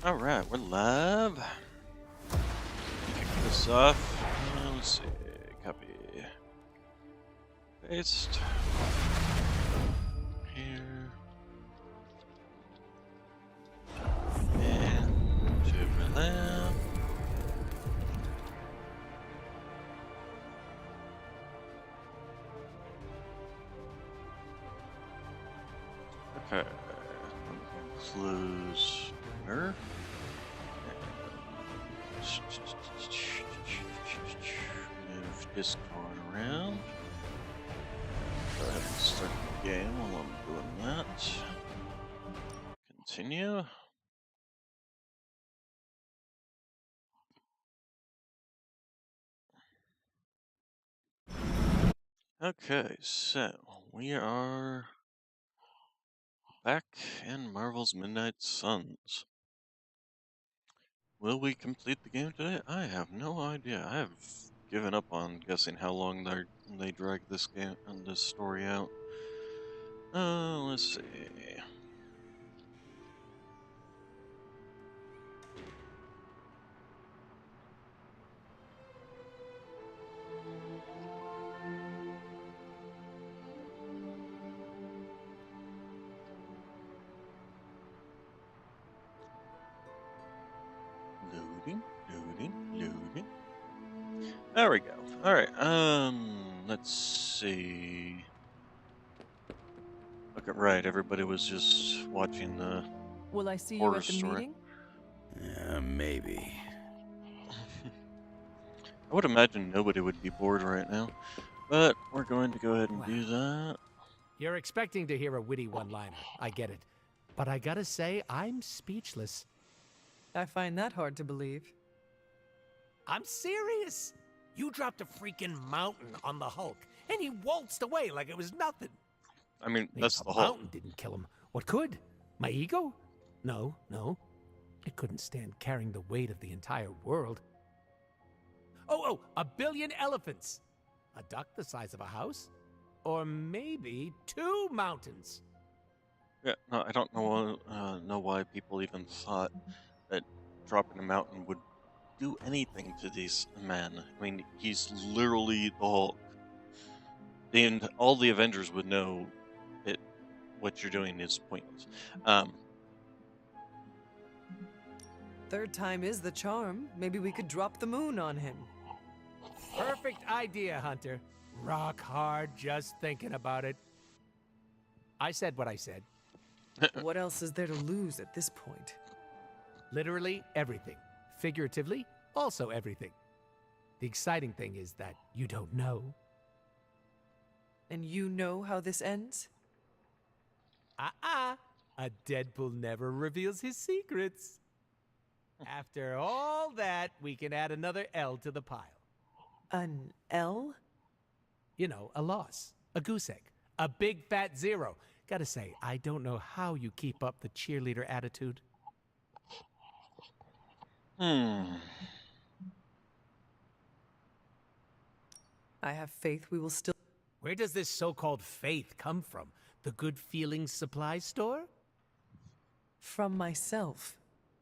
Alright, we're live. Kick this off. Let's see. Copy. Paste. Here. And over there. Okay. Close mirror. Move Discord around. Go ahead and start the game while I'm doing that. Continue. Okay, so we are back in Marvel's Midnight Suns. Will we complete the game today? I have no idea. I have given up on guessing how long they drag this game and this story out. Let's see. Loading. There we go. Alright, let's see. Okay, right, everybody was just watching the Will I see you horror at the story. meeting? Maybe. I would imagine nobody would be bored right now, but we're going to go ahead and do that. You're expecting to hear a witty one-liner. I get it. But I gotta say, I'm speechless. I find that hard to believe. I'm serious. You dropped a freaking mountain on the Hulk, and he waltzed away like it was nothing. I mean, Maybe that's the the whole. mountain didn't kill him. What could? My ego? No. It couldn't stand carrying the weight of the entire world. Oh, a billion elephants. A duck the size of a house? Or maybe 2 mountains. Yeah, no, I don't know why people even thought that dropping a mountain would do anything to these men. I mean, he's literally the Hulk. And all the Avengers would know that what you're doing is pointless. Third time is the charm. Maybe we could drop the moon on him. Perfect idea, Hunter. Rock hard just thinking about it. I said what I said. What else is there to lose at this point? Literally everything. Figuratively, also everything. The exciting thing is that you don't know. And you know how this ends? A Deadpool never reveals his secrets. After all that, we can add another L to the pile. An L? You know, a loss, a goose egg, a big fat 0. Gotta say, I don't know how you keep up the cheerleader attitude. I have faith we will still... Where does this so-called faith come from? The Good Feelings supply store? From myself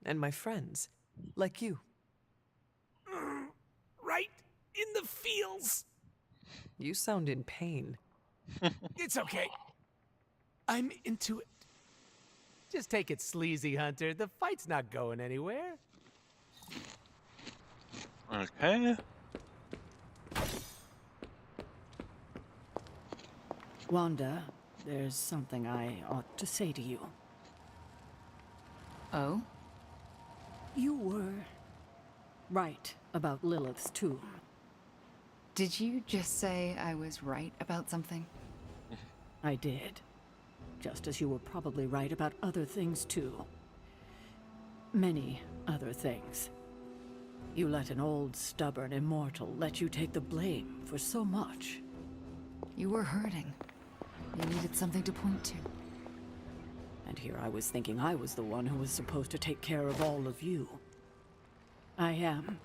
and my friends, like you. Right in the feels. You sound in pain. It's okay. I'm into it. Just take it sleazy, Hunter. The fight's not going anywhere. Okay. Wanda, there's something I ought to say to you. Oh? You were right about Lilith's tomb. Did you just say I was right about something? I did. Just as you were probably right about other things too. Many other things. You let an old, stubborn immortal let you take the blame for so much. You were hurting. You needed something to point to. And here I was thinking I was the one who was supposed to take care of all of you. I am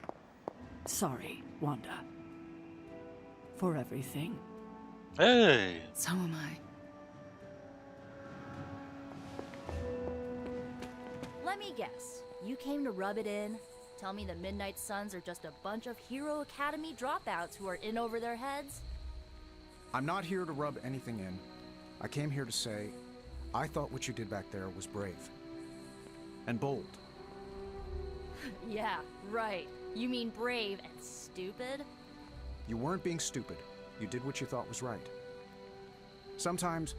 sorry, Wanda. For everything. Hey! So am I. Let me guess. You came to rub it in? Tell me the Midnight Suns are just a bunch of Hero Academy dropouts who are in over their heads? I'm not here to rub anything in. I came here to say, I thought what you did back there was brave. And bold. Yeah, right. You mean brave and stupid? You weren't being stupid. You did what you thought was right. Sometimes,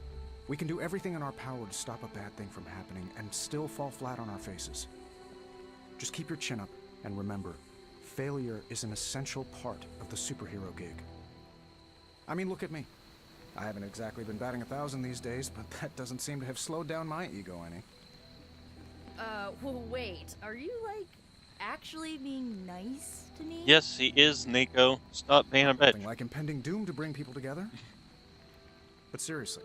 we can do everything in our power to stop a bad thing from happening and still fall flat on our faces. Just keep your chin up and remember, failure is an essential part of the superhero gig. I mean, look at me. I haven't exactly been batting 1,000 these days, but that doesn't seem to have slowed down my ego any. Well, wait. Are you, like, actually being nice to me? Yes, he is, Nico. Stop being a bitch. Nothing like impending doom to bring people together. But seriously,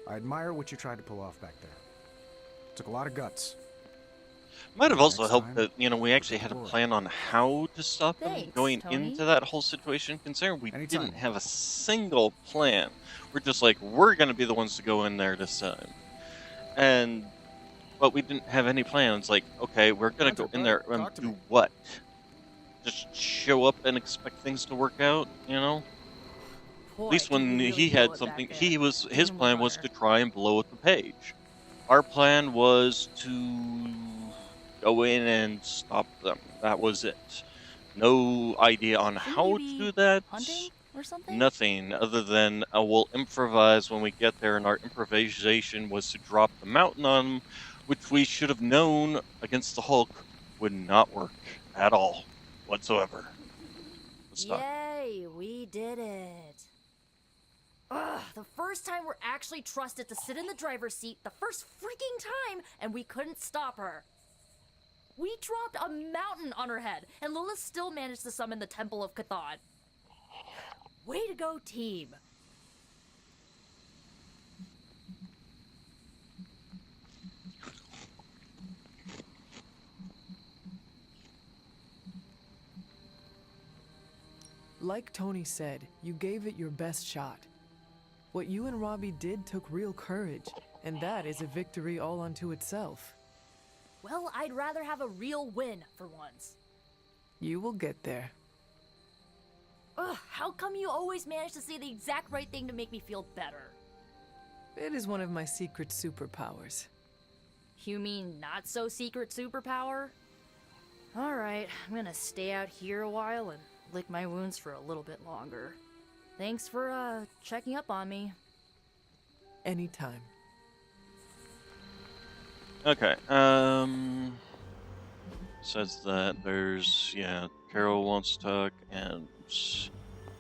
I admire what you tried to pull off back there. Took a lot of guts. Might have also Next helped time, that, we actually had a glory. plan on how to stop them Thanks, going Tony. into that whole situation. Considering we Anytime. didn't have a single plan. We're just like, we're going to be the ones to go in there this time. But we didn't have any plans. Like, okay, we're going to go Hunter, in there bud, and talk to do me. what? Just show up and expect things to work out, Boy, At least do you when really he blow had it something, back there. his Even plan was water. to try and blow up the page. Our plan was to go in and stop them. That was it. No idea on Shouldn't how you to be do that. Hunting or something? Nothing other than we'll improvise when we get there, and our improvisation was to drop the mountain on them, which we should have known against the Hulk would not work at all, whatsoever. Let's stop. Yay, we did it. Ugh, the first time we're actually trusted to sit in the driver's seat, the first freaking time, and we couldn't stop her. We dropped a mountain on her head, and Lola still managed to summon the Temple of Cthon. Way to go, team. Like Tony said, you gave it your best shot. What you and Robbie did took real courage, and that is a victory all unto itself. Well, I'd rather have a real win for once. You will get there. Ugh, how come you always manage to say the exact right thing to make me feel better? It is one of my secret superpowers. You mean not so secret superpower? Alright, I'm gonna stay out here a while and lick my wounds for a little bit longer. Thanks for, checking up on me. Anytime. Okay, says that there's, Carol wants to talk, and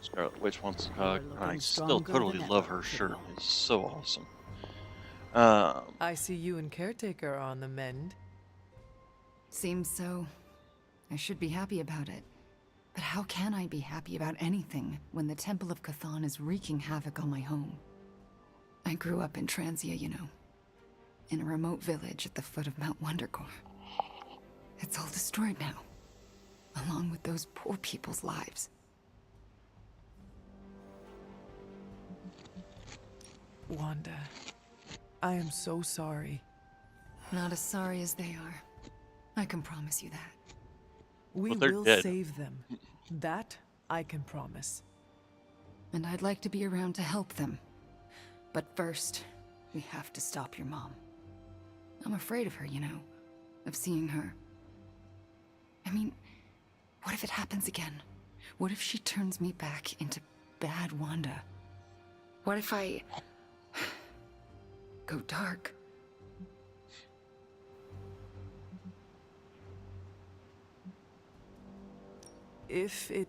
Scarlet Witch wants to talk, and I looking still stronger totally than love ever, her shirt. kiddo. It's so awesome. I see you and Caretaker are on the mend. Seems so. I should be happy about it. But how can I be happy about anything when the Temple of Cthon is wreaking havoc on my home? I grew up in Transia, in a remote village at the foot of Mount Wondercore. It's all destroyed now, along with those poor people's lives. Wanda, I am so sorry. Not as sorry as they are. I can promise you that. We Well, they're will dead. save them. That I can promise. And I'd like to be around to help them. But first, we have to stop your mom. I'm afraid of her, of seeing her. I mean, what if it happens again? What if she turns me back into bad Wanda? What if I go dark? If it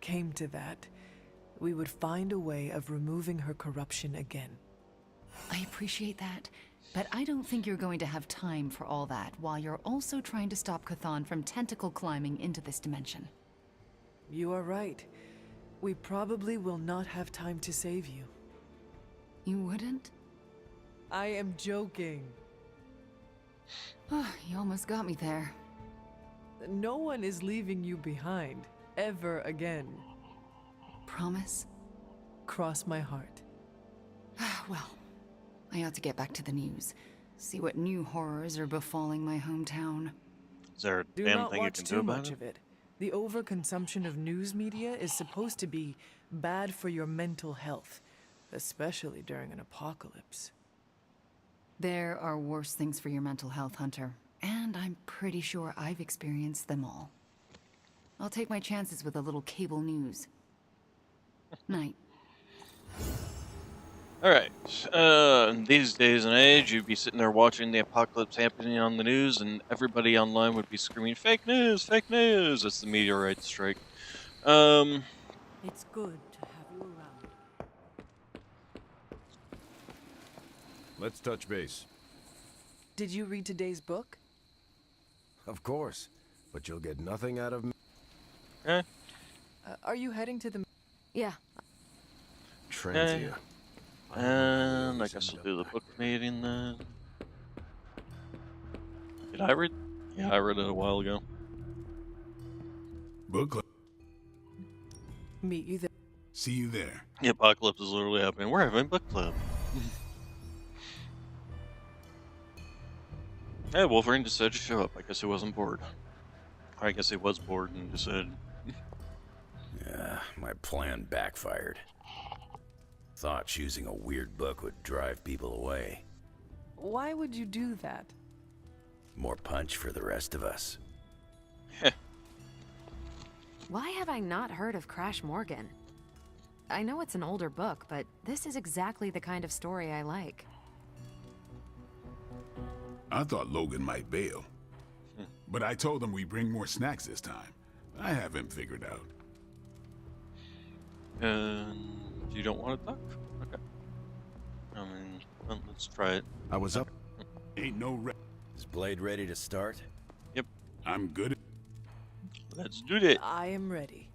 came to that, we would find a way of removing her corruption again. I appreciate that, but I don't think you're going to have time for all that while you're also trying to stop Cthon from tentacle climbing into this dimension. You are right. We probably will not have time to save you. You wouldn't? I am joking. You almost got me there. No one is leaving you behind, ever again. Promise? Cross my heart. Well, I ought to get back to the news. See what new horrors are befalling my hometown. Is there a Do damn not thing you watch can do too about much it? of it. The overconsumption of news media is supposed to be bad for your mental health, especially during an apocalypse. There are worse things for your mental health, Hunter. And I'm pretty sure I've experienced them all. I'll take my chances with a little cable news. Night. Alright, in these days and age, you'd be sitting there watching the apocalypse happening on the news, and everybody online would be screaming, fake news, fake news! It's the meteorite strike. It's good to have you around. Let's touch base. Did you read today's book? Of course, but you'll get nothing out of me. Eh, Are you heading to the... Yeah. Transia. and I guess I'll do the book meeting then. Did I read? Yeah, I read it a while ago. Book club. Meet you there. See you there. The apocalypse is literally happening. We're having book club. Yeah, Wolverine decided to show up. I guess he wasn't bored. Or I guess he was bored and decided. Yeah, my plan backfired. Thought choosing a weird book would drive people away. Why would you do that? More punch for the rest of us. Why have I not heard of Crash Morgan? I know it's an older book, but this is exactly the kind of story I like. I thought Logan might bail. But I told him we bring more snacks this time. I have him figured out. And you don't want to talk? Okay. I mean, well, let's try it. I was up. Ain't no Is Blade ready to start? Yep. I'm good at Let's do it. I am ready.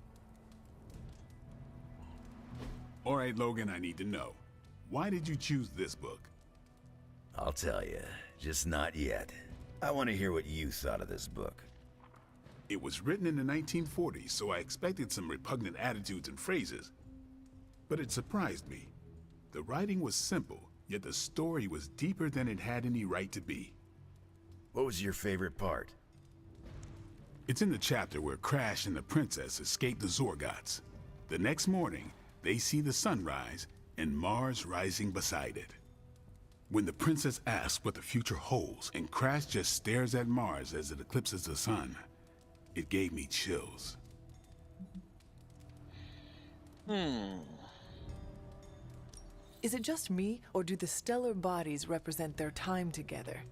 All right, Logan, I need to know. Why did you choose this book? I'll tell you, just not yet. I want to hear what you thought of this book. It was written in the 1940s, so I expected some repugnant attitudes and phrases. But it surprised me. The writing was simple, yet the story was deeper than it had any right to be. What was your favorite part? It's in the chapter where Crash and the princess escape the Zorgots. The next morning, they see the sun rise and Mars rising beside it. When the princess asks what the future holds and Crash just stares at Mars as it eclipses the sun, it gave me chills. Is it just me, or do the stellar bodies represent their time together?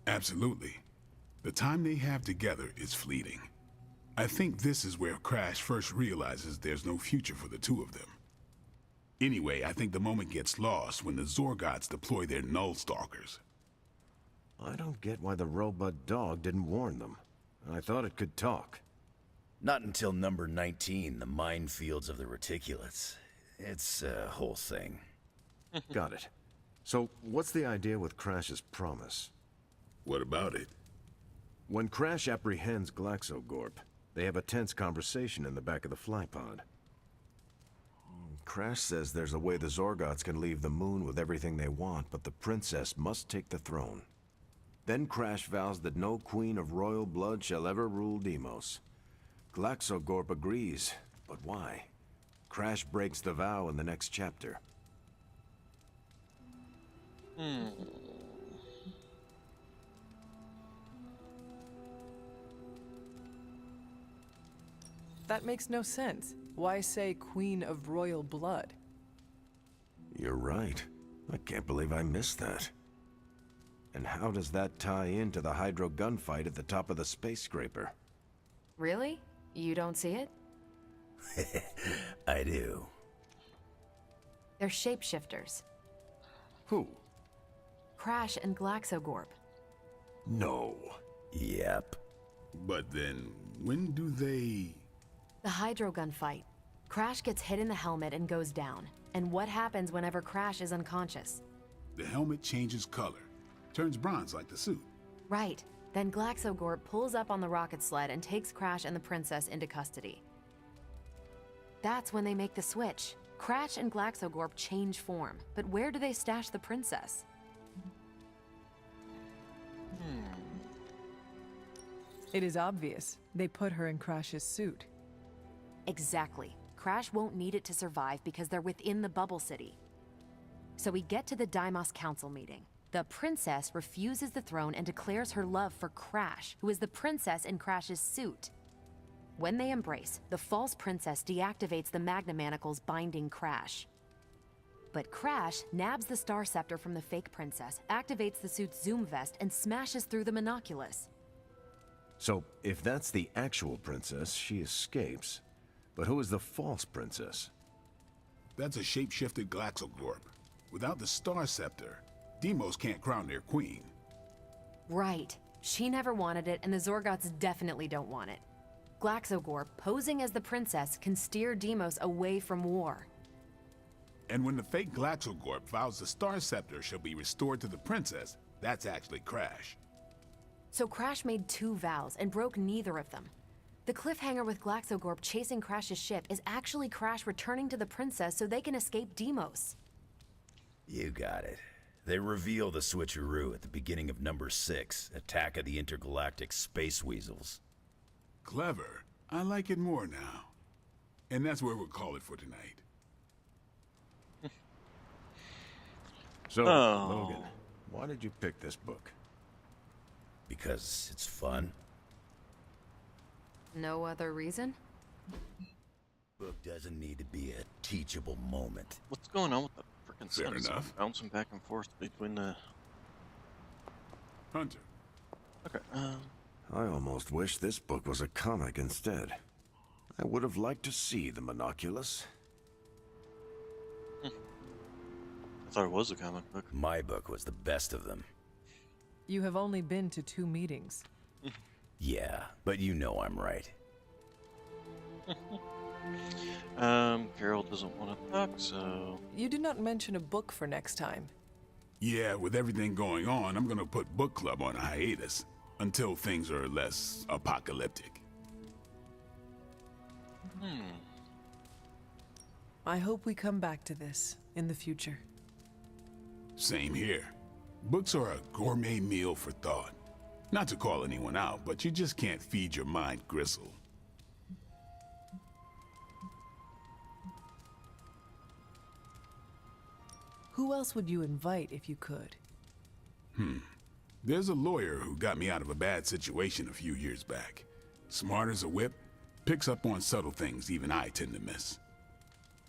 Absolutely. The time they have together is fleeting. I think this is where Crash first realizes there's no future for the two of them. Anyway, I think the moment gets lost when the Zorgots deploy their Null Stalkers. I don't get why the robot dog didn't warn them. I thought it could talk. Not until number 19, the minefields of the reticulates. It's a whole thing. Got it. So, what's the idea with Crash's promise? What about it? When Crash apprehends Glaxogorp, they have a tense conversation in the back of the flypod. Crash says there's a way the Zorgots can leave the moon with everything they want, but the princess must take the throne. Then Crash vows that no queen of royal blood shall ever rule Deimos. Glaxogorp agrees, but why? Crash breaks the vow in the next chapter. That makes no sense. Why say Queen of Royal Blood? You're right. I can't believe I missed that. And how does that tie into the Hydro gunfight at the top of the space scraper? Really? You don't see it? I do. They're shapeshifters. Who? Crash and Glaxogorp. No. Yep. But then, when do they... The Hydro gunfight. Crash gets hit in the helmet and goes down. And what happens whenever Crash is unconscious? The helmet changes color. Turns bronze like the suit. Right. Then Glaxogorp pulls up on the rocket sled and takes Crash and the princess into custody. That's when they make the switch. Crash and Glaxogorp change form, but where do they stash the princess? It is obvious. They put her in Crash's suit. Exactly. Crash won't need it to survive because they're within the bubble city. So we get to the Deimos Council meeting. The princess refuses the throne and declares her love for Crash, who is the princess in Crash's suit. When they embrace, the false princess deactivates the Magna Manacles binding Crash. But Crash nabs the Star Scepter from the fake princess, activates the suit's Zoom vest, and smashes through the Monoculus. So, if that's the actual princess, she escapes. But who is the false princess? That's a shape-shifted Glaxogorp. Without the Star Scepter, Deimos can't crown their queen. Right. She never wanted it, and the Zorgots definitely don't want it. Glaxogorp, posing as the princess, can steer Deimos away from war. And when the fake Glaxogorp vows the Star Scepter shall be restored to the princess, that's actually Crash. So Crash made 2 vows and broke neither of them. The cliffhanger with Glaxogorp chasing Crash's ship is actually Crash returning to the princess so they can escape Deimos. You got it. They reveal the switcheroo at the beginning of number 6, Attack of the Intergalactic Space Weasels. Clever. I like it more now. And that's where we'll call it for tonight. So, Logan, why did you pick this book? Because it's fun. No other reason? Book doesn't need to be a teachable moment. What's going on with the frickin' Fair sun? It's enough. bouncing back and forth between the... Hunter. Okay, I almost wish this book was a comic instead. I would have liked to see the Monoculus. I thought it was a comic book. My book was the best of them. You have only been to 2 meetings. Yeah, but you know I'm right. Carol doesn't want to talk, so... You did not mention a book for next time. Yeah, with everything going on, I'm gonna put book club on a hiatus until things are less apocalyptic. I hope we come back to this in the future. Same here. Books are a gourmet meal for thought. Not to call anyone out, but you just can't feed your mind gristle. Who else would you invite if you could? There's a lawyer who got me out of a bad situation a few years back. Smart as a whip, picks up on subtle things even I tend to miss.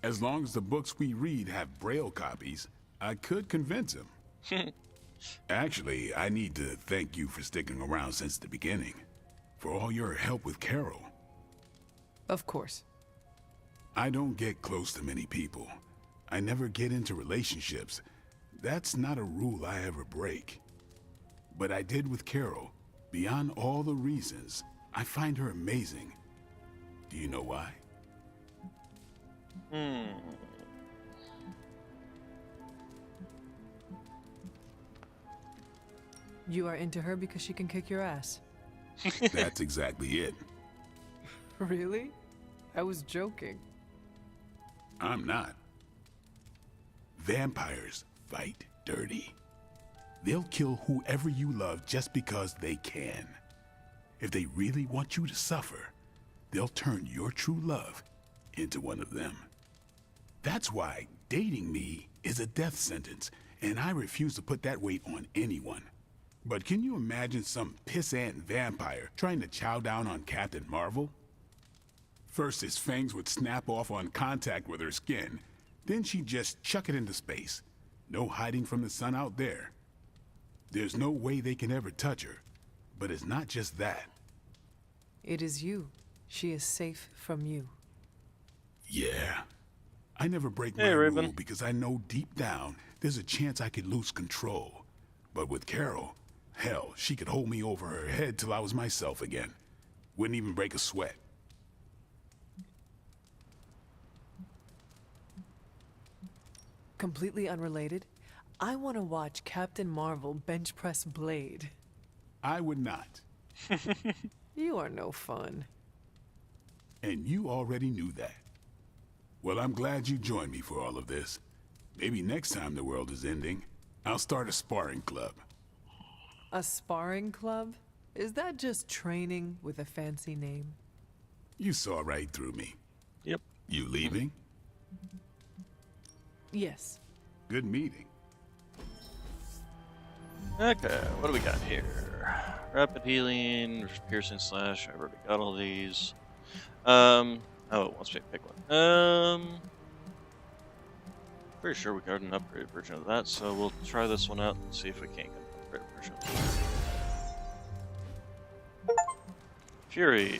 As long as the books we read have Braille copies, I could convince him. Actually, I need to thank you for sticking around since the beginning. For all your help with Carol. Of course. I don't get close to many people. I never get into relationships. That's not a rule I ever break. But I did with Carol. Beyond all the reasons, I find her amazing. Do you know why? You are into her because she can kick your ass. That's exactly it. Really? I was joking. I'm not. Vampires fight dirty. They'll kill whoever you love just because they can. If they really want you to suffer, they'll turn your true love into one of them. That's why dating me is a death sentence, and I refuse to put that weight on anyone. But can you imagine some pissant vampire trying to chow down on Captain Marvel? First, his fangs would snap off on contact with her skin. Then she'd just chuck it into space. No hiding from the sun out there. There's no way they can ever touch her. But it's not just that. It is you. She is safe from you. Yeah. I never break my Hey, Raven. rule because I know deep down there's a chance I could lose control. But with Carol, hell, she could hold me over her head till I was myself again. Wouldn't even break a sweat. Completely unrelated, I want to watch Captain Marvel bench press Blade. I would not. You are no fun. And you already knew that. Well, I'm glad you joined me for all of this. Maybe next time the world is ending, I'll start a sparring club. A sparring club? Is that just training with a fancy name? You saw right through me. Yep. You leaving? Yes. Good meeting. Okay, what do we got here? Rapid healing, piercing slash. I've already got all these. Oh, it wants me to pick one. Pretty sure we got an upgraded version of that, so we'll try this one out and see if we can't get an upgraded version. Fury.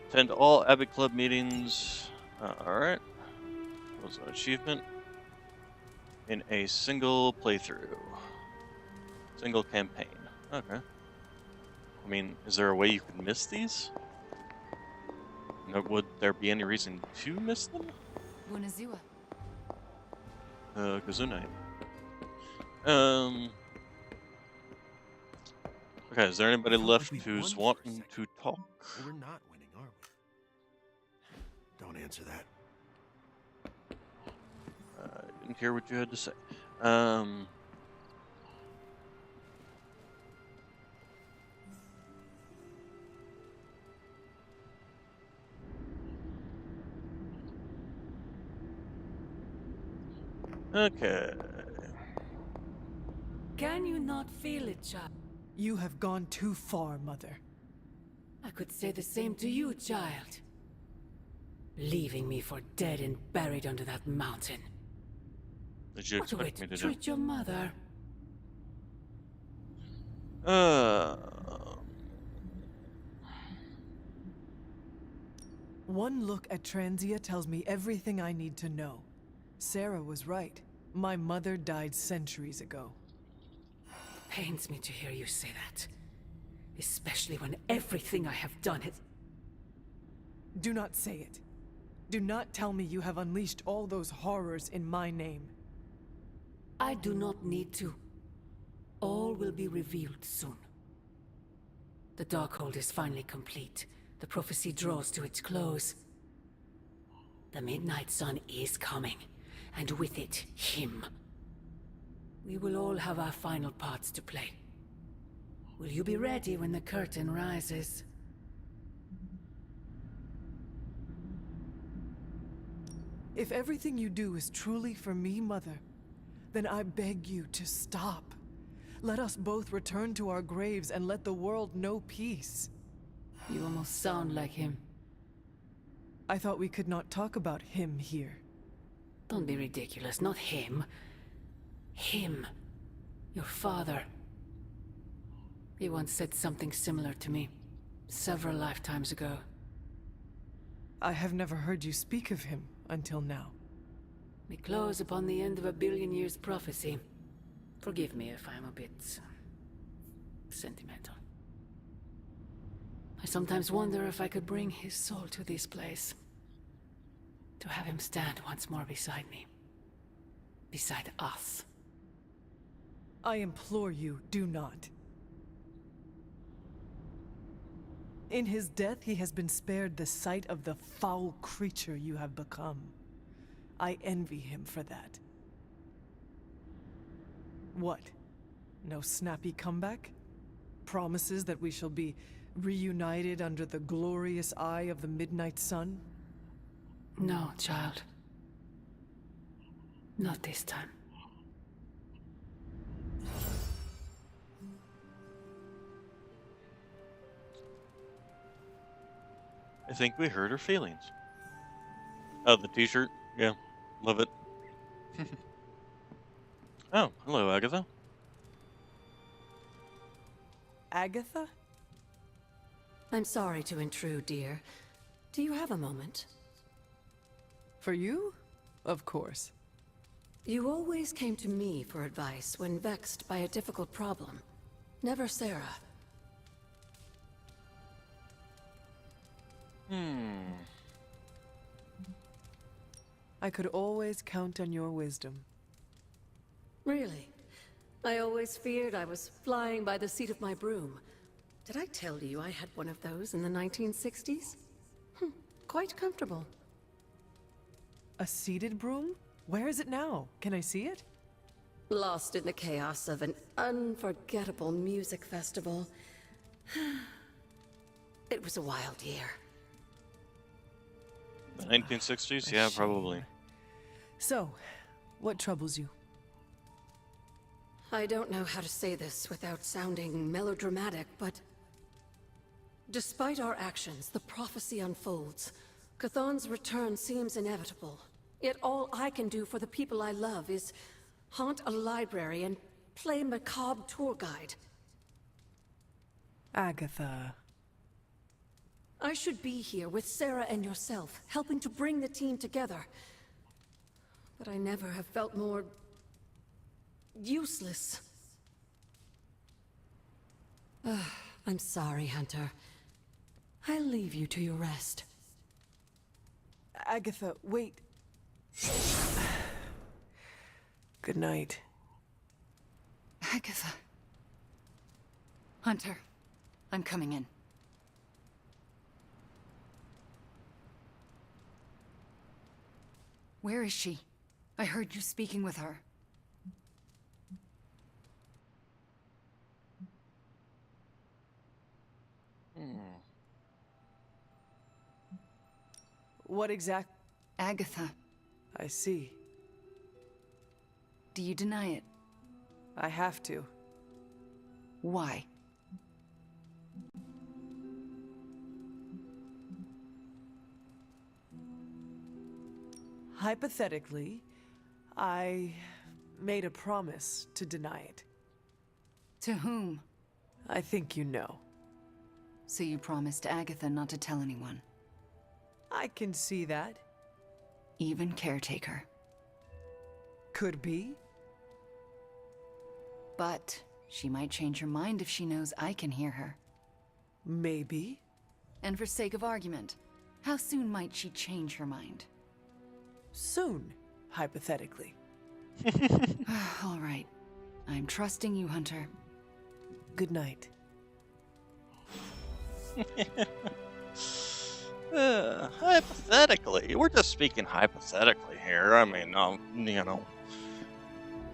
Attend all Abbey Club meetings. Alright. What was an achievement? In a single playthrough. Single campaign. Okay. I mean, is there a way you could miss these? No, would there be any reason to miss them? Bunazua. Kazunai. Okay, is there anybody left who's wanting to talk? Well, we're not winning, are we? Don't answer that. I didn't hear what you had to say. Okay. Can you not feel it, child? You have gone too far, Mother. I could say the same to you, child. Leaving me for dead and buried under that mountain. Did you What a way expect me to to do? treat your mother. One look at Transia tells me everything I need to know. Sarah was right. My mother died centuries ago. Pains me to hear you say that. Especially when everything I have done has... Do not say it. Do not tell me you have unleashed all those horrors in my name. I do not need to. All will be revealed soon. The Darkhold is finally complete. The prophecy draws to its close. The Midnight Sun is coming, and with it, him. We will all have our final parts to play. Will you be ready when the curtain rises? If everything you do is truly for me, Mother, then I beg you to stop. Let us both return to our graves and let the world know peace. You almost sound like him. I thought we could not talk about him here. Don't be ridiculous, not him. Him. Your father. He once said something similar to me, several lifetimes ago. I have never heard you speak of him until now. We close upon the end of a billion years prophecy. Forgive me if I'm a bit... sentimental. I sometimes wonder if I could bring his soul to this place. To have him stand once more beside me. Beside us. I implore you, do not. In his death, he has been spared the sight of the foul creature you have become. I envy him for that. What? No snappy comeback? Promises that we shall be reunited under the glorious eye of the Midnight Sun? No, child. Not this time. I think we hurt her feelings. Oh, the t-shirt? Yeah, love it. Oh, hello, Agatha. Agatha? I'm sorry to intrude, dear. Do you have a moment? For you? Of course. You always came to me for advice when vexed by a difficult problem. Never Sarah. I could always count on your wisdom. Really? I always feared I was flying by the seat of my broom. Did I tell you I had one of those in the 1960s? Quite comfortable. A seated broom? Where is it now? Can I see it? lost in the chaos of an unforgettable music festival. It was a wild year. The 1960s? Yeah, probably. So, what troubles you? I don't know how to say this without sounding melodramatic, but despite our actions, the prophecy unfolds. Chthon's return seems inevitable. Yet all I can do for the people I love is haunt a library and play macabre tour guide. Agatha. I should be here with Sarah and yourself, helping to bring the team together. But I never have felt more useless. I'm sorry, Hunter. I'll leave you to your rest. Agatha, wait. Good night. Agatha. Hunter, I'm coming in. Where is she? I heard you speaking with her. What exact? Agatha. I see. Do you deny it? I have to. Why? Hypothetically, I made a promise to deny it. To whom? I think you know. So you promised Agatha not to tell anyone? I can see that. Even Caretaker? Could be. But she might change her mind if she knows I can hear her. Maybe. And for sake of argument, how soon might she change her mind? Soon, hypothetically. All right. I'm trusting you, Hunter. Good night. Hypothetically. We're just speaking hypothetically here. I mean,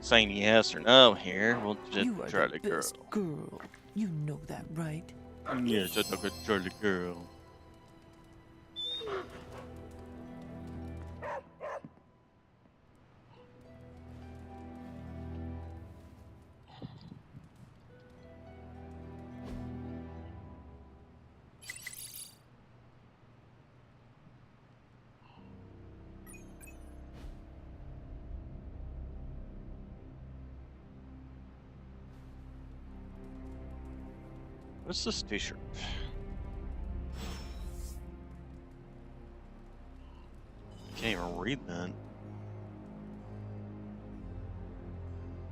saying yes or no here. We'll just You are try the to girl. best girl. You know that, right? Yes, just a good Charlie girl. What's this t-shirt? Can't even read that.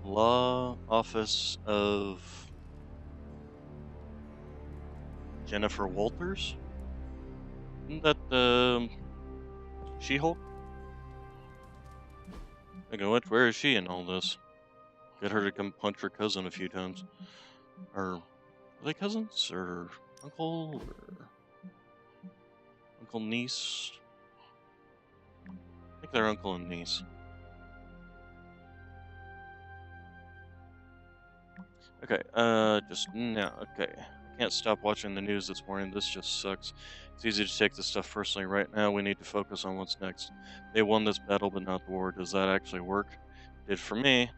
Law Office of Jennifer Walters? Isn't that the She-Hulk? Where is she in all this? Get her to come punch her cousin a few times. Or are they cousins? Or uncle? Or uncle niece? I think they're uncle and niece. Okay, just no, okay. I can't stop watching the news this morning. This just sucks. It's easy to take this stuff personally. Right now, we need to focus on what's next. They won this battle, but not the war. Does that actually work? It did for me.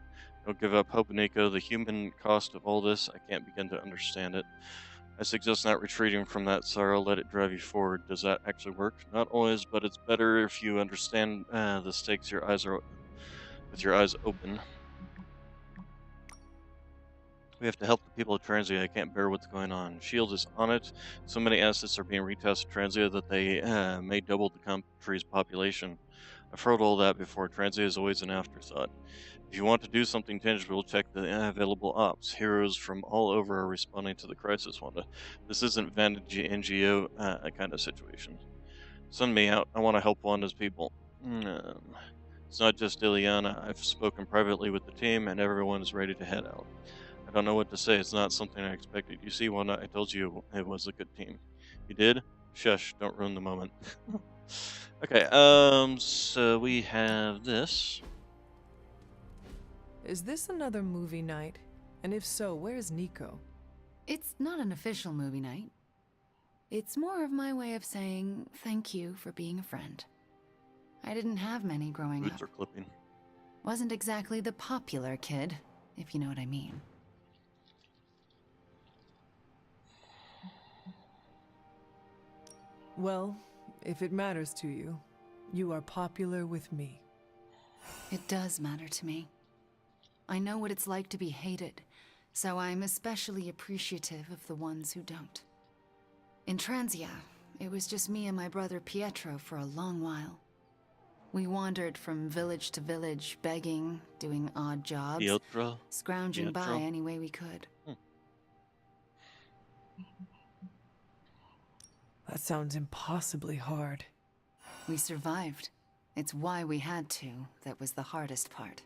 Don't give up hope, Nico. The human cost of all this, I can't begin to understand it. I suggest not retreating from that sorrow. Let it drive you forward. Does that actually work? Not always, but it's better if you understand the stakes. Your eyes are with your eyes open. We have to help the people of Transia. I can't bear what's going on. S.H.I.E.L.D. is on it. So many assets are being retested to Transia that they may double the country's population. I've heard all that before. Transia is always an afterthought. If you want to do something tangible, check the available ops. Heroes from all over are responding to the crisis, Wanda. This isn't Vantage NGO kind of situation. Send me out. I want to help Wanda's people. It's not just Ileana. I've spoken privately with the team, and everyone is ready to head out. I don't know what to say. It's not something I expected. You see, Wanda, I told you it was a good team. You did? Shush, don't ruin the moment. Okay, so we have this. Is this another movie night? And if so, where's Nico? It's not an official movie night. It's more of my way of saying thank you for being a friend. I didn't have many growing Boots up. are clipping. Wasn't exactly the popular kid, if you know what I mean. Well, if it matters to you, you are popular with me. It does matter to me. I know what it's like to be hated, so I'm especially appreciative of the ones who don't. In Transia, it was just me and my brother Pietro for a long while. We wandered from village to village, begging, doing odd jobs, Pietro? scrounging by Pietro? any way we could. That sounds impossibly hard. We survived. It's why we had to. That was the hardest part.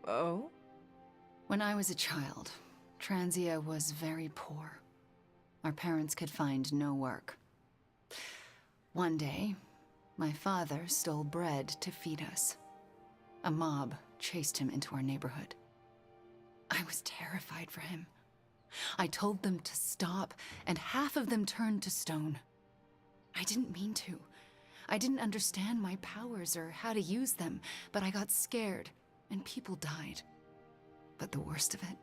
Oh? When I was a child, Transia was very poor. Our parents could find no work. One day, my father stole bread to feed us. A mob chased him into our neighborhood. I was terrified for him. I told them to stop, and half of them turned to stone. I didn't mean to. I didn't understand my powers or how to use them, but I got scared, and people died. But the worst of it,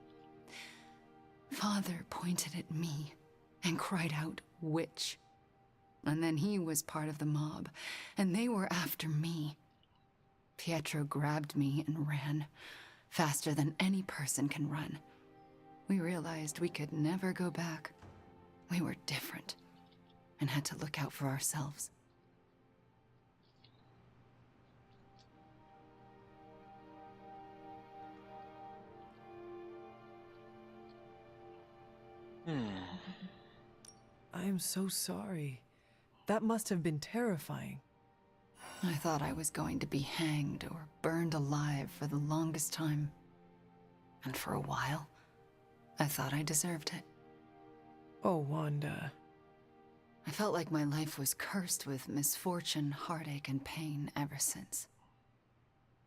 Father pointed at me and cried out, "Witch." And then he was part of the mob, and they were after me. Pietro grabbed me and ran, faster than any person can run. We realized we could never go back. We were different, and had to look out for ourselves. I am so sorry. That must have been terrifying. I thought I was going to be hanged or burned alive for the longest time. And for a while, I thought I deserved it. Oh, Wanda. I felt like my life was cursed with misfortune, heartache, and pain ever since.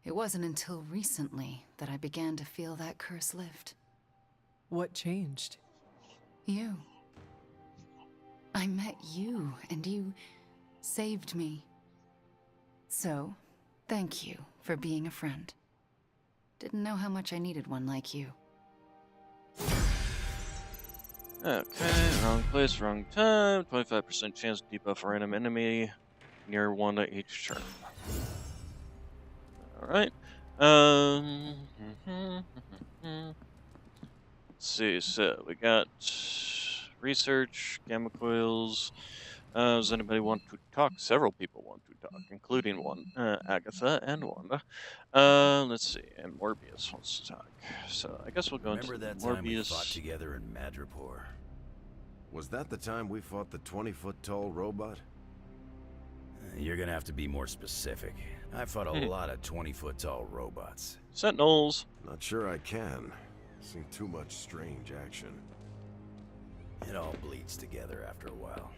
It wasn't until recently that I began to feel that curse lift. What changed? You. I met you, and you saved me. So, thank you for being a friend. Didn't know how much I needed one like you. Okay, wrong place, wrong time. 25% chance to debuff a random enemy near Wanda each turn. Alright. Let's see, so we got research, gamma coils. Does anybody want to talk? Several people want to talk, including one, Agatha and Wanda. Let's see, and Morbius wants to talk. So I guess we'll go Remember into that Morbius. time we fought together in Madripoor? Was that the time we fought the 20-foot-tall robot? You're gonna have to be more specific. I fought a lot of 20-foot-tall robots. Sentinels. Not sure I can. Seen too much strange action. It all bleeds together after a while.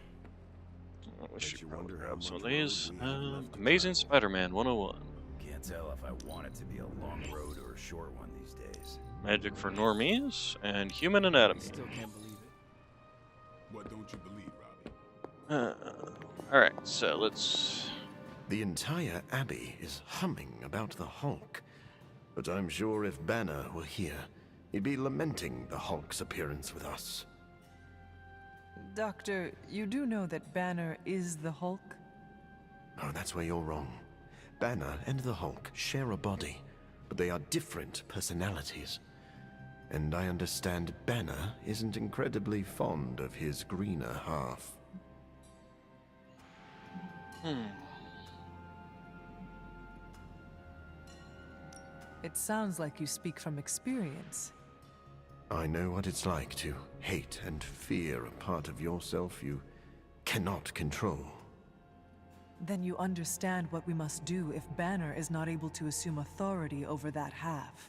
We should you probably wonder how grab some of much these. road we have left to Amazing travel? Spider-Man 101. Can't tell if I want it to be a long road or a short one these days. Magic for normies and human anatomy. Still can't believe it. What don't you believe, Robbie? Alright, so let's... The entire Abbey is humming about the Hulk. But I'm sure if Banner were here, he'd be lamenting the Hulk's appearance with us. Doctor, you do know that Banner is the Hulk? Oh, that's where you're wrong. Banner and the Hulk share a body, but they are different personalities. And I understand Banner isn't incredibly fond of his greener half. It sounds like you speak from experience. I know what it's like to hate and fear a part of yourself you cannot control. Then you understand what we must do if Banner is not able to assume authority over that half.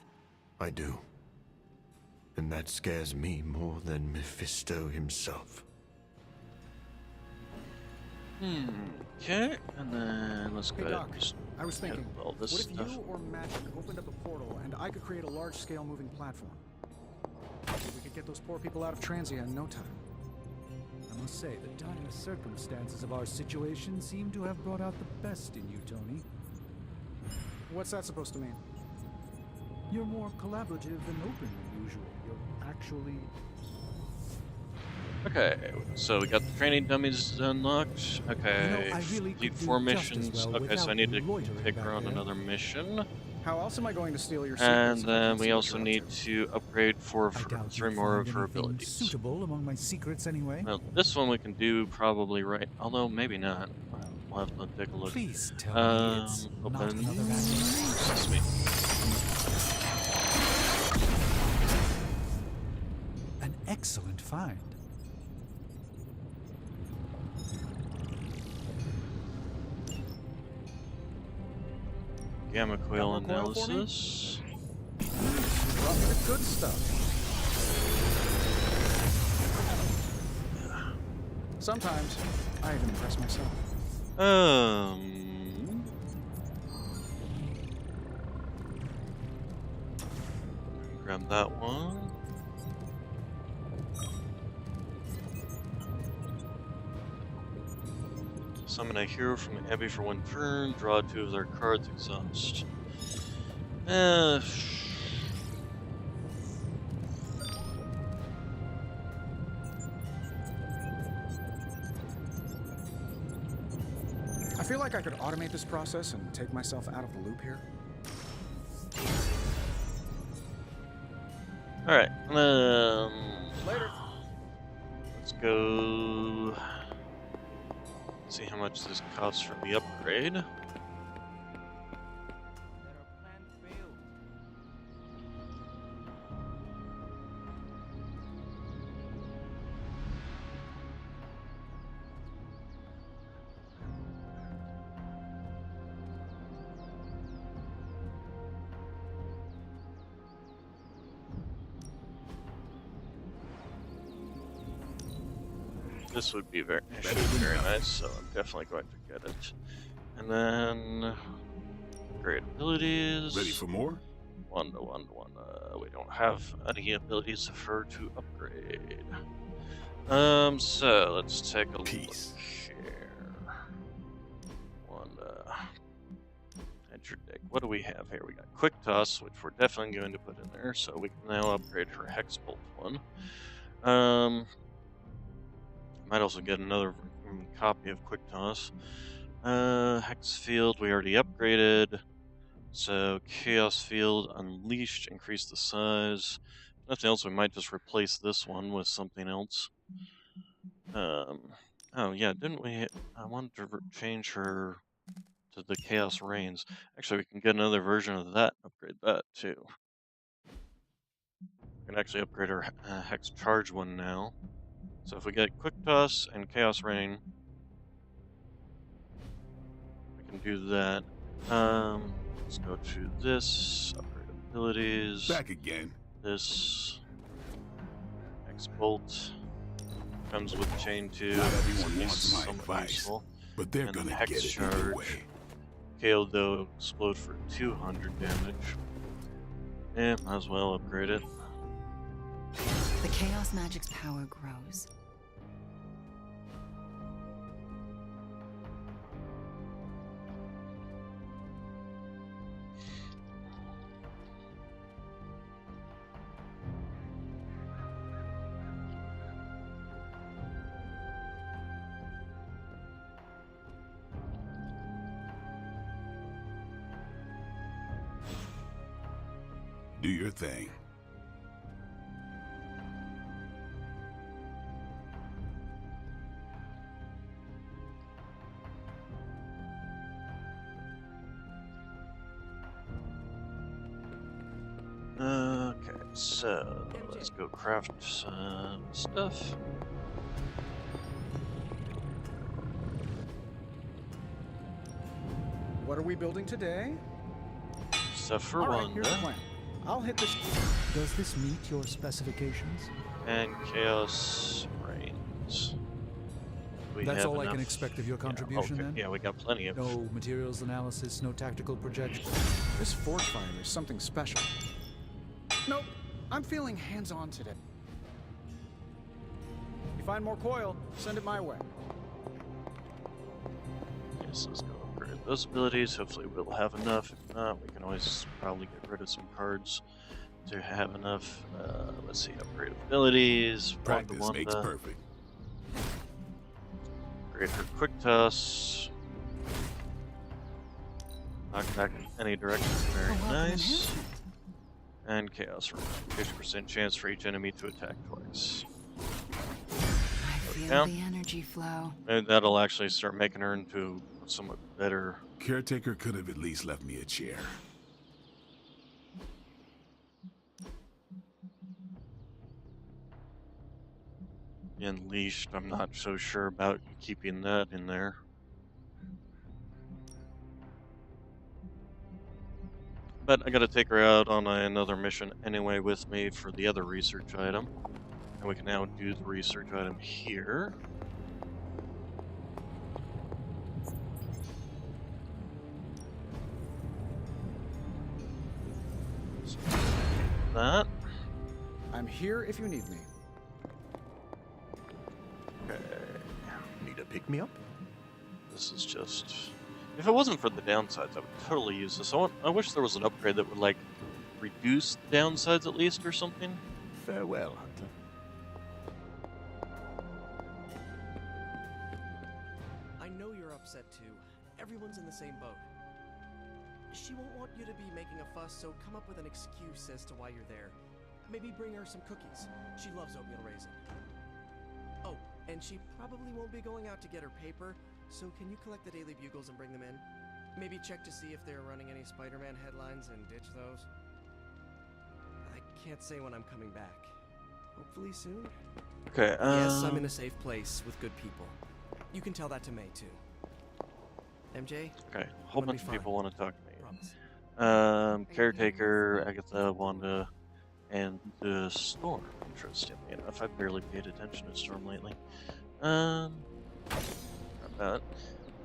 I do. And that scares me more than Mephisto himself. Okay, and then let's go ahead and just I was thinking, all this what if stuff. you or magic opened up a portal and I could create a large-scale moving platform? We could get those poor people out of Transia in no time. I must say, the dire circumstances of our situation seem to have brought out the best in you, Tony. What's that supposed to mean? You're more collaborative and open than usual. You're actually... Okay, so we got the training dummies unlocked. Okay, You know, I really complete could do 4 just as missions. well Okay, so I need to loitering take back her on there. another mission. How else am I going to steal your And secrets? then we also need to upgrade I doubt 3 you'd more of find her anything abilities. suitable among my secrets anyway. Well, this one we can do probably right, although maybe not. We'll have to take a look. Please tell me it's not Open another accident. Sesame. An excellent find. Gamma coil Gamma coil for me? analysis. Brought me the good stuff. Sometimes I even impress myself. Grab that one. Summon a hero from the Abbey for 1 turn. Draw 2 of their cards. Exhaust. I feel like I could automate this process and take myself out of the loop here. Alright, Later. let's go see how much this costs for the upgrade. This would be very nice, so I'm definitely going to get it. And then great abilities. Ready for more? One. We don't have any abilities for her to upgrade. So let's take a look here. Enter deck. What do we have here? We got Quick Toss, which we're definitely going to put in there, so we can now upgrade her Hex Bolt one. Might also get another copy of Quick Toss. Hex Field we already upgraded. So Chaos Field Unleashed, increase the size. Nothing else, we might just replace this one with something else. Oh yeah, didn't we? I wanted to change her to the Chaos Reigns. Actually, we can get another version of that. Upgrade that too. We can actually upgrade our Hex Charge one now. So if we get Quick Toss and Chaos Rain, we can do that. Let's go to this, upgrade abilities. Back again. This Hex Bolt comes with Chain 2. Not everyone This wants is my somewhat advice, useful. but they're And gonna Hex get it Charge. either way. KO though explode for 200 damage. Yeah, might as well upgrade it. The Chaos Magic's power grows. Do your thing. Okay, so let's go craft some stuff. What are we building today? Stuff for All right, here's the Wanda. plan. I'll hit this. Does this meet your specifications? And Chaos Reigns. we That's have all enough. I can expect of your contribution, okay. then? Yeah, we got plenty of. No materials analysis, no tactical projection. This forge fire is something special. Nope, I'm feeling hands-on today. You find more coil, send it my way. Yes, let's go upgrade those abilities. Hopefully we'll have enough. If not, we can always probably get rid of some cards to have enough. Let's see, upgrade abilities. Practice makes Wanda. perfect. Upgrade her quick toss. Knock back in any direction. Very nice. And chaos room. 50% chance for each enemy to attack twice. I feel the energy flow. And that'll actually start making her into somewhat better. Caretaker could have at least left me a chair. Unleashed, I'm not so sure about keeping that in there. But I gotta take her out on another mission anyway with me for the other research item. And we can now do the research item here. So, that. I'm here if you need me. Okay. Need a pick-me-up? This is just... If it wasn't for the downsides, I would totally use this. I wish there was an upgrade that would, like, reduce the downsides at least or something. Farewell, Hunter. I know you're upset too. Everyone's in the same boat. She won't want you to be making a fuss, so come up with an excuse as to why you're there. Maybe bring her some cookies. She loves oatmeal raisin. Oh, and she probably won't be going out to get her paper, so can you collect the Daily Bugles and bring them in? Maybe check to see if they're running any Spider-Man headlines and ditch those. I can't say when I'm coming back. Hopefully soon? Okay, Yes, I'm in a safe place with good people. You can tell that to May, too. MJ? Okay, a whole I'm gonna bunch be of people fine. want to talk to me. Promise. Caretaker, Agatha, Wanda, and the Storm. Interestingly enough, I've barely paid attention to Storm lately. Not that.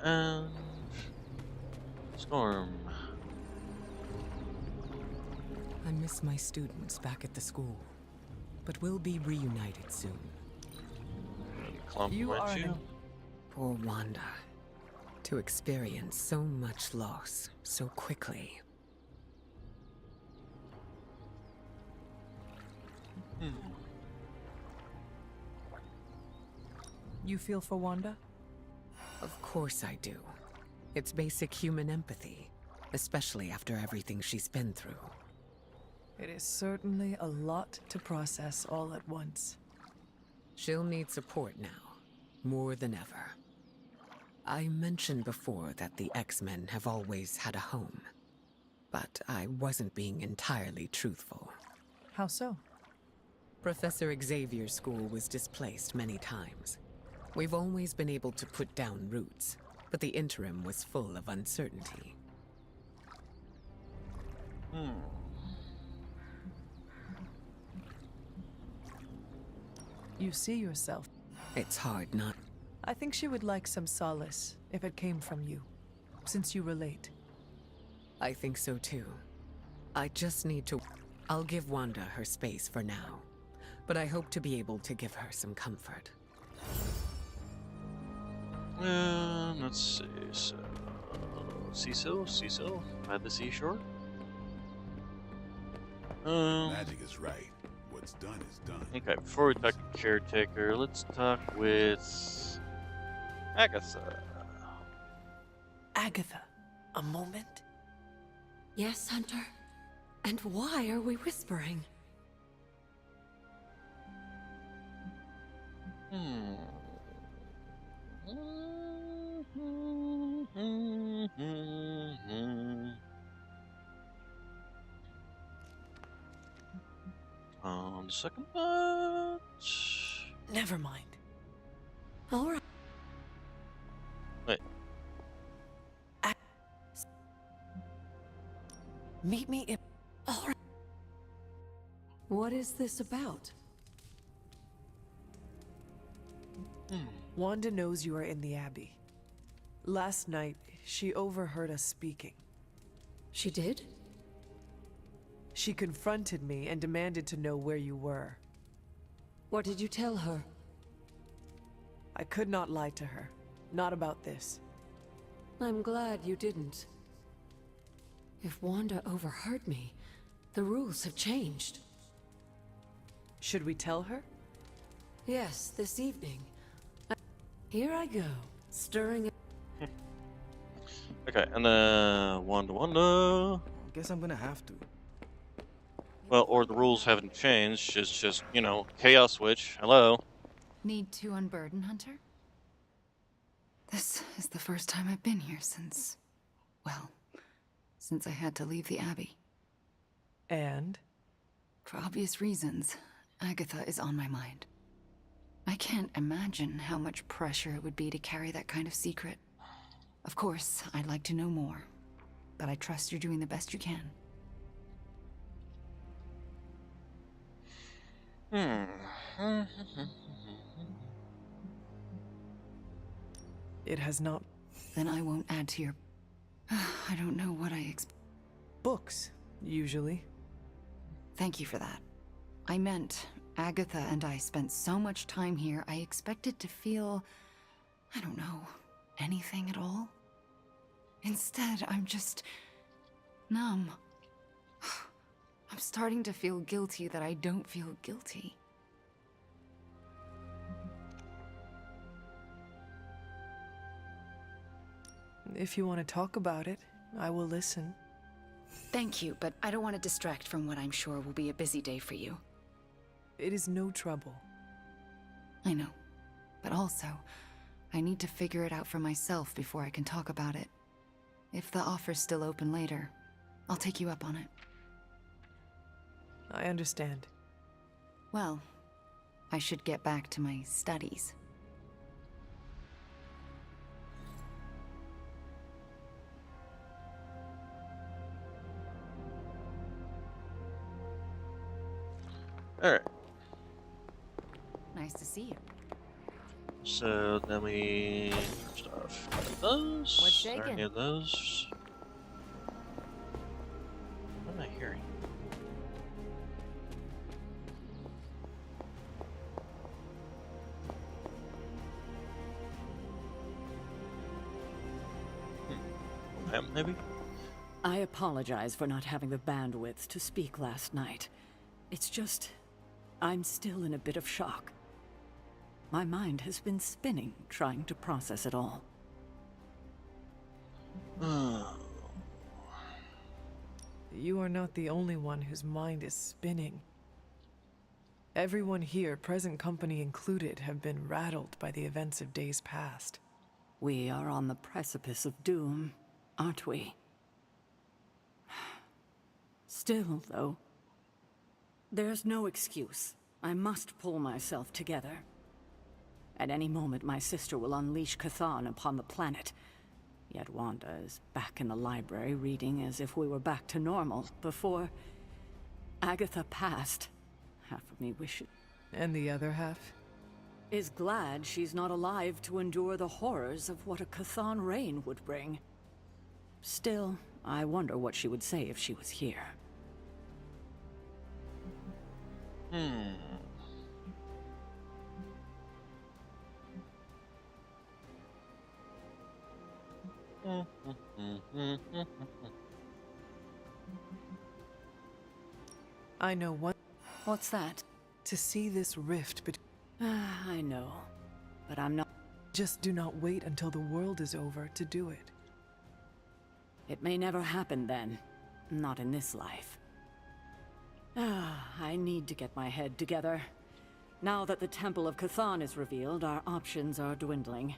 And Storm. I miss my students back at the school, but we'll be reunited soon. You are you? Poor Wanda. To experience so much loss so quickly. You feel for Wanda? Of course I do. It's basic human empathy, especially after everything she's been through. It is certainly a lot to process all at once. She'll need support now, more than ever. I mentioned before that the X-Men have always had a home, but I wasn't being entirely truthful. How so? Professor Xavier's school was displaced many times. We've always been able to put down roots, but the interim was full of uncertainty. You see yourself. It's hard not. I think she would like some solace if it came from you, since you relate. I think so too. I just need to... I'll give Wanda her space for now, but I hope to be able to give her some comfort. Let's see. So, Cecil, by the seashore. Magic is right. What's done is done. Okay, before we talk to Caretaker, let's talk with Agatha. Agatha, a moment? Yes, Hunter? And why are we whispering? On second thought... Never mind. All right. Wait. Meet me in... All right. What is this about? Wanda knows you are in the Abbey. Last night, she overheard us speaking. She did? She confronted me and demanded to know where you were. What did you tell her? I could not lie to her. Not about this. I'm glad you didn't. If Wanda overheard me, the rules have changed. Should we tell her? Yes, this evening. Here I go, stirring. Okay, and then Wanda. Guess I'm gonna have to. Well, or the rules haven't changed. It's just, you know, Chaos Switch. Hello. Need to unburden, Hunter? This is the first time I've been here since... well, since I had to leave the Abbey. And? For obvious reasons, Agatha is on my mind. I can't imagine how much pressure it would be to carry that kind of secret. Of course, I'd like to know more, but I trust you're doing the best you can. It has not... Then I won't add to your... I don't know what I expect. Books, usually. Thank you for that. I meant, Agatha and I spent so much time here, I expected to feel... I don't know, anything at all? Instead, I'm just... numb. I'm starting to feel guilty that I don't feel guilty. If you want to talk about it, I will listen. Thank you, but I don't want to distract from what I'm sure will be a busy day for you. It is no trouble. I know. But also, I need to figure it out for myself before I can talk about it. If the offer's still open later, I'll take you up on it. I understand. Well, I should get back to my studies. Alright. Nice to see you. So then we first off got those. What's shaking? Are any of those? What am I hearing? Maybe? I apologize for not having the bandwidth to speak last night. It's just... I'm still in a bit of shock. My mind has been spinning, trying to process it all. You are not the only one whose mind is spinning. Everyone here, present company included, have been rattled by the events of days past. We are on the precipice of doom, aren't we? Still, though, there's no excuse. I must pull myself together. At any moment, my sister will unleash Chthon upon the planet. Yet Wanda is back in the library reading as if we were back to normal before Agatha passed. Half of me wishes... And the other half? Is glad she's not alive to endure the horrors of what a Chthon reign would bring. Still, I wonder what she would say if she was here. I know one... What's that? To see this rift between... I know, but I'm not... Just do not wait until the world is over to do it. It may never happen then. Not in this life. I need to get my head together. Now that the Temple of Chthon is revealed, our options are dwindling.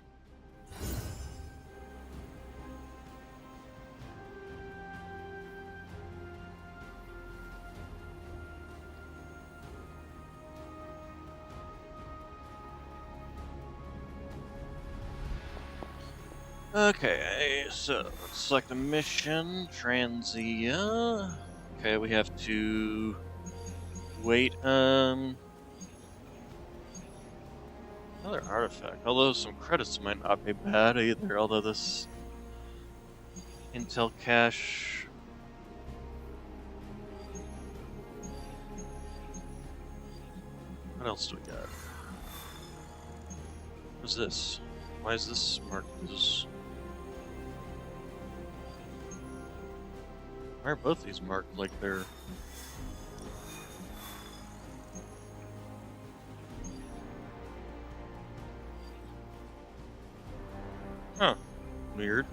Okay, so select a mission, Transia. Okay, we have to wait, Another artifact, although some credits might not be bad either, although this intel cache. What else do we got? What's this? Why is this marked as... Why are both these marked like they're... Huh. Weird.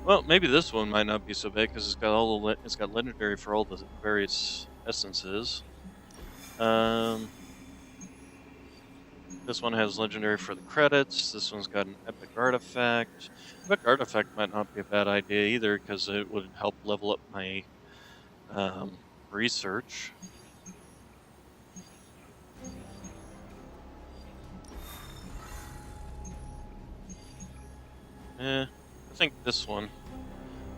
Well, maybe this one might not be so bad because it's got all the it's got legendary for all the various essences. This one has legendary for the credits. This one's got an epic artifact. Epic artifact might not be a bad idea either because it would help level up my research. I think this one.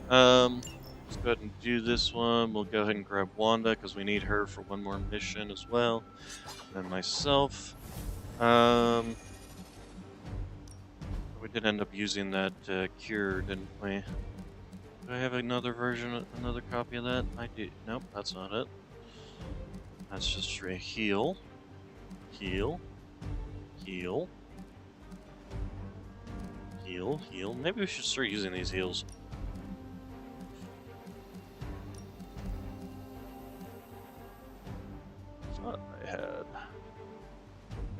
Let's go ahead and do this one. We'll go ahead and grab Wanda because we need her for one more mission as well. And myself. We did end up using that cure, didn't we? Do I have another version, another copy of that? I do. Nope, that's not it. That's just a heal. Heal. Heal. Heal, heal. Maybe we should start using these heals. Thought I had.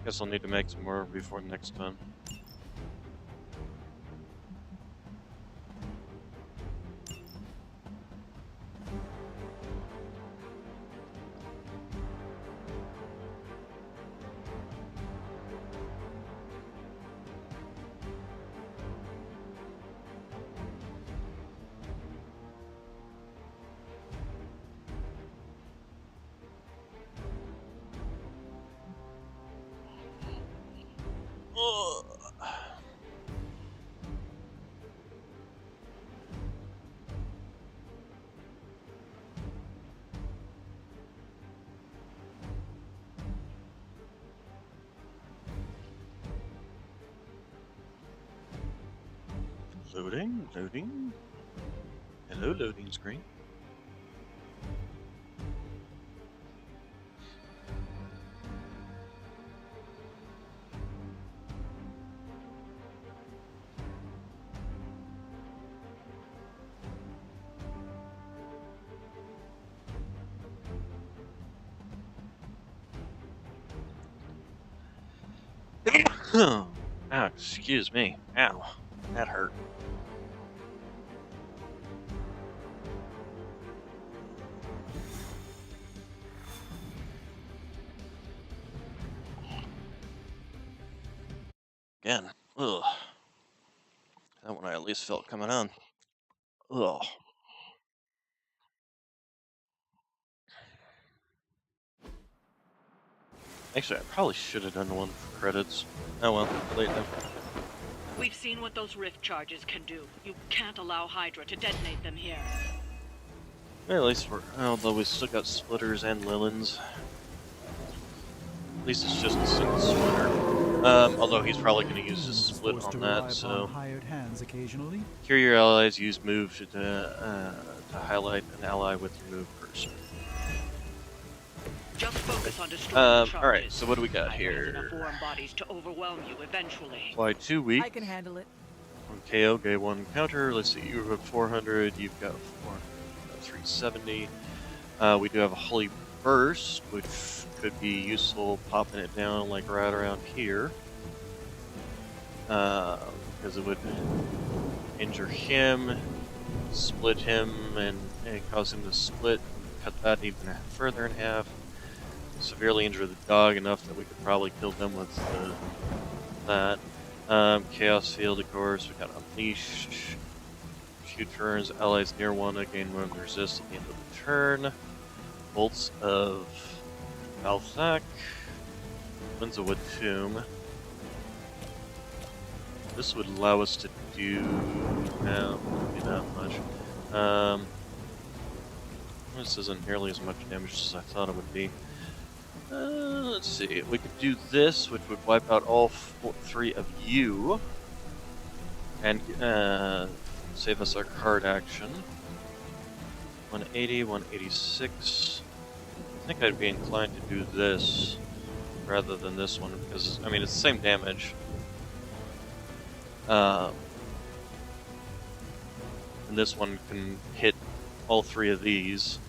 Guess I'll need to make some more before next time. Loading, loading. Hello, loading screen. Ow, excuse me. Ow, that hurt. Again, ugh. That one I at least felt coming on. Ugh. Actually, I probably should have done one for credits. Oh well, late now. We've seen what those rift charges can do. You can't allow Hydra to detonate them here. Yeah, at least we're... Although we still got splitters and Lilins. At least it's just a single splitter. Although he's probably going to use his split on that, so... Hired hands occasionally. Cure your allies, use move to highlight an ally with your move cursor. Just focus on destroying the alright, so what do we got here? enough warm bodies to overwhelm you eventually. Apply 2 weak. I can handle it. On KO, get 1 counter. Let's see, you have 400, you've got 370. We do have a Holy Burst, which could be useful popping it down like right around here. Because it would injure him, split him, and cause him to split, cut that even further in half. Severely injure the dog enough that we could probably kill them with that. Chaos Field, of course, we got Unleashed. Few turns, allies near one gain 1 resist at the end of the turn. Bolts of Balthak. Winds of Wood Tomb. This would allow us to do... No, wouldn't be that much. This isn't nearly as much damage as I thought it would be. Let's see. We could do this, which would wipe out all three of you, and save us our card action. 180, 186. I think I'd be inclined to do this rather than this one because I mean it's the same damage. And this one can hit all three of these.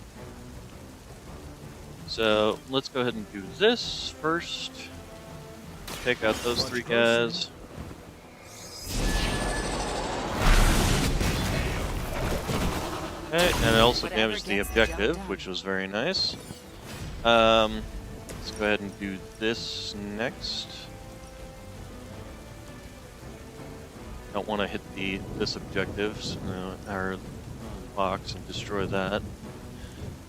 So let's go ahead and do this first. Take out those three guys. Okay, and it also damaged the objective, which was very nice. Let's go ahead and do this next. Don't want to hit this objective, our box, and destroy that.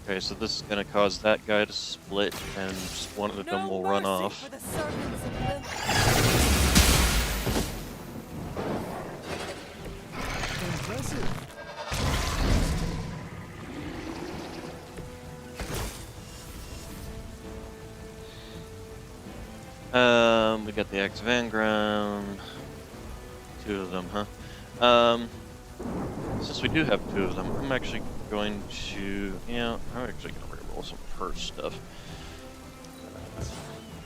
Okay, so this is going to cause that guy to split, and just one of them will run off. Impressive. We got the X Vanguard. Two of them, huh? Since we do have two of them, I'm actually going to, I'm actually going to reroll some perch stuff.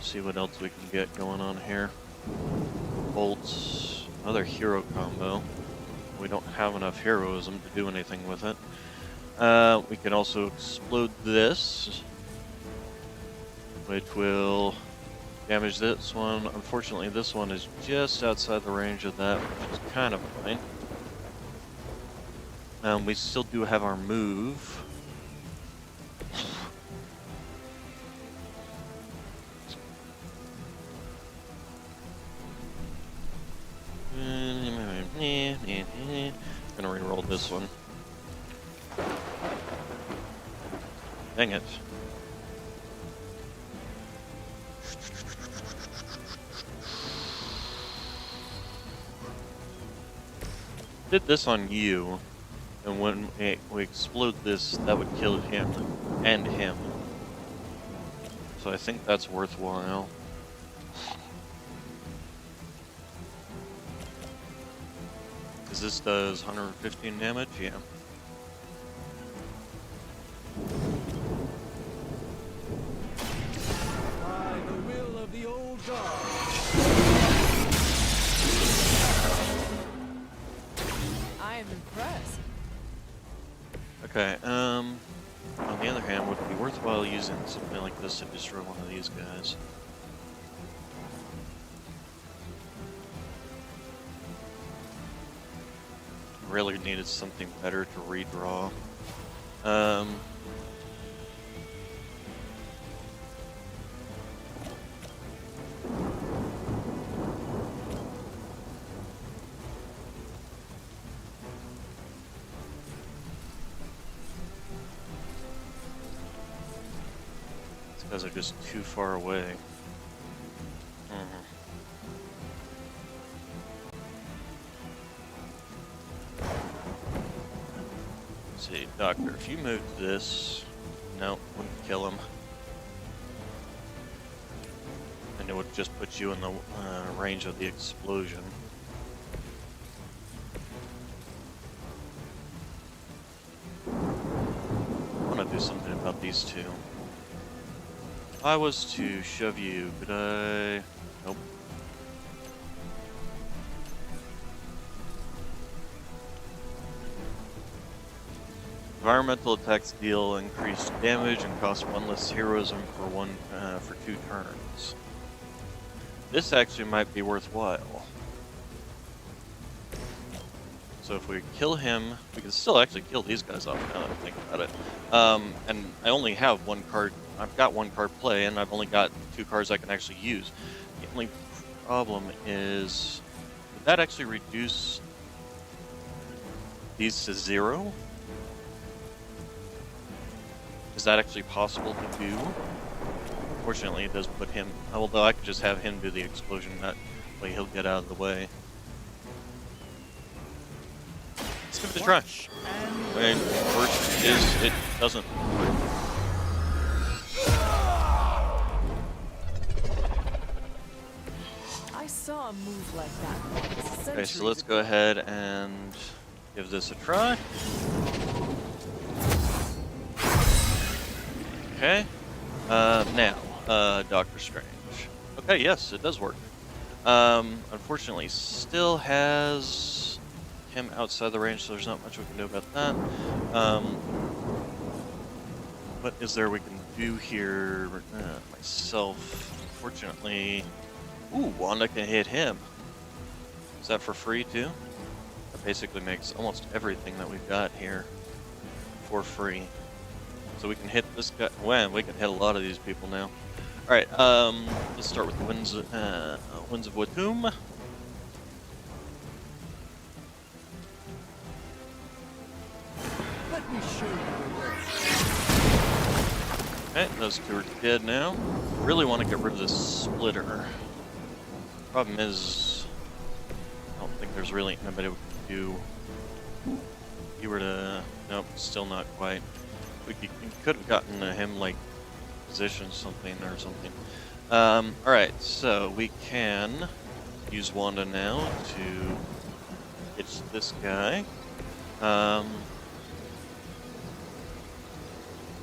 See what else we can get going on here. Bolts, another hero combo. We don't have enough heroism to do anything with it. We can also explode this, which will damage this one. Unfortunately, this one is just outside the range of that, which is kind of fine. We still do have our move. Gonna reroll this one. Dang it. Did this on you, and when we explode this, that would kill him and him. So I think that's worthwhile. Because this does 115 damage, yeah. By the will of the old god. I am impressed. Okay, on the other hand, would it be worthwhile using something like this to destroy one of these guys? Really needed something better to redraw. These guys are just too far away. See, Doctor, if you moved this, no, wouldn't kill him. And it would just put you in the range of the explosion. I want to do something about these two. If I was to shove you, could I? Nope. Environmental attacks deal increased damage and cost one less heroism for 2 turns. This actually might be worthwhile. So if we kill him, we can still actually kill these guys off now that I think about it. And I only have 1 card. I've got 1 card play, and I've only got 2 cards I can actually use. The only problem is, would that actually reduce these to 0? Is that actually possible to do? Fortunately, it does put him, although I could just have him do the explosion, that way he'll get out of the way. Let's give it a try. I mean, worst is it doesn't. saw a move like that once. Okay, so let's go ahead and give this a try. Okay. Now, Doctor Strange. Okay, yes, it does work. Unfortunately, still has him outside the range, so there's not much we can do about that. What is there we can do here? Myself, unfortunately. Ooh, Wanda can hit him. Is that for free too? That basically makes almost everything that we've got here for free. So we can hit this guy. Well, we can hit a lot of these people now. All right, let's start with the Winds of Watum. Let me show you the way. Okay, those two are dead now. Really want to get rid of this splitter. Problem is, I don't think there's really anybody we can do. If you were to, nope, still not quite. We could have gotten him like position something or something. All right, so we can use Wanda now to hit this guy. If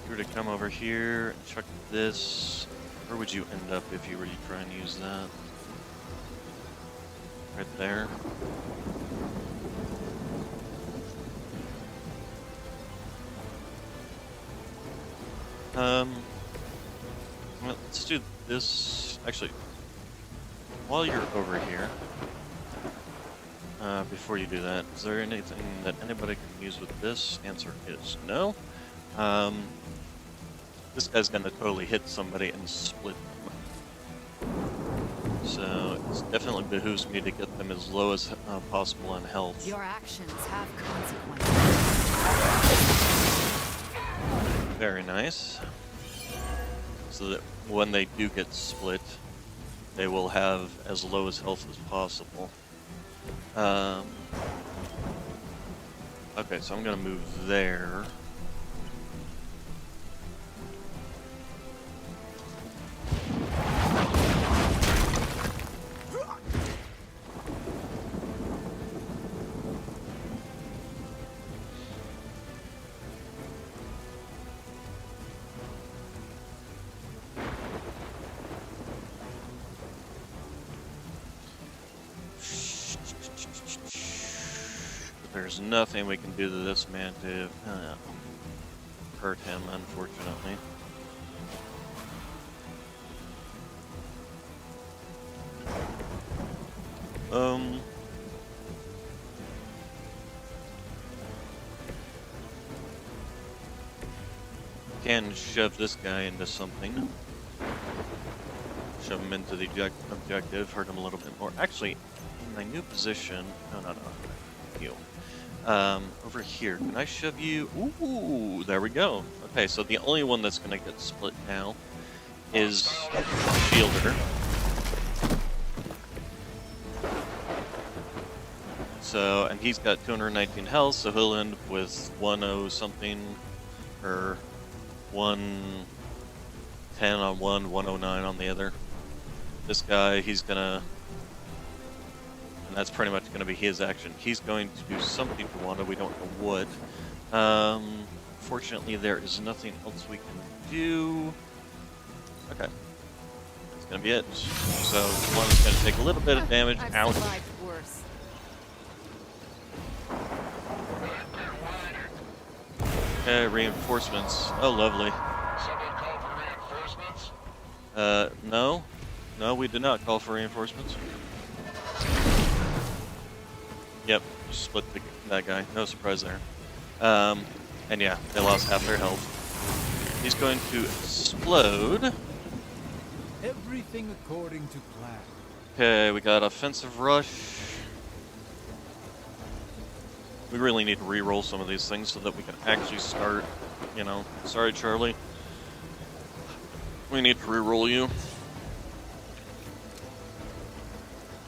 you were to come over here and chuck this, where would you end up if you were to try and use that? Right there. Well, let's do this. Actually, while you're over here, before you do that, is there anything that anybody can use with this? Answer is no. This guy's gonna totally hit somebody and split them. So it definitely behooves me to get them as low as possible on health. Your actions have consequences. Very nice. So that when they do get split, they will have as low as health as possible. Okay, so I'm gonna move there. There's nothing we can do to this man to hurt him, unfortunately. Can shove this guy into something. Shove him into the objective, hurt him a little bit more. Actually, in my new position, no. You. Over here, can I shove you? Ooh, there we go. Okay, so the only one that's gonna get split now is Shielder. So, and he's got 219 health, so he'll end with 10 something, or 110 on one, 109 on the other. This guy, he's gonna, and that's pretty much gonna be his action. He's going to do something to Wanda, we don't know what. Fortunately, there is nothing else we can do. Okay. That's gonna be it. So, Wanda's gonna take a little bit of damage. Ouch. Worse. Okay, reinforcements. Oh, lovely. No. No, we did not call for reinforcements. Yep, just split that guy. No surprise there. And yeah, they lost half their health. He's going to explode. Everything according to plan. Okay, we got offensive rush. We really need to re-roll some of these things so that we can actually start, you know. Sorry, Charlie. We need to re-roll you.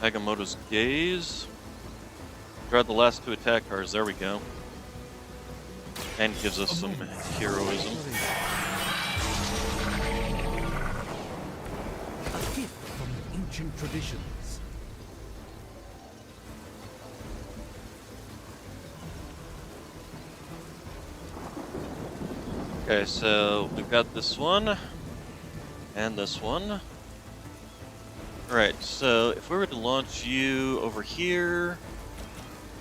Agamotto's Gaze. Grab the last 2 attack cards. There we go. And gives us some heroism. A gift from ancient traditions. Okay, so we've got this one and this one. Alright, so if we were to launch you over here,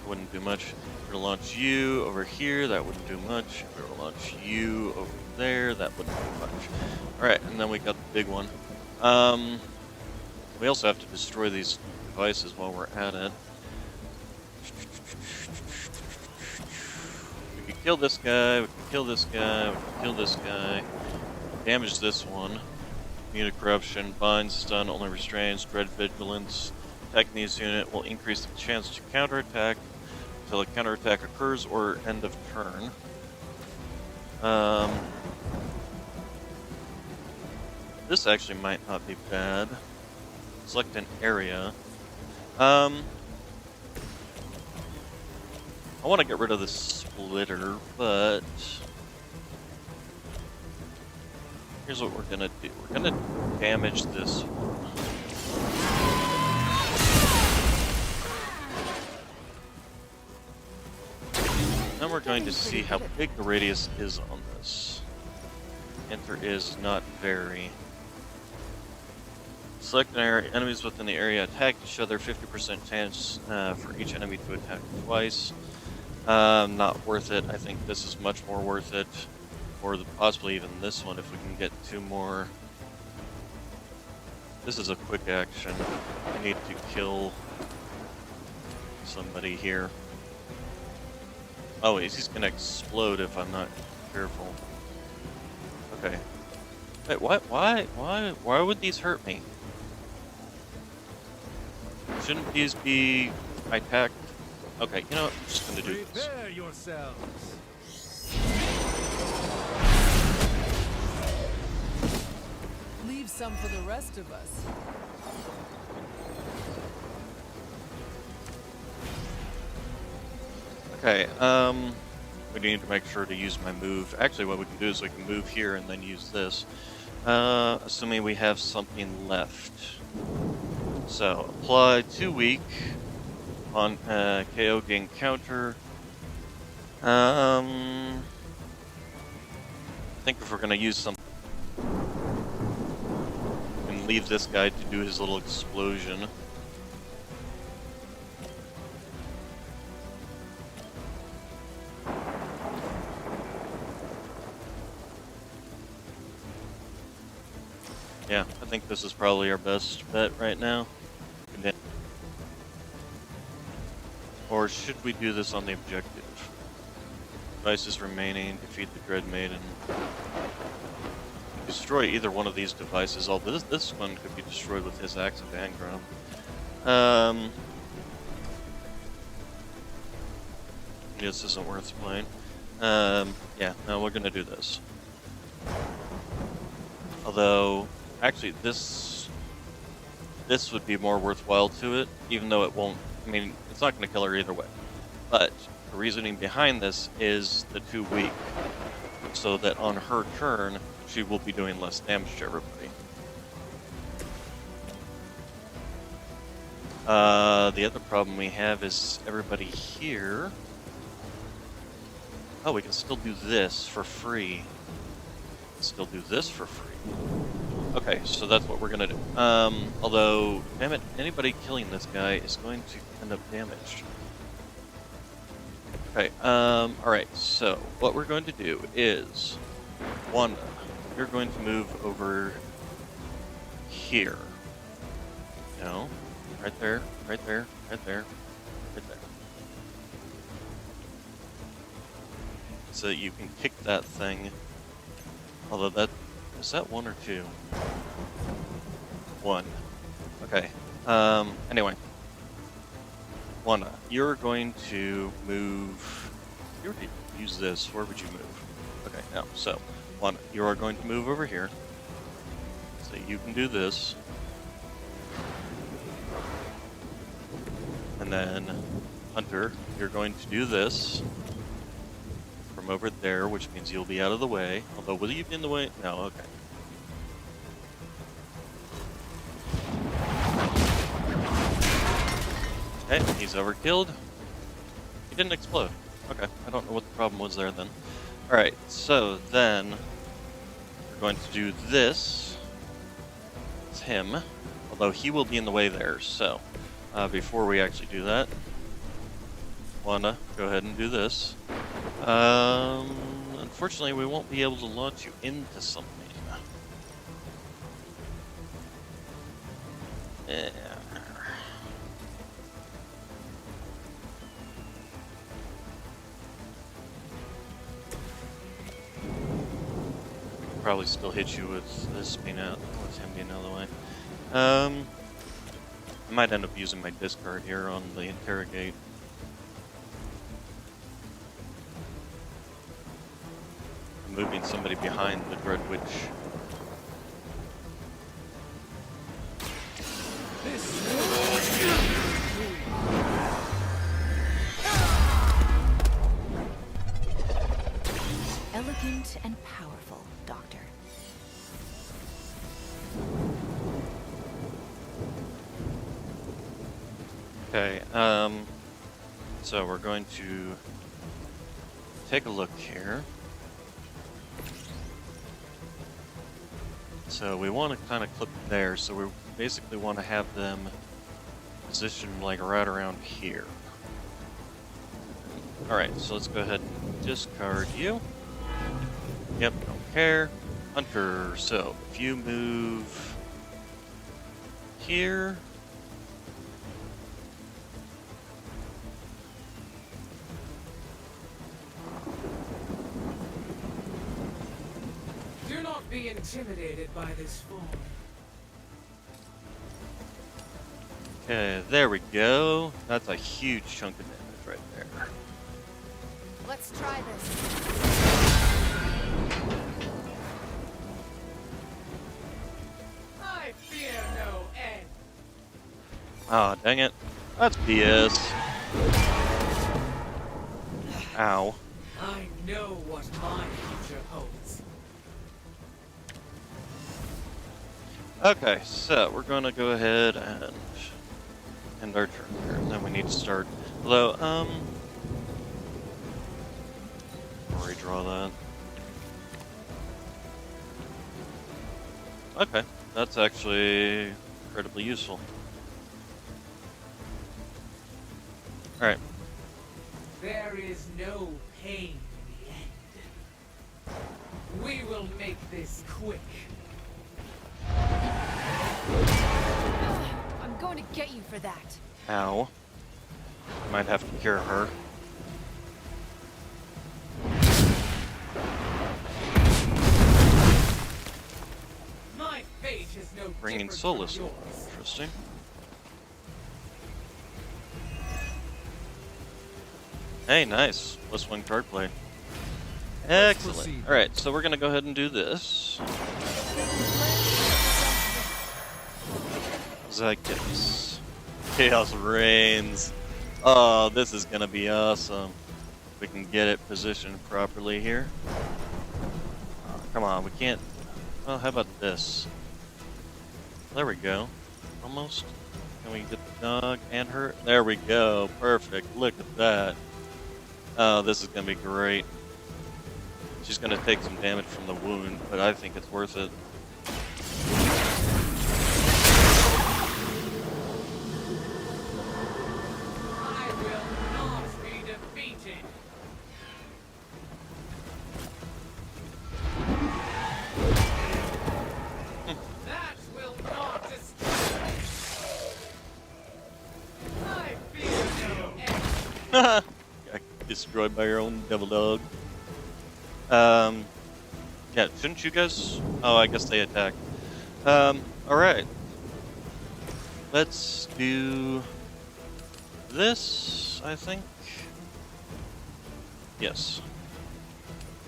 it wouldn't do much. If we were to launch you over here, that wouldn't do much. If we were to launch you over there, that wouldn't do much. Alright, and then we got the big one. We also have to destroy these devices while we're at it. We could kill this guy, we could kill this guy, we could kill this guy. Damage this one. Immune to corruption, bind, stun, only restrains, dread vigilance. Attacking this unit will increase the chance to counterattack until a counterattack occurs or end of turn. This actually might not be bad. Select an area. I want to get rid of the splitter, but here's what we're gonna do. We're gonna damage this one. Then we're going to see how big the radius is on this. Enter is not very. Select an area. Enemies within the area attack each other. 50% chance for each enemy to attack twice. Not worth it. I think this is much more worth it. Or possibly even this one if we can get 2 more. This is a quick action. I need to kill somebody here. Oh, he's gonna explode if I'm not careful. Okay. Wait, why would these hurt me? Shouldn't these be attacked? Okay, you know what? I'm just gonna do this. Prepare yourselves. Leave some for the rest of us. Okay, we need to make sure to use my move. Actually, what we can do is we can move here and then use this. Assuming we have something left. So, apply 2 weak on KO gain counter. I think if we're gonna use something, we can leave this guy to do his little explosion. Yeah, I think this is probably our best bet right now. Or should we do this on the objective? Devices remaining, defeat the Dread Maiden. Destroy either one of these devices, although this one could be destroyed with his Axe of Angron. This isn't worth playing. Yeah, no, we're gonna do this. Although, actually, this would be more worthwhile to it, even though it won't. I mean, it's not going to kill her either way. But the reasoning behind this is the 2 weak, so that on her turn, she will be doing less damage to everybody. The other problem we have is everybody here. Oh, we can still do this for free. Still do this for free. Okay, so that's what we're gonna do. Although, damn it, anybody killing this guy is going to end up damaged. Okay, alright, so what we're going to do is, Wanda, you're going to move over here. No, right there, right there, right there, right there. So that you can kick that thing. Although that, is that 1 or 2? 1. Okay. Anyway. Wanda, you're going to move. You already use this. Where would you move? Okay, now, so, Wanda, you are going to move over here. So you can do this. And then, Hunter, you're going to do this. From over there, which means you'll be out of the way. Although, will you be in the way? No, okay. Okay, he's overkilled. He didn't explode. Okay, I don't know what the problem was there then. Alright, so then we're going to do this. It's him, although he will be in the way there, so before we actually do that, Wanda, go ahead and do this. Unfortunately, we won't be able to launch you into something. Yeah. Probably still hit you with this being out, with him being out of the way. I might end up using my discard here on the interrogate. I'm moving somebody behind the Dread Witch. Elegant and powerful, Doctor. Okay, so we're going to take a look here. So we want to kind of clip there, so we basically want to have them positioned like right around here. Alright, so let's go ahead and discard you. Yep, don't care. Hunter, so if you move here. Do not be intimidated by this form. Okay, there we go. That's a huge chunk of damage right there. Let's try this. I fear no end. Ah, dang it. That's BS. Ow. I know what my future holds. Okay, so we're gonna go ahead and end our turn here, and then we need to start. Although, I'll redraw that. Okay, that's actually incredibly useful. Alright. There is no pain in the end. We will make this quick. I'm going to get you for that. Ow. Might have to cure her. My fate is no Bringing different Solus. from yours. Interesting. Hey, nice. +1 card play. Excellent. Alright, so we're gonna go ahead and do this. Zygus. Chaos reigns. Oh, this is gonna be awesome. We can get it positioned properly here. Oh, come on, we can't. Well, how about this? There we go. Almost. Can we get the dog and her? There we go. Perfect. Look at that. Oh, this is gonna be great. She's gonna take some damage from the wound, but I think it's worth it. I will not be defeated. That will not destroy. I fear no end. Got destroyed by your own devil dog. Yeah, shouldn't you guys? Oh, I guess they attack. Alright. Let's do this, I think. Yes.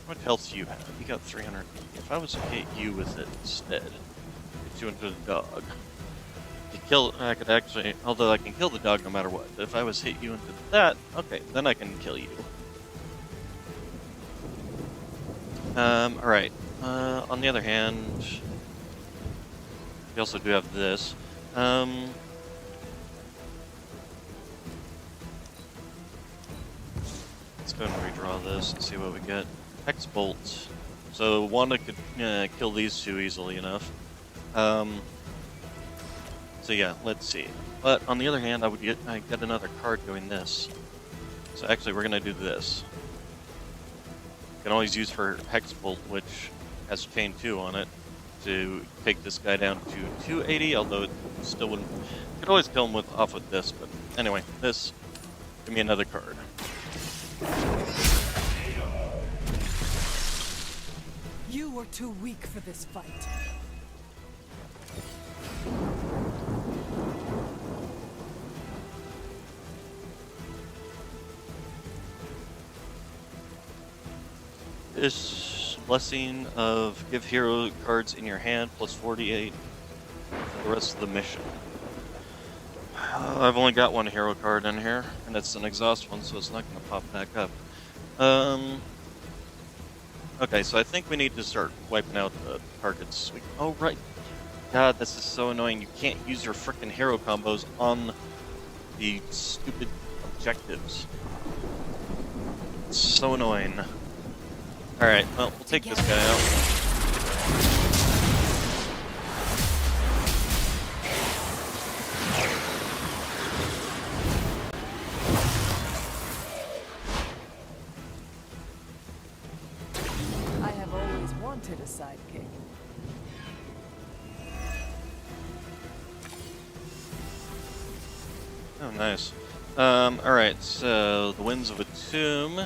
What health do you have? You got 300. If I was to hit you with it instead, hit you into the dog. To kill, I could actually, although I can kill the dog no matter what. But if I was to hit you into that, okay, then I can kill you. Alright. On the other hand, we also do have this. Let's go and redraw this and see what we get. Hex bolts. So Wanda could kill these two easily enough. So yeah, let's see. But on the other hand, I get another card doing this. So actually, we're gonna do this. Can always use her Hex Bolt, which has chain 2 on it, to take this guy down to 280. Although it still wouldn't. Could always kill him off with this. But anyway, this. Give me another card. You were too weak for this fight. This blessing of give hero cards in your hand plus 48 for the rest of the mission. I've only got one hero card in here, and it's an exhaust one, so it's not going to pop back up. Okay, so I think we need to start wiping out the targets. Oh, right. God, this is so annoying. You can't use your frickin' hero combos on the stupid objectives. It's so annoying. Alright, well, we'll take this guy out. I have always wanted a sidekick. Oh, nice. Alright, so the Winds of a Tomb.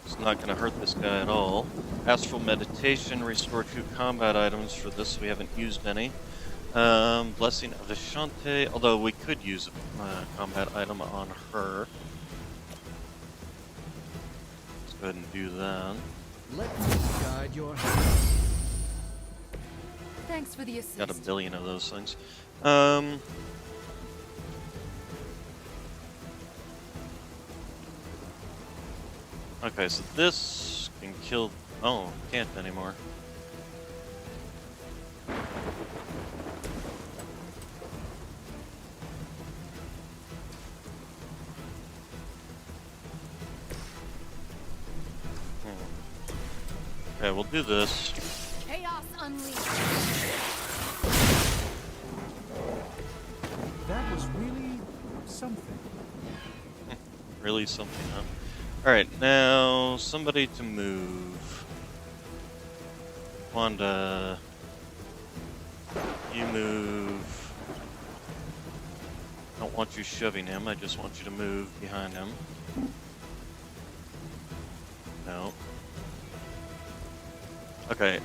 It's not going to hurt this guy at all. Astral Meditation, restore 2 combat items. For this, we haven't used any. Blessing of Ashante, although we could use a combat item on her. Let's go ahead and do that. Let me guide your hand. Thanks for the assist. Got a billion of those things. Okay, so this can kill... Oh, can't anymore. Okay, we'll do this. Chaos unleashed. That was really something. Really something, huh? Alright, now somebody to move. Wanda. You move. I don't want you shoving him, I just want you to move behind him. No. Okay,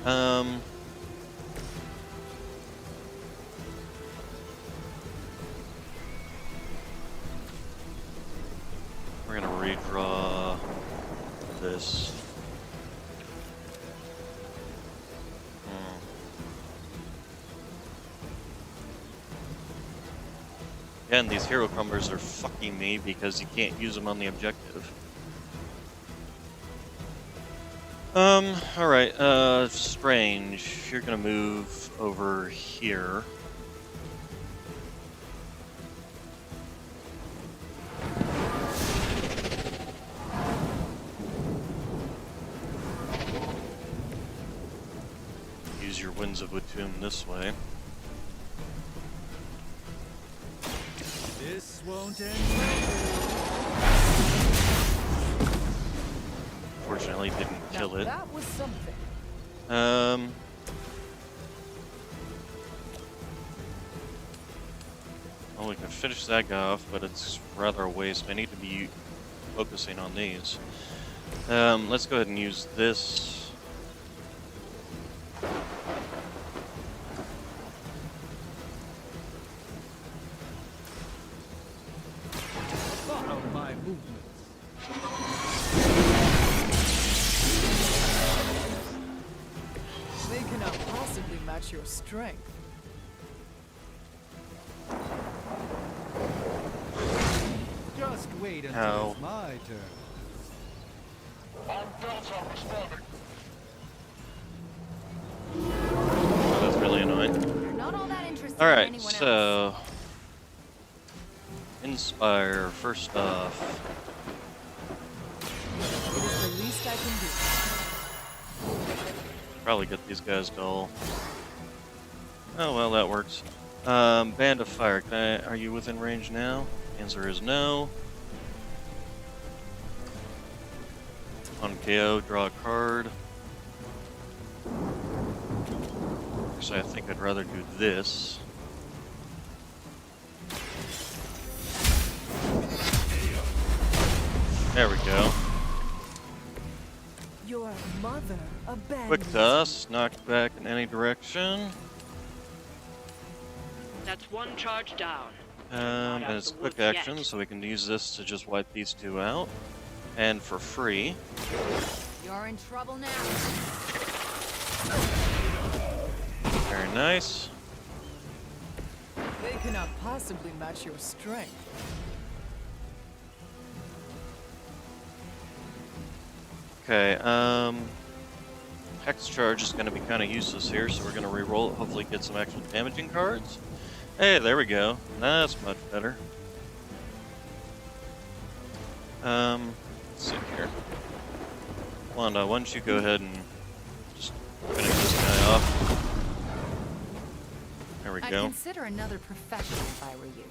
we're gonna redraw this. Again, these hero combos are fucking me because you can't use them on the objective. Alright, Strange, you're gonna move over here. Use your Winds of Watoomb this way. This won't end. Fortunately, didn't kill it. That was something. Well, we can finish that guy off, but it's rather a waste. I need to be focusing on these. Let's go ahead and use this. Follow my movements. They cannot possibly match your strength. Just wait until Ow. it's my turn. Oh, that's really annoying. You're not all that interested in Alright, anyone else. so... Inspire, first off. It is I can do. Probably get these guys to all. Oh well, that works. Band of Fire. Are you within range now? Answer is no. On KO, draw a card. Actually, I think I'd rather do this. There we go. Your mother abandoned. Quick toss, knocked back in any direction. That's one charge down. And it's a quick action, so we can use this to just wipe these two out. And for free. You're in trouble now. Very nice. They cannot possibly match your strength. Okay, Hex Charge is going to be kind of useless here, so we're going to re-roll it, hopefully get some actual damaging cards. Hey, there we go. That's much better. Let's see here. Wanda, why don't you go ahead and just finish this guy off. There we I'd go. consider another profession if I were you.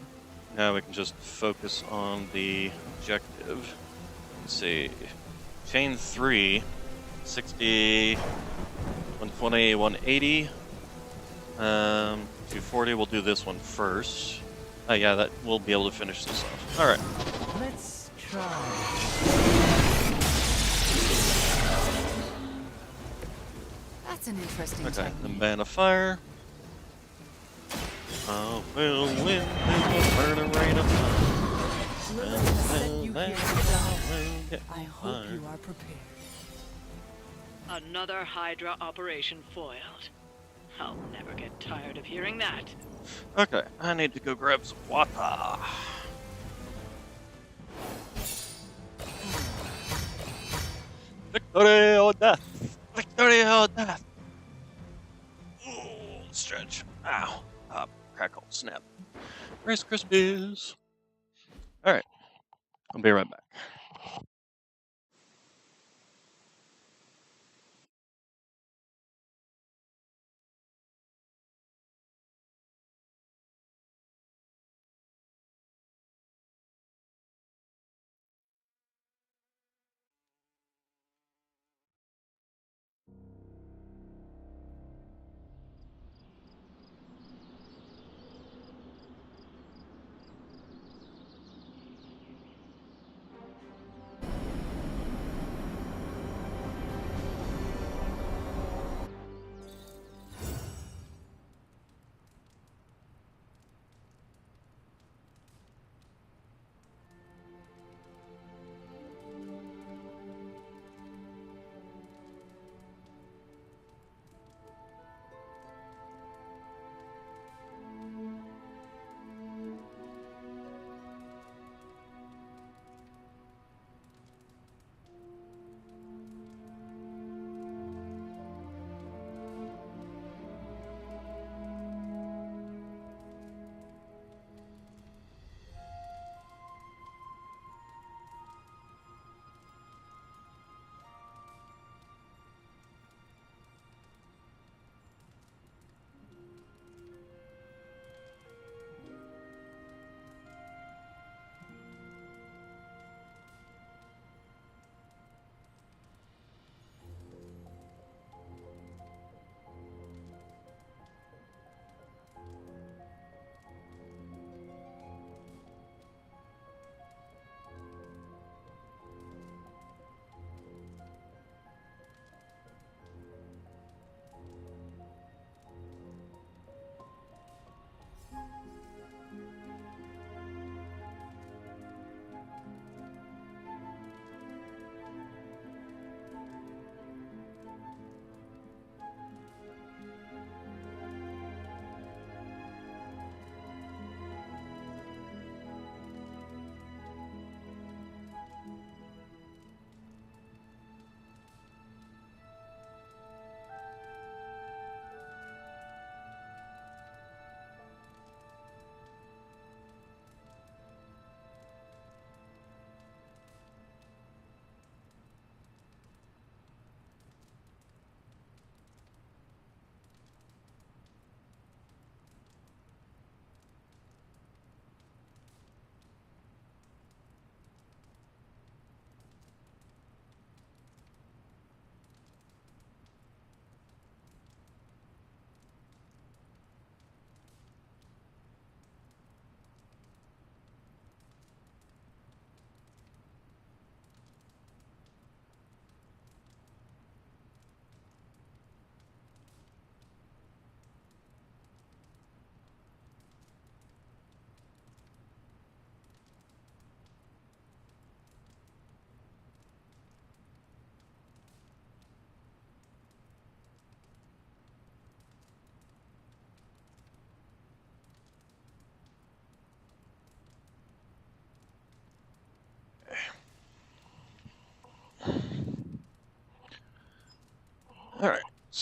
Now we can just focus on the objective. Let's see. Chain 3, 60, 120, 180. 240, we'll do this one first. Oh yeah, that we'll be able to finish this off. Alright. Let's try. That's an interesting Okay, technique. then Band of Fire. Oh, we'll win the murder rain of fire. Lilith has sent you here to die. I hope you are prepared. Another Hydra operation foiled. I'll never get tired of hearing that. Okay, I need to go grab some water. Victory or death! Victory or death! Ooh, stretch. Ow. Pop, crackle, snap. Rice Krispies. Alright. I'll be right back.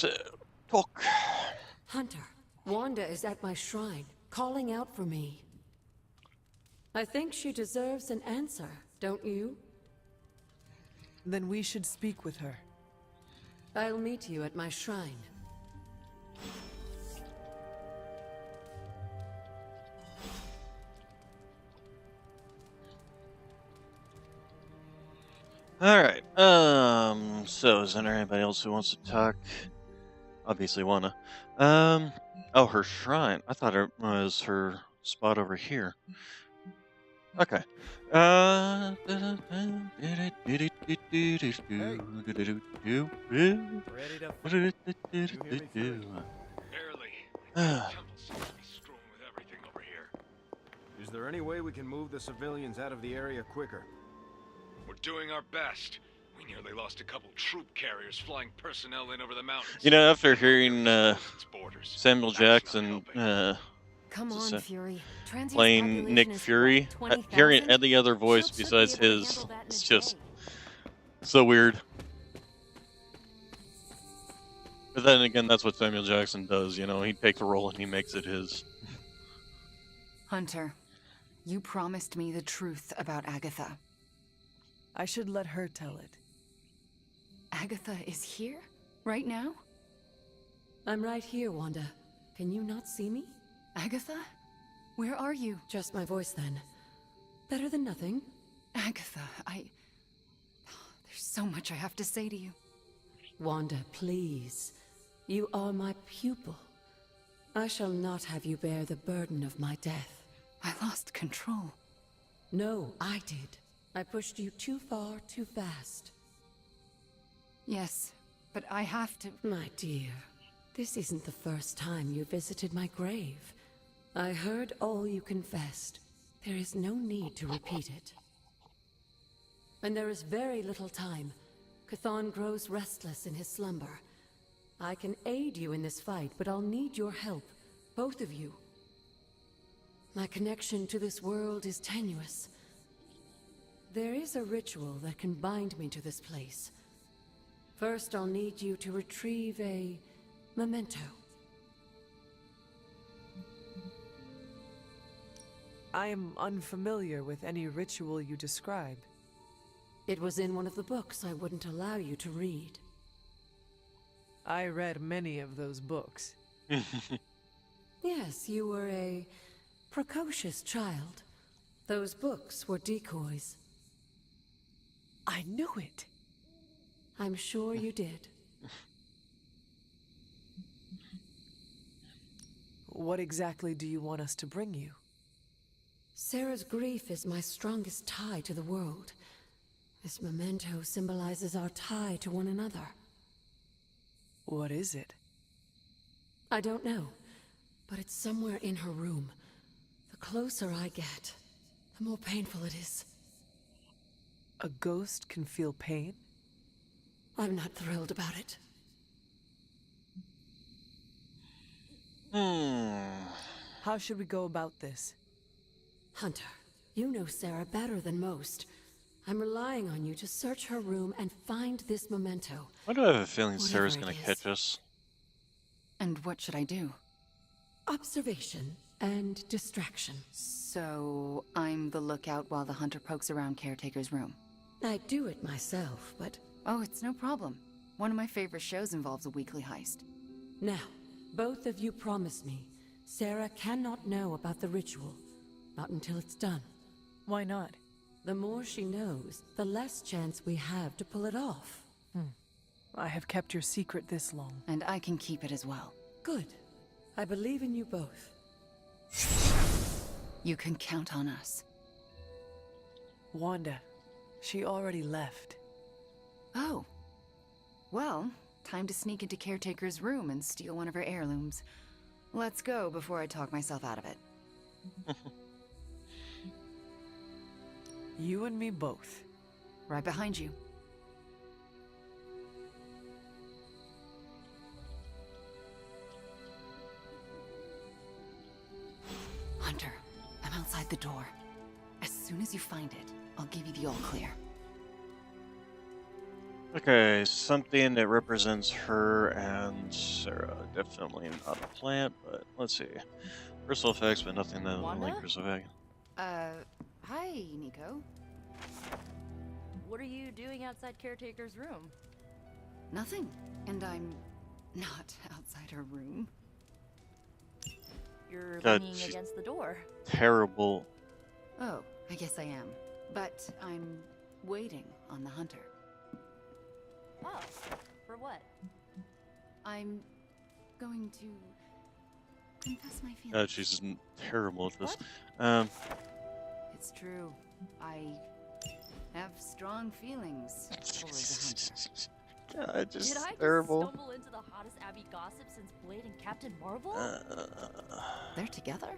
So, talk. Hunter, Wanda is at my shrine, calling out for me. I think she deserves an answer, don't you? Then we should speak with her. I'll meet you at my shrine. Alright, so is there anybody else who wants to talk? Obviously wanna. Oh, her shrine. I thought it was her spot over here. Okay. Is there any way we can move the civilians out of the area quicker? We're doing our best. We nearly lost a couple troop carriers flying personnel in over the mountains. You know, after hearing Samuel Jackson Come on, Fury. Transient's playing population Nick is, Fury, what, 20,000? hearing any other voice Shield should be besides able to his, handle that in it's a just day. so weird. But then again, that's what Samuel Jackson does, you know, he takes a role and he makes it his. Hunter, you promised me the truth about Agatha. I should let her tell it. Agatha is here? Right now? I'm right here, Wanda. Can you not see me? Agatha? Where are you? Just my voice, then. Better than nothing. Agatha, there's so much I have to say to you. Wanda, please. You are my pupil. I shall not have you bear the burden of my death. I lost control. No, I did. I pushed you too far, too fast. Yes, but I have to... My dear, this isn't the first time you visited my grave. I heard all you confessed. There is no need to repeat it. And there is very little time. Chthon grows restless in his slumber. I can aid you in this fight, but I'll need your help. Both of you. My connection to this world is tenuous. There is a ritual that can bind me to this place. First, I'll need you to retrieve a memento. I am unfamiliar with any ritual you describe. It was in one of the books I wouldn't allow you to read. I read many of those books. Yes, you were a precocious child. Those books were decoys. I knew it. I'm sure you did. What exactly do you want us to bring you? Sarah's grief is my strongest tie to the world. This memento symbolizes our tie to one another. What is it? I don't know, but it's somewhere in her room. The closer I get, the more painful it is. A ghost can feel pain? I'm not thrilled about it. How should we go about this? Hunter, you know Sarah better than most. I'm relying on you to search her room and find this memento. Why do I have a feeling Whatever Sarah's it gonna is. catch us? And what should I do? Observation and distraction. So, I'm the lookout while the hunter pokes around Caretaker's room. I do it myself, but... Oh, it's no problem. One of my favorite shows involves a weekly heist. Now, both of you promise me, Sarah cannot know about the ritual. Not until it's done. Why not? The more she knows, the less chance we have to pull it off. I have kept your secret this long. And I can keep it as well. Good. I believe in you both. You can count on us. Wanda, she already left. Oh. Well, time to sneak into Caretaker's room and steal one of her heirlooms. Let's go before I talk myself out of it. You and me both. Right behind you. Hunter, I'm outside the door. As soon as you find it, I'll give you the all clear. Okay, something that represents her and Sarah. Definitely not a plant, but let's see. Crystal effects, but nothing that Wanda? like crystal effect. Hi, Nico. What are you doing outside Caretaker's room? Nothing. And I'm not outside her room. You're God, leaning she's against the door. Terrible. Oh, I guess I am. But I'm waiting on the hunter. Oh, for what? I'm going to confess my feelings. God, she's terrible at this. It's true. I have strong feelings towards the hunter. God, just Did I terrible. just stumble into the hottest Abby gossip since Blade and Captain Marvel? They're together?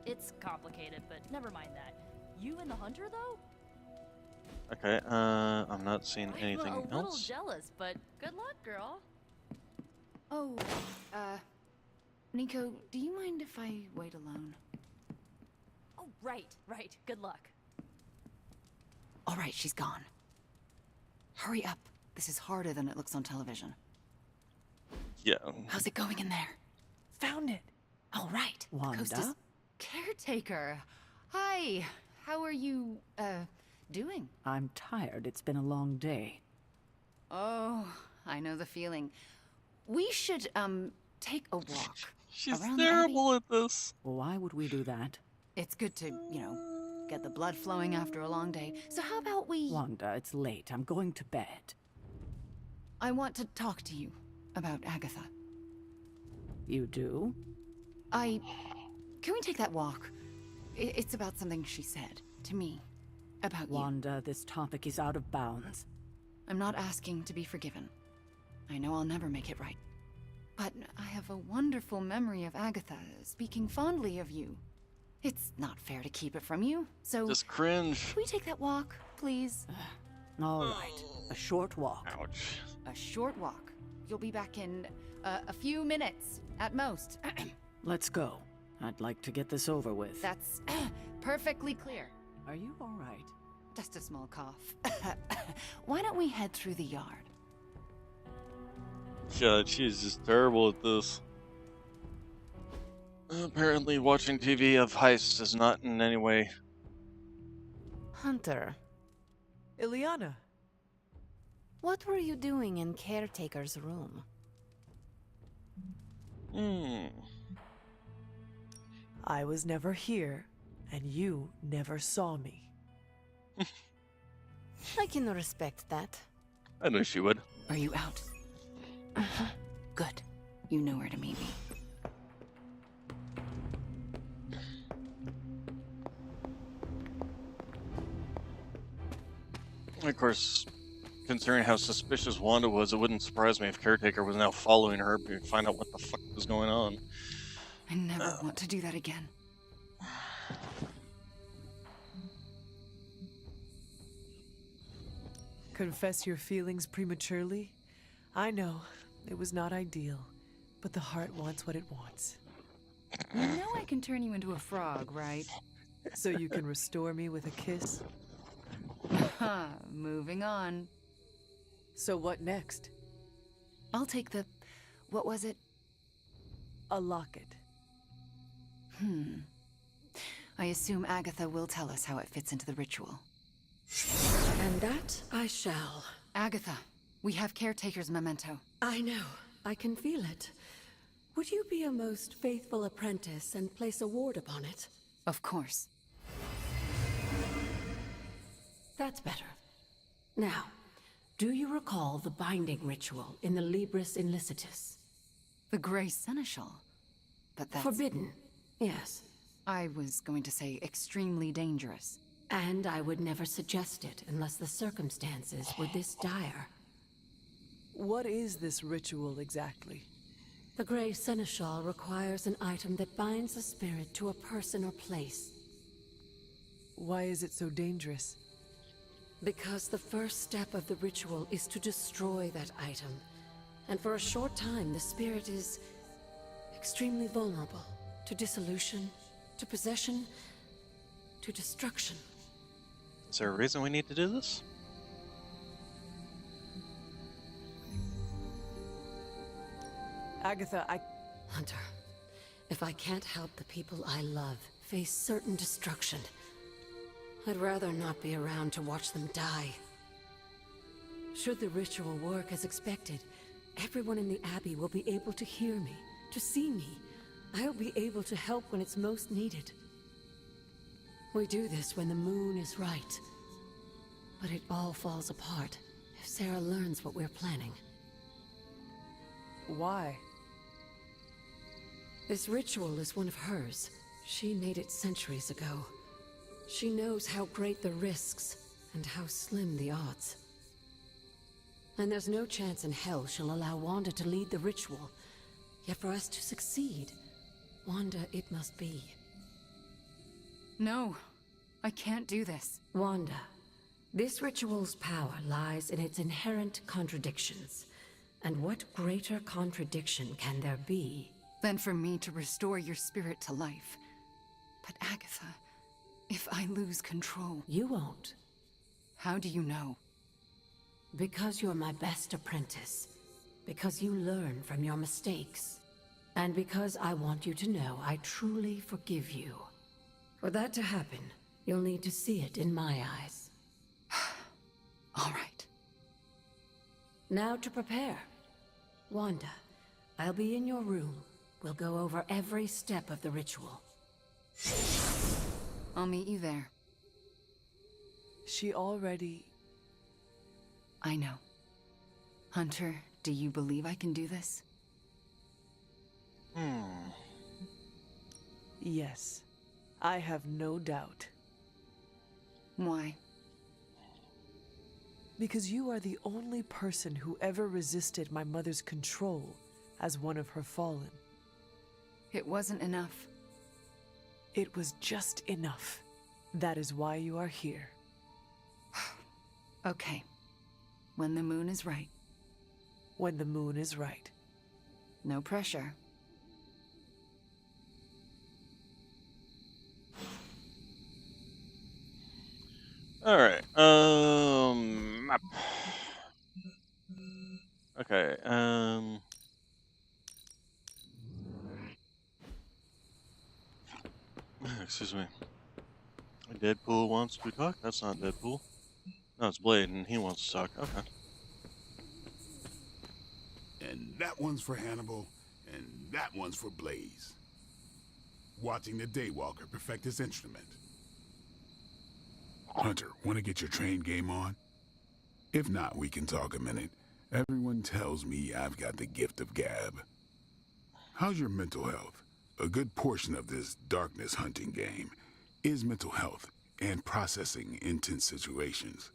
It's complicated, but never mind that. You and the hunter, though? Okay, I'm not seeing anything I'm a little else. jealous, but good luck, girl. Oh, Nico, do you mind if I wait alone? Oh, right. Good luck. All right, she's gone. Hurry up. This is harder than it looks on television. Yeah. How's it going in there? Found it. All right. The coast is... Wanda? Caretaker. Hi. How are you, doing? I'm tired. It's been a long day. Oh, I know the feeling. We should, take a walk. She's around terrible at this. Why would we do that? It's good to, get the blood flowing after a long day. So how about we... Wanda, it's late. I'm going to bed. I want to talk to you about Agatha. You do? Can we take that walk? It's about something she said to me. About you. Wanda, this topic is out of bounds. I'm not asking to be forgiven. I know I'll never make it right. But I have a wonderful memory of Agatha speaking fondly of you. It's not fair to keep it from you, so... Just cringe. Can we take that walk, please? All right. A short walk. Ouch. A short walk. You'll be back in a few minutes, at most. Let's go. I'd like to get this over with. That's perfectly clear. Are you all right? Just a small cough. Why don't we head through the yard? God, she's just terrible at this. Apparently, watching TV of heists is not in any way. Hunter, Ileana. what were you doing in Caretaker's room? I was never here, and you never saw me. I can respect that. I knew she would. Are you out? Good. You know where to meet me. Of course, considering how suspicious Wanda was, it wouldn't surprise me if Caretaker was now following her to find out what the fuck was going on. I never want to do that again. Confess your feelings prematurely? I know, it was not ideal, but the heart wants what it wants. You know I can turn you into a frog, right? So you can restore me with a kiss? Moving on. So what next? I'll take the... what was it? A locket. I assume Agatha will tell us how it fits into the ritual. And that I shall. Agatha, we have Caretaker's memento. I know. I can feel it. Would you be a most faithful apprentice and place a ward upon it? Of course. That's better. Now, do you recall the binding ritual in the Libris Inlicitus? The Grey Seneschal. But that's... Forbidden, yes. I was going to say extremely dangerous. And I would never suggest it unless the circumstances were this dire. What is this ritual exactly? The Grey Seneschal requires an item that binds a spirit to a person or place. Why is it so dangerous? Because the first step of the ritual is to destroy that item. And for a short time, the spirit is extremely vulnerable to dissolution, to possession, to destruction. Is there a reason we need to do this? Agatha, Hunter, if I can't help the people I love face certain destruction, I'd rather not be around to watch them die. Should the ritual work as expected, everyone in the Abbey will be able to hear me, to see me. I'll be able to help when it's most needed. We do this when the moon is right. But it all falls apart if Sarah learns what we're planning. Why? This ritual is one of hers. She made it centuries ago. She knows how great the risks and how slim the odds. And there's no chance in hell she'll allow Wanda to lead the ritual. Yet for us to succeed, Wanda it must be. No, I can't do this. Wanda, this ritual's power lies in its inherent contradictions. And what greater contradiction can there be than for me to restore your spirit to life? But Agatha, if I lose control... You won't. How do you know? Because you're my best apprentice. Because you learn from your mistakes. And because I want you to know I truly forgive you. For that to happen, you'll need to see it in my eyes. All right. Now to prepare. Wanda, I'll be in your room. We'll go over every step of the ritual. I'll meet you there. She already... I know. Hunter, do you believe I can do this? Yes. I have no doubt. Why? Because you are the only person who ever resisted my mother's control as one of her fallen. It wasn't enough. It was just enough. That is why you are here. Okay. When the moon is right. When the moon is right. No pressure. Alright, map. Okay, excuse me. Deadpool wants to talk? That's not Deadpool. No, it's Blade, and he wants to talk. Okay. And that one's for Hannibal, and that one's for Blaze. Watching the Daywalker perfect his instrument. Hunter, want to get your train game on? If not, we can talk a minute. Everyone tells me I've got the gift of gab. How's your mental health? A good portion of this darkness hunting game is mental health and processing intense situations.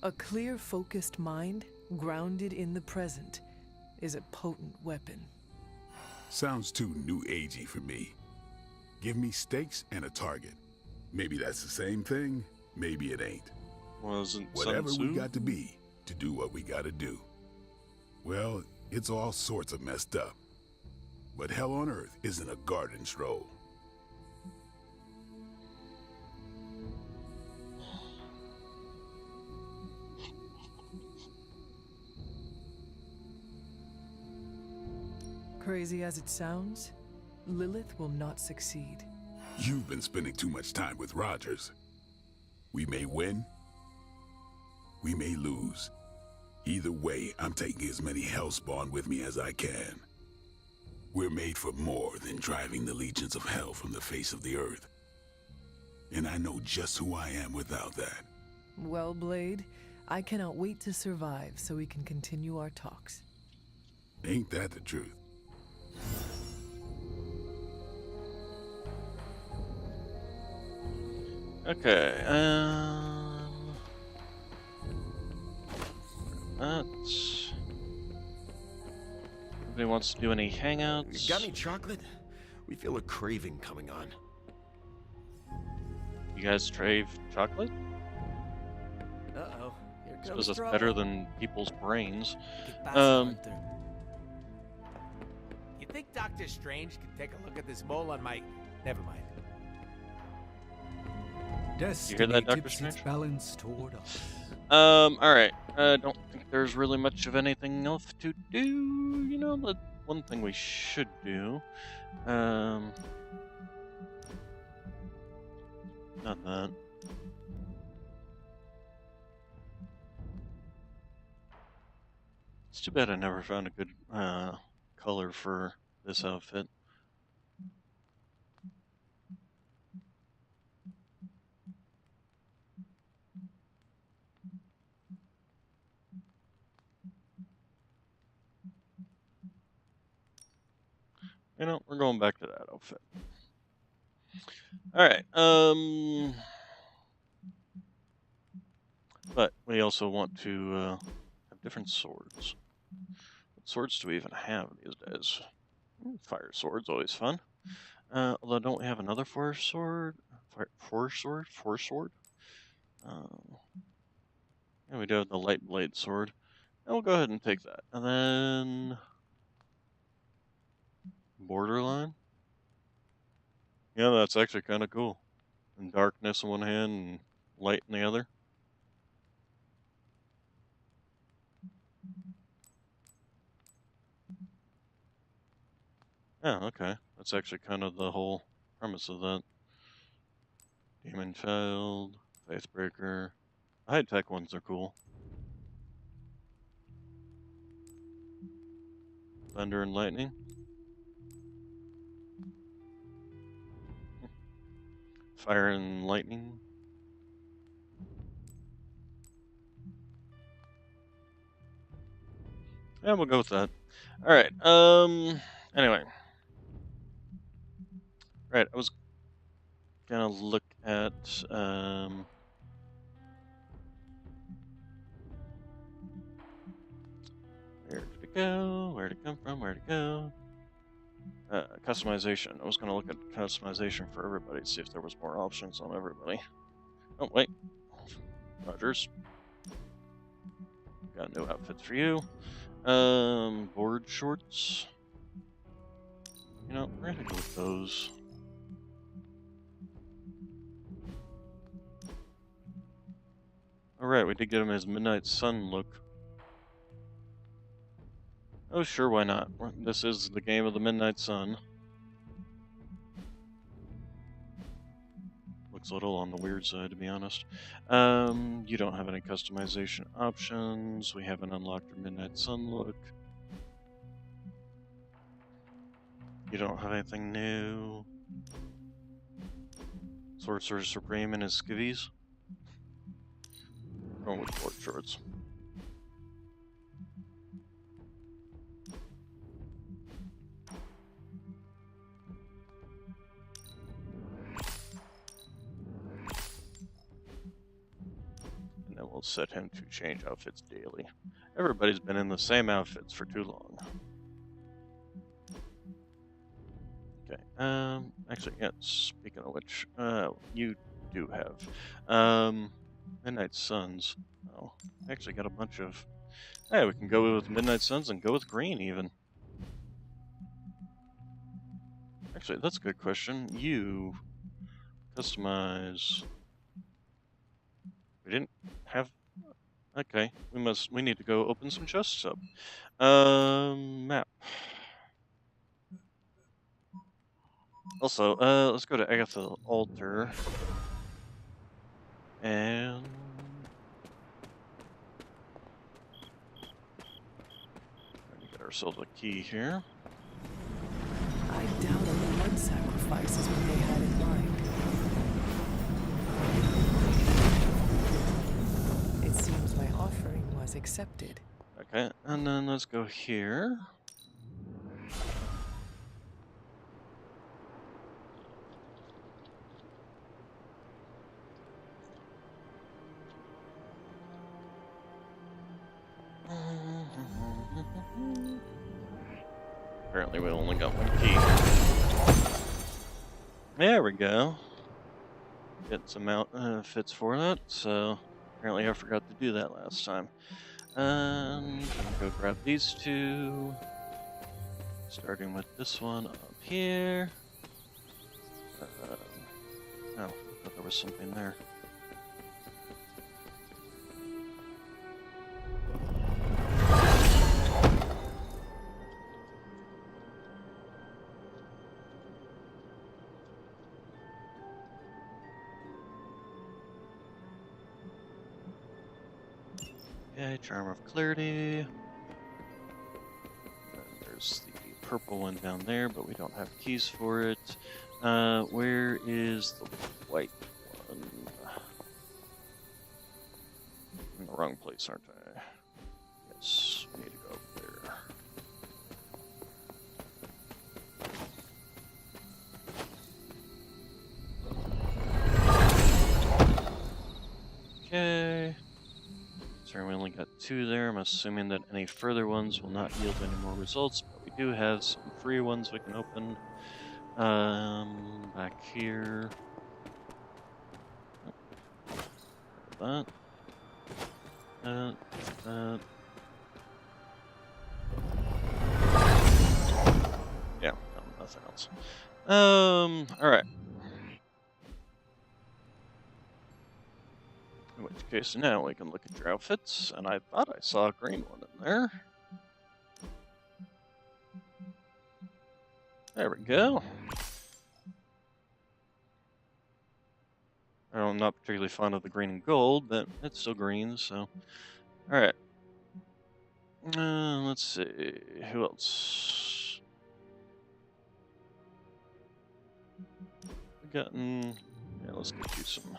A clear, focused mind, grounded in the present, is a potent weapon. Sounds too new agey for me. Give me stakes and a target. Maybe that's the same thing, maybe it ain't. Whatever we got to be to do what we gotta do. Well, it's all sorts of messed up. But hell on earth isn't a garden stroll. Crazy as it sounds, Lilith will not succeed. You've been spending too much time with Rogers. We may win, we may lose. Either way, I'm taking as many Hellspawn with me as I can. We're made for more than driving the legions of hell from the face of the earth. And I know just who I am without that. Well, Blade, I cannot wait to survive so we can continue our talks. Ain't that the truth? Okay, that's... Anybody wants to do any hangouts? Got any chocolate? We feel a craving coming on. You guys crave chocolate? Uh-oh. Here comes Suppose that's trouble. better than people's brains. You think Doctor Strange could take a look at this mole on my... Never mind. Destiny hear that, Dr. tips Strange? its balance toward us. Alright. I don't think there's really much of anything else to do. You know, the one thing we should do. Not that. It's too bad I never found a good color for this outfit. You know, we're going back to that outfit. Alright, but we also want to have different swords. What swords do we even have these days? Fire sword's always fun. Although, don't we have another force sword? Force sword? Yeah, we do have the light blade sword. And we'll go ahead and take that. And then... Borderline? Yeah, that's actually kind of cool. And darkness in one hand and light in the other. Yeah, okay. That's actually kind of the whole premise of that. Demon Child, Faithbreaker. The high-tech ones are cool. Thunder and Lightning. Fire and Lightning. Yeah, we'll go with that. Alright, anyway. Right, I was gonna look at, where did it go? Where'd it come from? Where'd it go? Customization. I was gonna look at customization for everybody to see if there was more options on everybody. Oh, wait. Rogers. Got a new outfit for you. Board shorts. You know, we're gonna go with those. Alright, we did get him his Midnight Sun look. Oh, sure, why not? This is the game of the Midnight Sun. Looks a little on the weird side, to be honest. You don't have any customization options. We haven't unlocked your Midnight Sun look. You don't have anything new. Sorcerer Supreme and his skivvies. Going with board shorts. And then we'll set him to change outfits daily. Everybody's been in the same outfits for too long. Okay, actually, yeah, speaking of which, you do have, Midnight Suns. Oh, I actually got a bunch of... Hey, we can go with Midnight Suns and go with green, even. Actually, that's a good question. You... Customize... We didn't have... Okay, we need to go open some chests up. Map. Also, let's go to Agatha Altar. And... get ourselves a key here. I doubt a blood sacrifice is what they had in mind. It seems my offering was accepted. Okay, and then let's go here. Apparently we only got one key. There we go. Get some outfits for that, so apparently I forgot to do that last time. I'm gonna go grab these two. Starting with this one up here. Oh, thought there was something there. Okay, Charm of Clarity. And there's the purple one down there, but we don't have keys for it. Where is the white one? I'm in the wrong place, aren't I? Yes, we need to go up there. Okay. Sorry, we only got 2 there. I'm assuming that any further ones will not yield any more results, but we do have some free ones we can open. Back here. That. Yeah, no, nothing else. Alright. In which case, now we can look at your outfits, and I thought I saw a green one in there. There we go. I'm not particularly fond of the green and gold, but it's still green, so... Alright. Let's see... Who else? We've gotten... Yeah, let's get you some...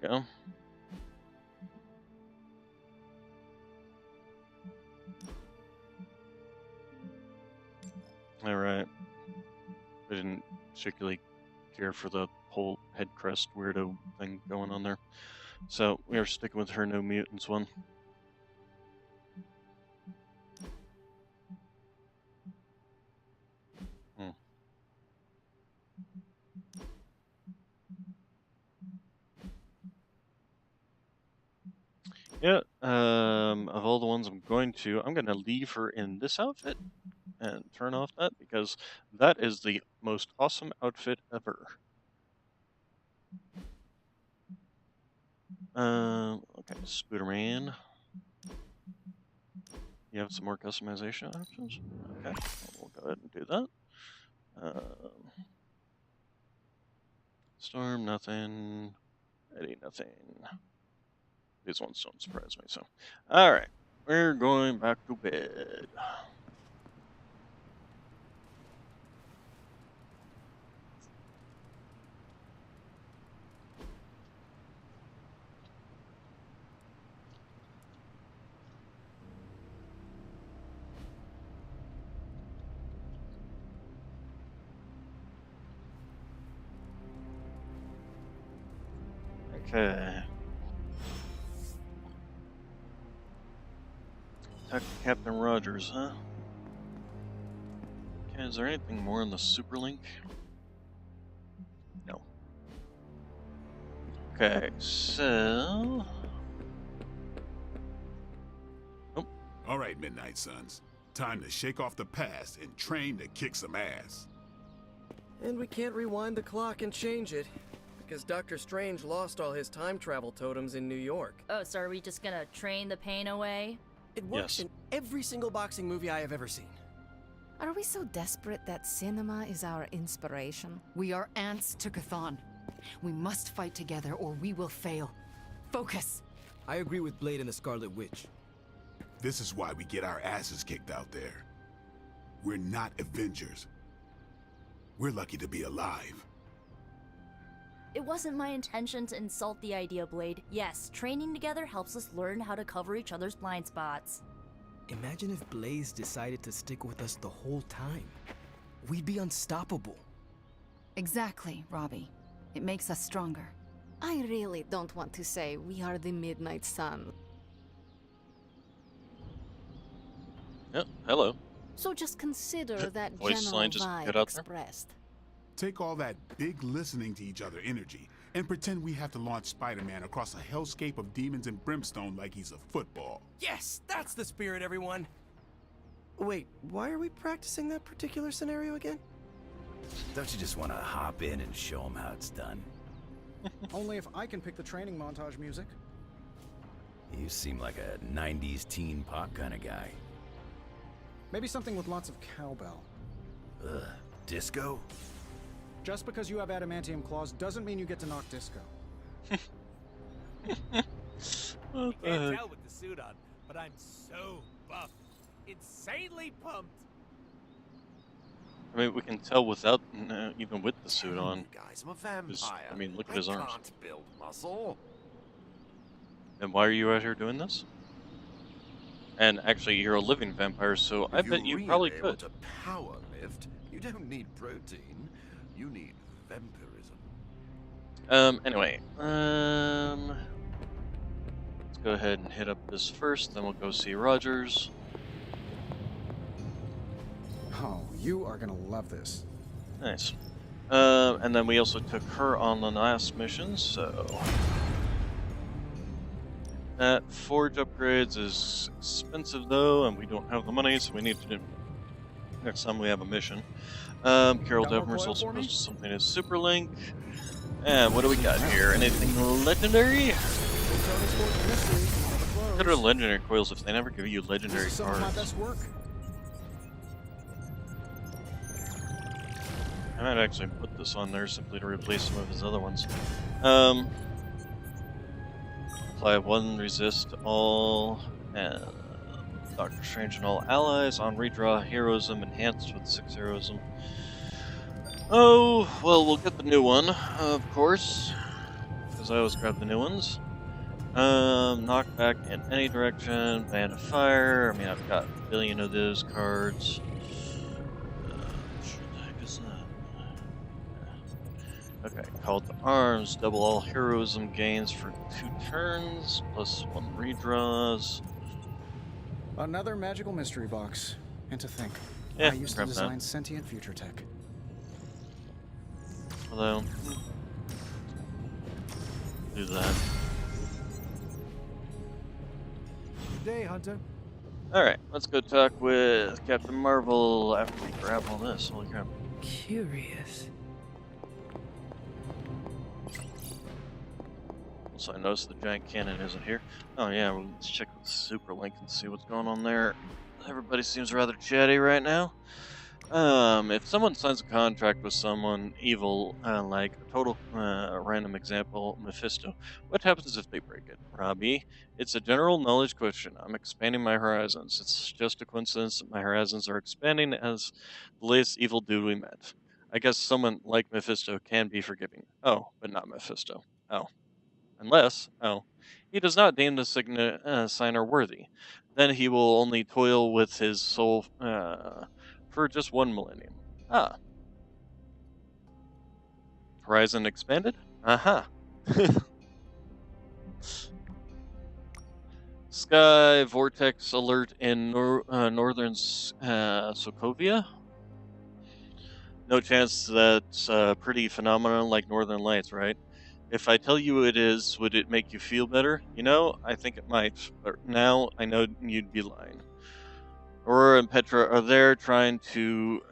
There you go. Alright. I didn't particularly care for the whole head crest weirdo thing going on there. So we are sticking with her no mutants one. Yeah, of all the ones I'm going to leave her in this outfit and turn off that because that is the most awesome outfit ever. Okay, Spooderman. You have some more customization options? Okay, we'll go ahead and do that. Storm, nothing. Eddie, nothing. These ones don't surprise me, so. Alright, we're going back to bed. Okay. Talk to Captain Rogers, huh? Okay, is there anything more in the Superlink? No. Okay, so... Oh. Alright, Midnight Suns. Time to shake off the past and train to kick some ass. And we can't rewind the clock and change it, because Dr. Strange lost all his time travel totems in New York. Oh, so are we just gonna train the pain away? It works in every single boxing movie I have ever seen. Are we so desperate that cinema is our inspiration? We are ants to Chthon. We must fight together or we will fail. Focus! I agree with Blade and the Scarlet Witch. This is why we get our asses kicked out there. We're not Avengers. We're lucky to be alive. It wasn't my intention to insult the idea, Blade. Yes, training together helps us learn how to cover each other's blind spots. Imagine if Blaze decided to stick with us the whole time. We'd be unstoppable. Exactly, Robbie. It makes us stronger. I really don't want to say we are the Midnight Sun. Yep, hello. So just consider that Voice general line just vibe got out there. expressed. Take all that big listening to each other energy and pretend we have to launch Spider-Man across a hellscape of demons and brimstone like he's a football. Yes, that's the spirit, everyone! Wait, why are we practicing that particular scenario again? Don't you just want to hop in and show them how it's done? Only if I can pick the training montage music. You seem like a 90s teen pop kind of guy. Maybe something with lots of cowbell. Ugh, disco? Just because you have adamantium claws doesn't mean you get to knock disco. You can't tell with the suit on, but I'm so buffed. Insanely pumped. I mean, we can tell without, even with the suit on. Guys, I'm a vampire. I mean, look at his arms. I can't build muscle. And why are you out here doing this? And actually, you're a living vampire, so I bet you probably really could. able to power lift, you don't need protein. You need vampirism. Anyway, let's go ahead and hit up this first, then we'll go see Rogers. Oh, you are gonna love this. Nice. And then we also took her on the last mission, so... That forge upgrades is expensive though, and we don't have the money, so we need to do next time we have a mission. Carol Devmer's also posted something as Superlink. And what do we got here? Anything legendary? What are legendary coils if they never give you legendary Some of my cards? best work. I might actually put this on there simply to replace some of his other ones. Apply 1 resist all, and Doctor Strange and all allies. On redraw, heroism enhanced with 6 heroism. Oh, well, we'll get the new one, of course, because I always grab the new ones. Knockback in any direction, band of fire. I mean, I've got a billion of those cards. Okay, called to arms, double all heroism gains for 2 turns, plus 1 redraws. Another magical mystery box. And to think, Yeah, I used to grab that. design sentient future tech. Although, do that. Good day, Hunter. Alright, let's go talk with Captain Marvel after we grab all this. Holy crap. Curious. So I noticed the giant cannon isn't here. Oh yeah, well, let's check with Superlink and see what's going on there. Everybody seems rather chatty right now. If someone signs a contract with someone evil, like a total random example, Mephisto, what happens if they break it? Robbie, it's a general knowledge question. I'm expanding my horizons. It's just a coincidence that my horizons are expanding as the latest evil dude we met. I guess someone like Mephisto can be forgiving. Oh, but not Mephisto. Oh. Unless, he does not deem the signer worthy. Then he will only toil with his soul for just 1 millennium. Ah. Horizon expanded? Aha. Sky vortex alert in northern Sokovia? No chance that's a pretty phenomenon like Northern Lights, right? If I tell you it is, would it make you feel better? You know, I think it might, but now I know you'd be lying. Aurora and Petra are there trying to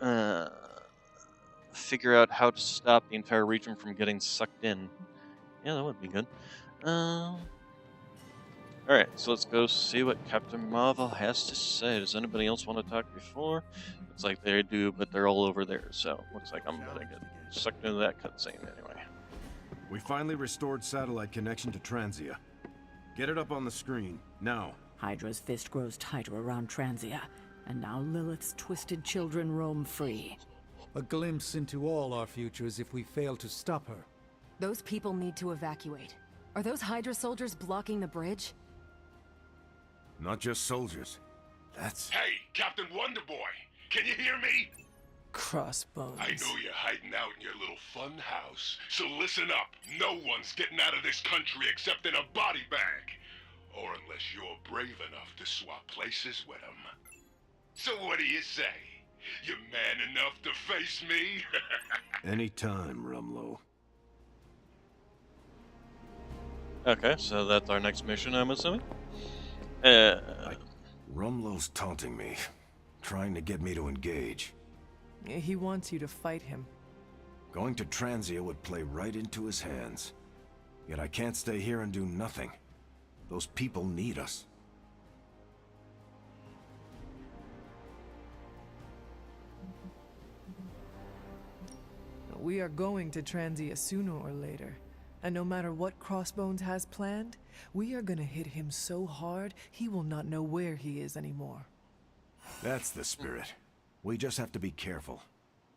figure out how to stop the entire region from getting sucked in. Yeah, that would be good. Alright, so let's go see what Captain Marvel has to say. Does anybody else want to talk before? Looks like they do, but they're all over there, so looks like I'm gonna get sucked into that cutscene anyway. We finally restored satellite connection to Transia. Get it up on the screen, now. Hydra's fist grows tighter around Transia, and now Lilith's twisted children roam free. A glimpse into all our futures if we fail to stop her. Those people need to evacuate. Are those Hydra soldiers blocking the bridge? Not just soldiers. That's... Hey, Captain Wonderboy! Can you hear me? Crossbones. I know you're hiding out in your little fun house, so listen up. No one's getting out of this country except in a body bag. Or unless you're brave enough to swap places with them. So what do you say? You man enough to face me? Anytime, Rumlow. Okay, so that's our next mission, I'm assuming? Rumlow's taunting me, trying to get me to engage. He wants you to fight him. Going to Transia would play right into his hands. Yet I can't stay here and do nothing. Those people need us. We are going to Transia sooner or later. And no matter what Crossbones has planned, we are gonna hit him so hard, he will not know where he is anymore. That's the spirit. We just have to be careful.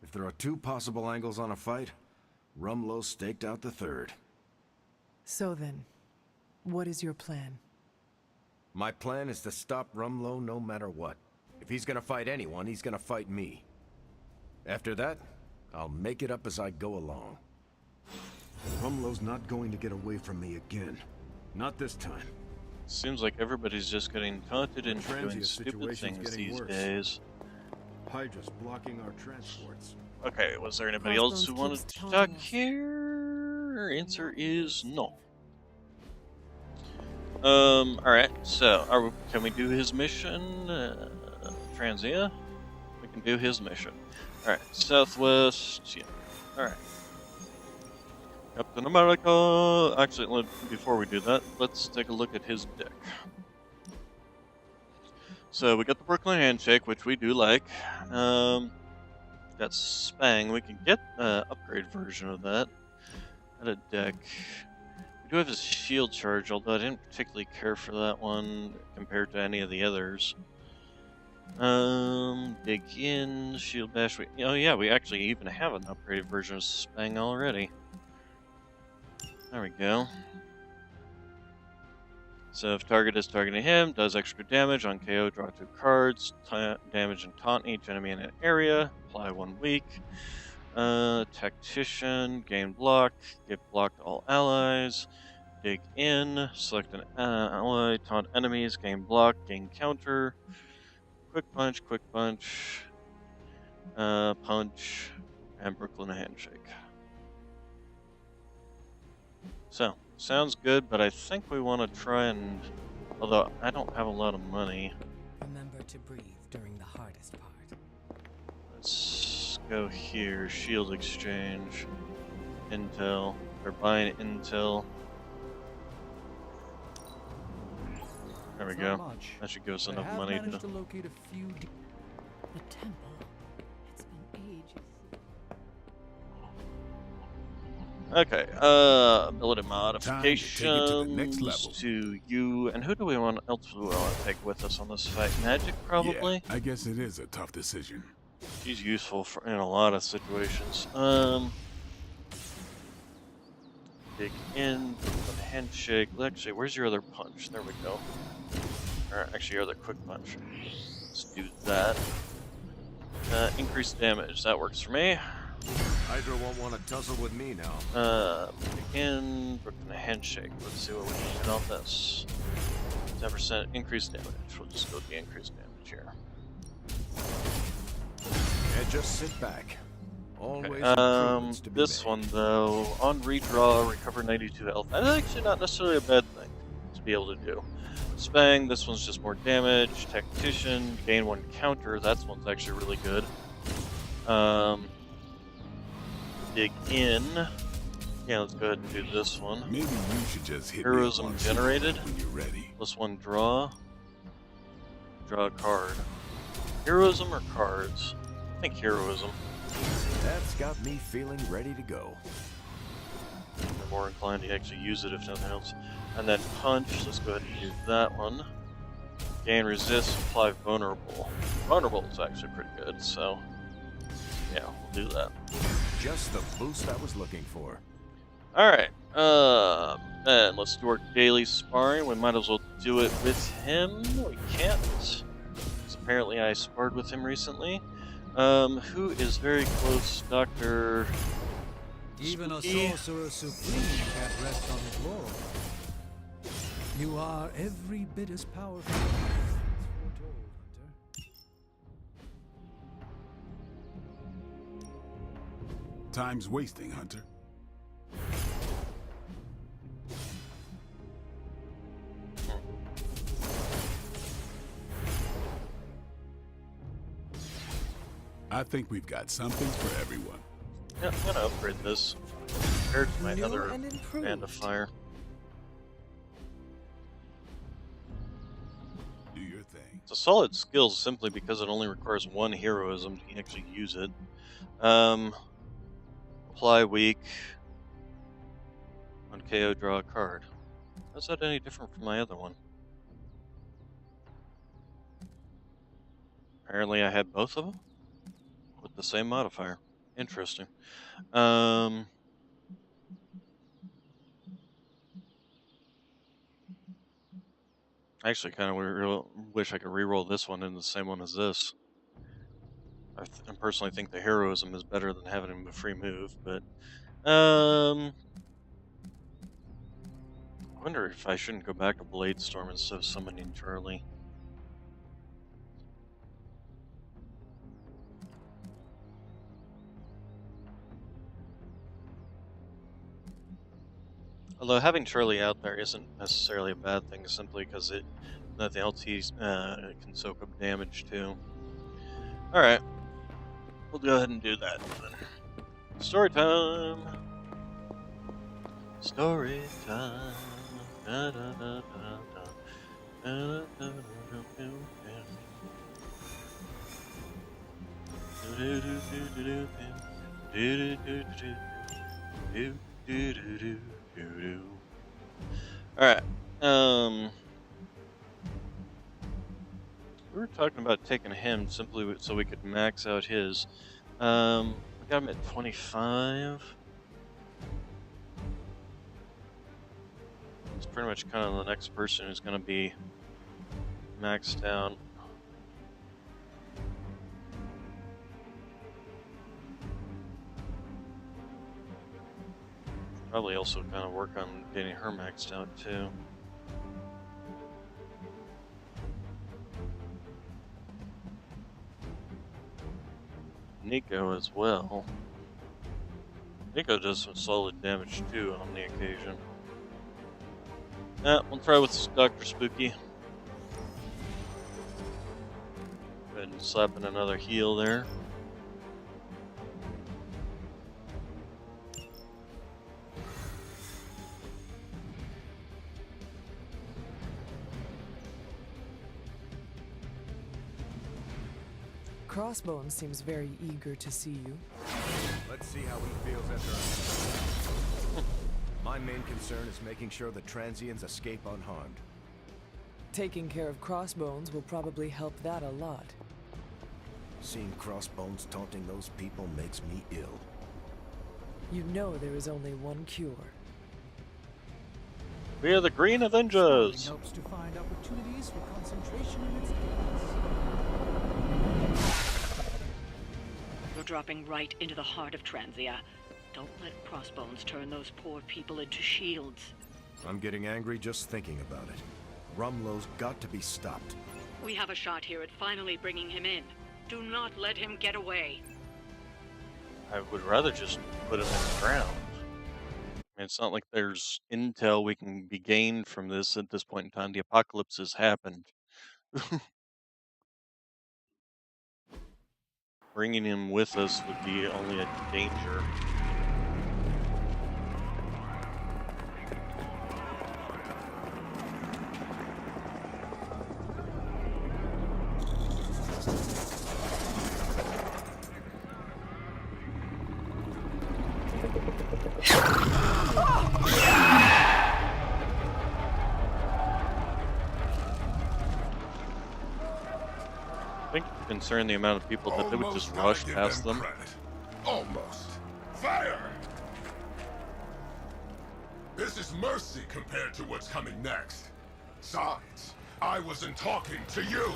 If there are 2 possible angles on a fight, Rumlow staked out the third. So then, what is your plan? My plan is to stop Rumlow no matter what. If he's gonna fight anyone, he's gonna fight me. After that, I'll make it up as I go along. Rumlow's not going to get away from me again. Not this time. Seems like everybody's just getting taunted into doing stupid things these days. Hydra's blocking our transports. Okay, was there anybody else who wanted to talk here? Answer is no. Alright, so can we do his mission? Transia? We can do his mission. Alright, Southwest, yeah. Alright. Captain America! Actually, before we do that, let's take a look at his deck. So, we got the Brooklyn Handshake, which we do like. Got Spang, we can get an upgrade version of that. Got a deck. We do have his shield charge, although I didn't particularly care for that one compared to any of the others. Dig in, shield bash. Oh yeah, we actually even have an upgraded version of Spang already. There we go. So if target is targeting him, does extra damage on KO, draw 2 cards, damage and taunt each enemy in an area, apply 1 week. Tactician, gain block, give block to all allies. Dig in, select an ally, taunt enemies, gain block, gain counter. Quick punch, punch, and Brooklyn Handshake. So, sounds good, but I think we want to try and... Although, I don't have a lot of money. Remember to breathe during the hardest part. Let's go here. Shield exchange. Intel. Or buying intel. There we go. That should give us enough money to locate a few The temple. It's been ages. Okay, ability modifications to you, and who do we want else do we want to take with us on this fight? Magic, probably? Yeah, I guess it is a tough decision. She's useful in a lot of situations. Dig in, handshake. Actually, where's your other punch? There we go. Or actually, your other quick punch. Let's do that. Increased damage. That works for me. Hydra won't want to tussle with me now. Begin, Brooklyn Handshake. Let's see what we can get on this. 10% increased damage. We'll just go with the increased damage here. And just sit back. Always this one though, on redraw, recover 92 health. That's actually not necessarily a bad thing to be able to do. Spang, this one's just more damage. Tactician, gain 1 counter. That one's actually really good. Dig in. Yeah, let's go ahead and do this one. Maybe you should just hit Heroism generated. when you're ready. Plus 1 draw. Draw a card. Heroism or cards? I think heroism. That's got me feeling ready to go. I'm more inclined to actually use it if nothing else. And then punch, let's go ahead and do that one. Gain resist, apply vulnerable. Vulnerable is actually pretty good, so yeah, we'll do that. Just the boost I was looking for. Alright, and let's do our daily sparring. We might as well do it with him. We can't, because apparently I sparred with him recently. Who is very close, Dr. Even a Spooky? sorcerer supreme can't rest on his laurels. You are every bit as powerful as foretold, Hunter. Time's wasting, Hunter. I think we've got something for everyone. Yeah, I'm gonna upgrade this compared to my New other and improved. Band of Fire. Do your thing. It's a solid skill simply because it only requires one heroism to actually use it. Apply weak. On KO, draw a card. How's that any different from my other one? Apparently I had both of them with the same modifier. Interesting. I actually kind of wish I could reroll this one in the same one as this. I personally think the heroism is better than having him a free move, but I wonder if I shouldn't go back to Bladestorm instead of summoning Charlie. Although having Charlie out there isn't necessarily a bad thing, simply because nothing else he can soak up damage too. Alright, we'll go ahead and do that then. Story time! Story time! Da, da, da, da, da. Da, da, da, da, da, da. Do, do, do, do, do, do, do, do, do, do, do. Alright, we were talking about taking him simply so we could max out his. We got him at 25. It's pretty much kind of the next person who's going to be maxed out. Probably also kind of work on getting her maxed out too. Nico as well. Nico does some solid damage too on the occasion. We'll try with Dr. Spooky. Go ahead and slap in another heal there. Crossbones seems very eager to see you. Let's see how he feels after My main concern is making sure the transients escape unharmed. Taking care of Crossbones will probably help that a lot. Seeing Crossbones taunting those people makes me ill. You know there is only one cure. We are the Green Avengers! Helps to find opportunities for concentration in its You're dropping right into the heart of Transia. Don't let Crossbones turn those poor people into shields. I'm getting angry just thinking about it. Rumlow's got to be stopped. We have a shot here at finally bringing him in. Do not let him get away. I would rather just put him in the ground. I mean, it's not like there's intel we can be gained from this at this point in time. The apocalypse has happened. Bringing him with us would be only a danger. I think concerning the amount of people that they would just rush past them. Almost. Fire! This is mercy compared to what's coming next. Besides, I wasn't talking to you.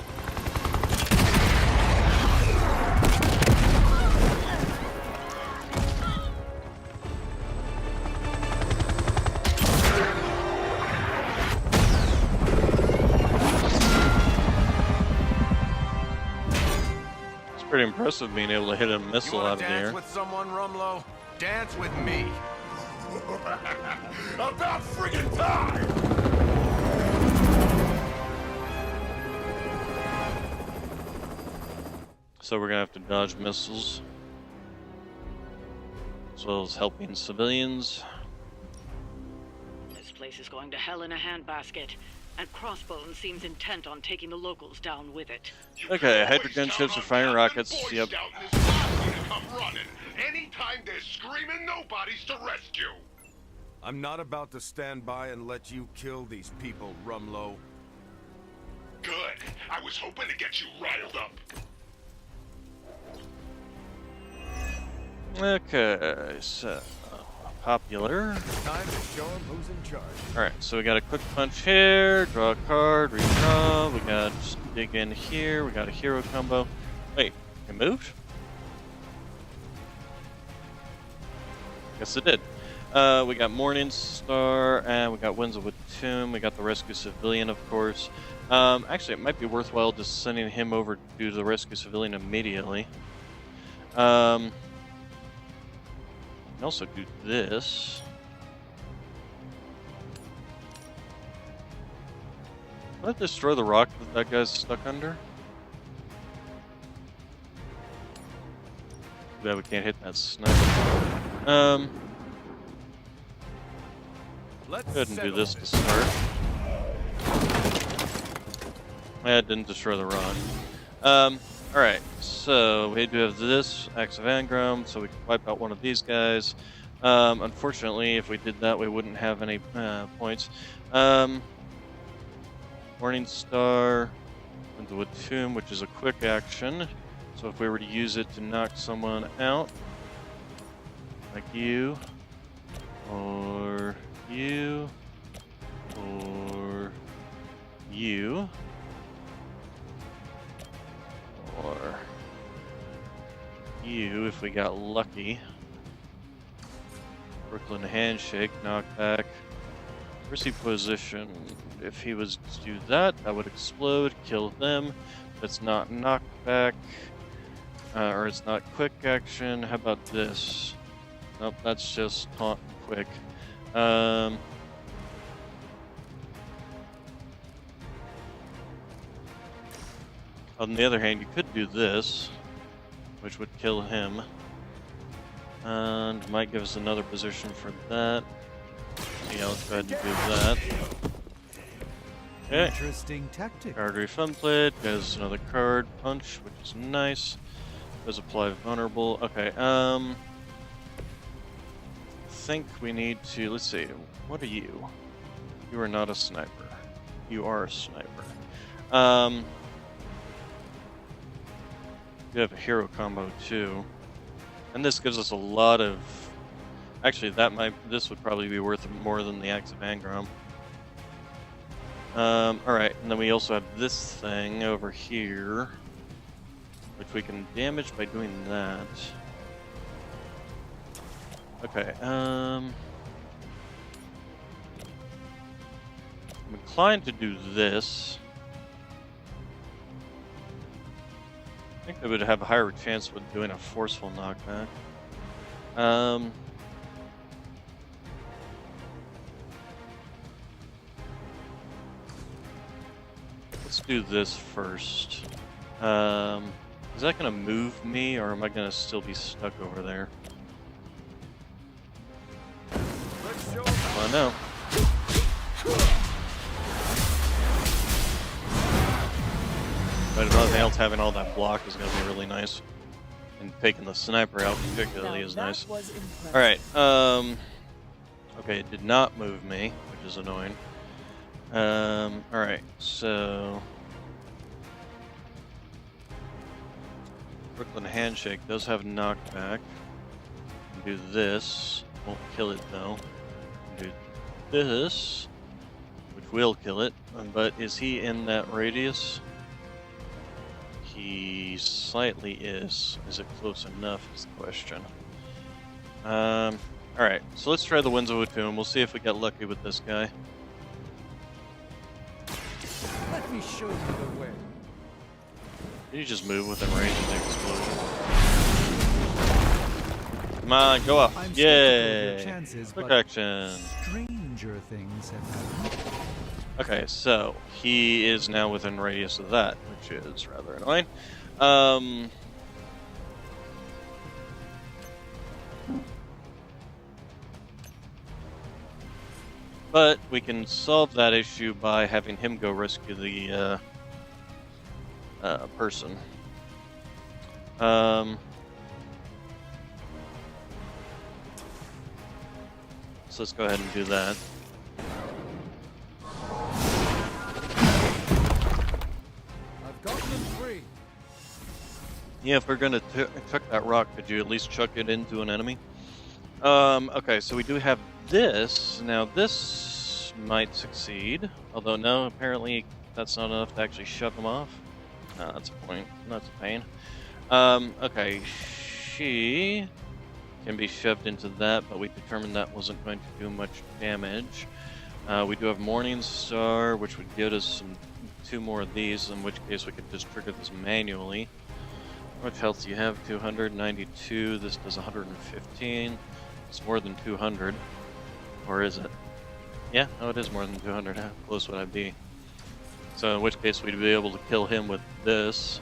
Pretty impressive being able to hit a missile out of the air. Dance with someone, Rumlow? Dance with me. About friggin' time! So we're gonna have to dodge missiles. as well as helping civilians. This place is going to hell in a handbasket, and Crossbones seems intent on taking the locals down with it. Okay, hydrogen ships are firing rockets. Yep. Come running. Anytime they're screaming, nobody's to rescue. I'm not about to stand by and let you kill these people, Rumlow. Good. I was hoping to get you riled up. Okay, so popular. Time to show them who's in charge. Alright, so we got a quick punch here, draw a card, redraw, we got just dig in here, we got a hero combo. Wait, it moved? Yes it did. We got Morning Star, and we got Windswood Tomb, we got the Rescue Civilian, of course. Actually, it might be worthwhile just sending him over to do the Rescue Civilian immediately. Can also do this. Let destroy the rock that guy's stuck under. Yeah, we can't hit that sniper. Go ahead and do this to start. It didn't destroy the rock. Alright, so we do have this, Axe of Angram, so we can wipe out one of these guys. Unfortunately, if we did that, we wouldn't have any points. Morning Star, Windswood Tomb, which is a quick action. So if we were to use it to knock someone out, like you, or you, or you, or you, if we got lucky. Brooklyn Handshake, knockback. Where's he positioned? If he was to do that, that would explode, kill them. That's not knockback, or it's not quick action. How about this? Nope, that's just taunt quick. On the other hand, you could do this, which would kill him, and might give us another position for that. Yeah, let's go ahead and do that. Okay. Interesting tactic. Card refund played. Goes another card punch, which is nice. Does apply vulnerable. Okay. Think we need to. Let's see. What are you? You are not a sniper. You are a sniper. You have a hero combo too, and this gives us a lot of. Actually, this would probably be worth more than the Axe of Angram. Alright, and then we also have this thing over here, which we can damage by doing that. Okay, I'm inclined to do this. I think they would have a higher chance with doing a forceful knockback. Let's do this first. Is that gonna move me, or am I gonna still be stuck over there? Oh no. But if nothing else, having all that block is gonna be really nice. And taking the sniper out particularly is nice. Alright, okay, it did not move me, which is annoying. Alright, so Brooklyn Handshake does have knockback. Do this, won't kill it though. Do this, which will kill it, but is he in that radius? He slightly is. Is it close enough is the question. Alright, so let's try the Windswood Tomb. We'll see if we get lucky with this guy. Let me show you the way. Can you just move within range of the explosion? Come on, go up. I'm Yay! chances, Quick but action. stranger things have happened. Okay, so he is now within radius of that, which is rather annoying. But we can solve that issue by having him go rescue the person. So let's go ahead and do that. I've gotten them free. Yeah, if we're gonna chuck that rock, could you at least chuck it into an enemy? Okay, so we do have this. Now this might succeed, although no, apparently that's not enough to actually shove him off. That's a point. That's a pain. Okay, she can be shoved into that, but we determined that wasn't going to do much damage. We do have Morning Star, which would give us two more of these, in which case we could just trigger this manually. How much health do you have? 292. This does 115. It's more than 200. Or is it? Yeah, no, it is more than 200. How close would I be? So in which case we'd be able to kill him with this.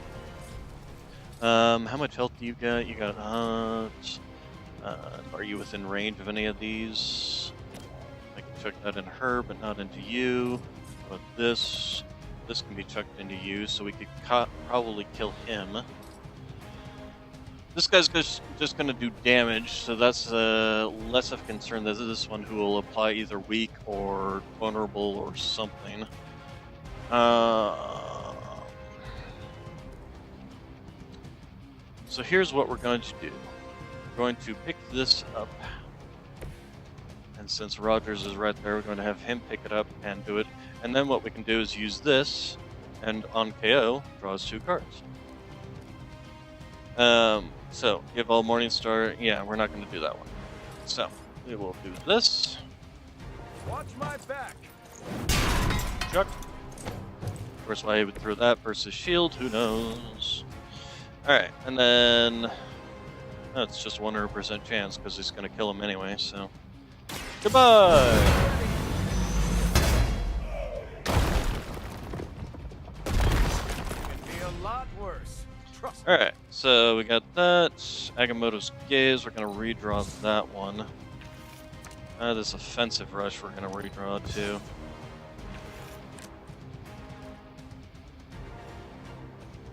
How much health do you got? You got are you within range of any of these? I can chuck that into her, but not into you. But this can be chucked into you, so we could probably kill him. This guy's just going to do damage, so that's less of a concern than this one, who will apply either weak or vulnerable or something. So here's what we're going to do. We're going to pick this up. And since Rogers is right there, we're going to have him pick it up and do it. And then what we can do is use this, and on KO, draws 2 cards. So, give all Morningstar. Yeah, we're not going to do that one. So, we will do this. Watch my back. Chuck. Of course, why he would throw that versus shield, who knows? Alright, and then that's just 100% chance because he's going to kill him anyway, so goodbye! Can be a lot worse. Trust me. Alright, so we got that. Agamotto's Gaze, we're going to redraw that one. This Offensive Rush we're going to redraw too.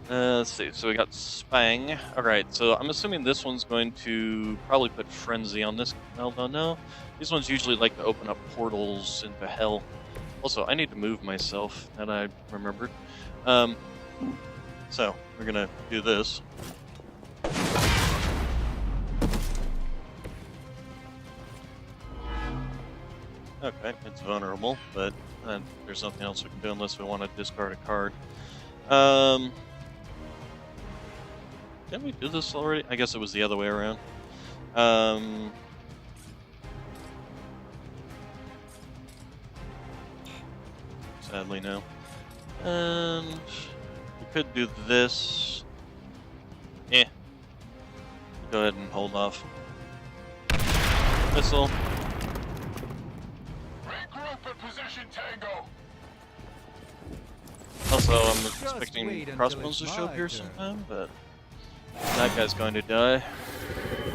Let's see, so we got Spang. Alright, so I'm assuming this one's going to probably put Frenzy on this. No. These ones usually like to open up portals into hell. Also, I need to move myself, that I remembered. So, we're gonna do this. Okay, it's vulnerable, but there's nothing else we can do unless we want to discard a card. Didn't we do this already? I guess it was the other way around. Sadly, no. And we could do this. Go ahead and hold off. Missile. Regroup and position Tango. Also, I'm expecting crossbones to show up here sometime, but that guy's going to die.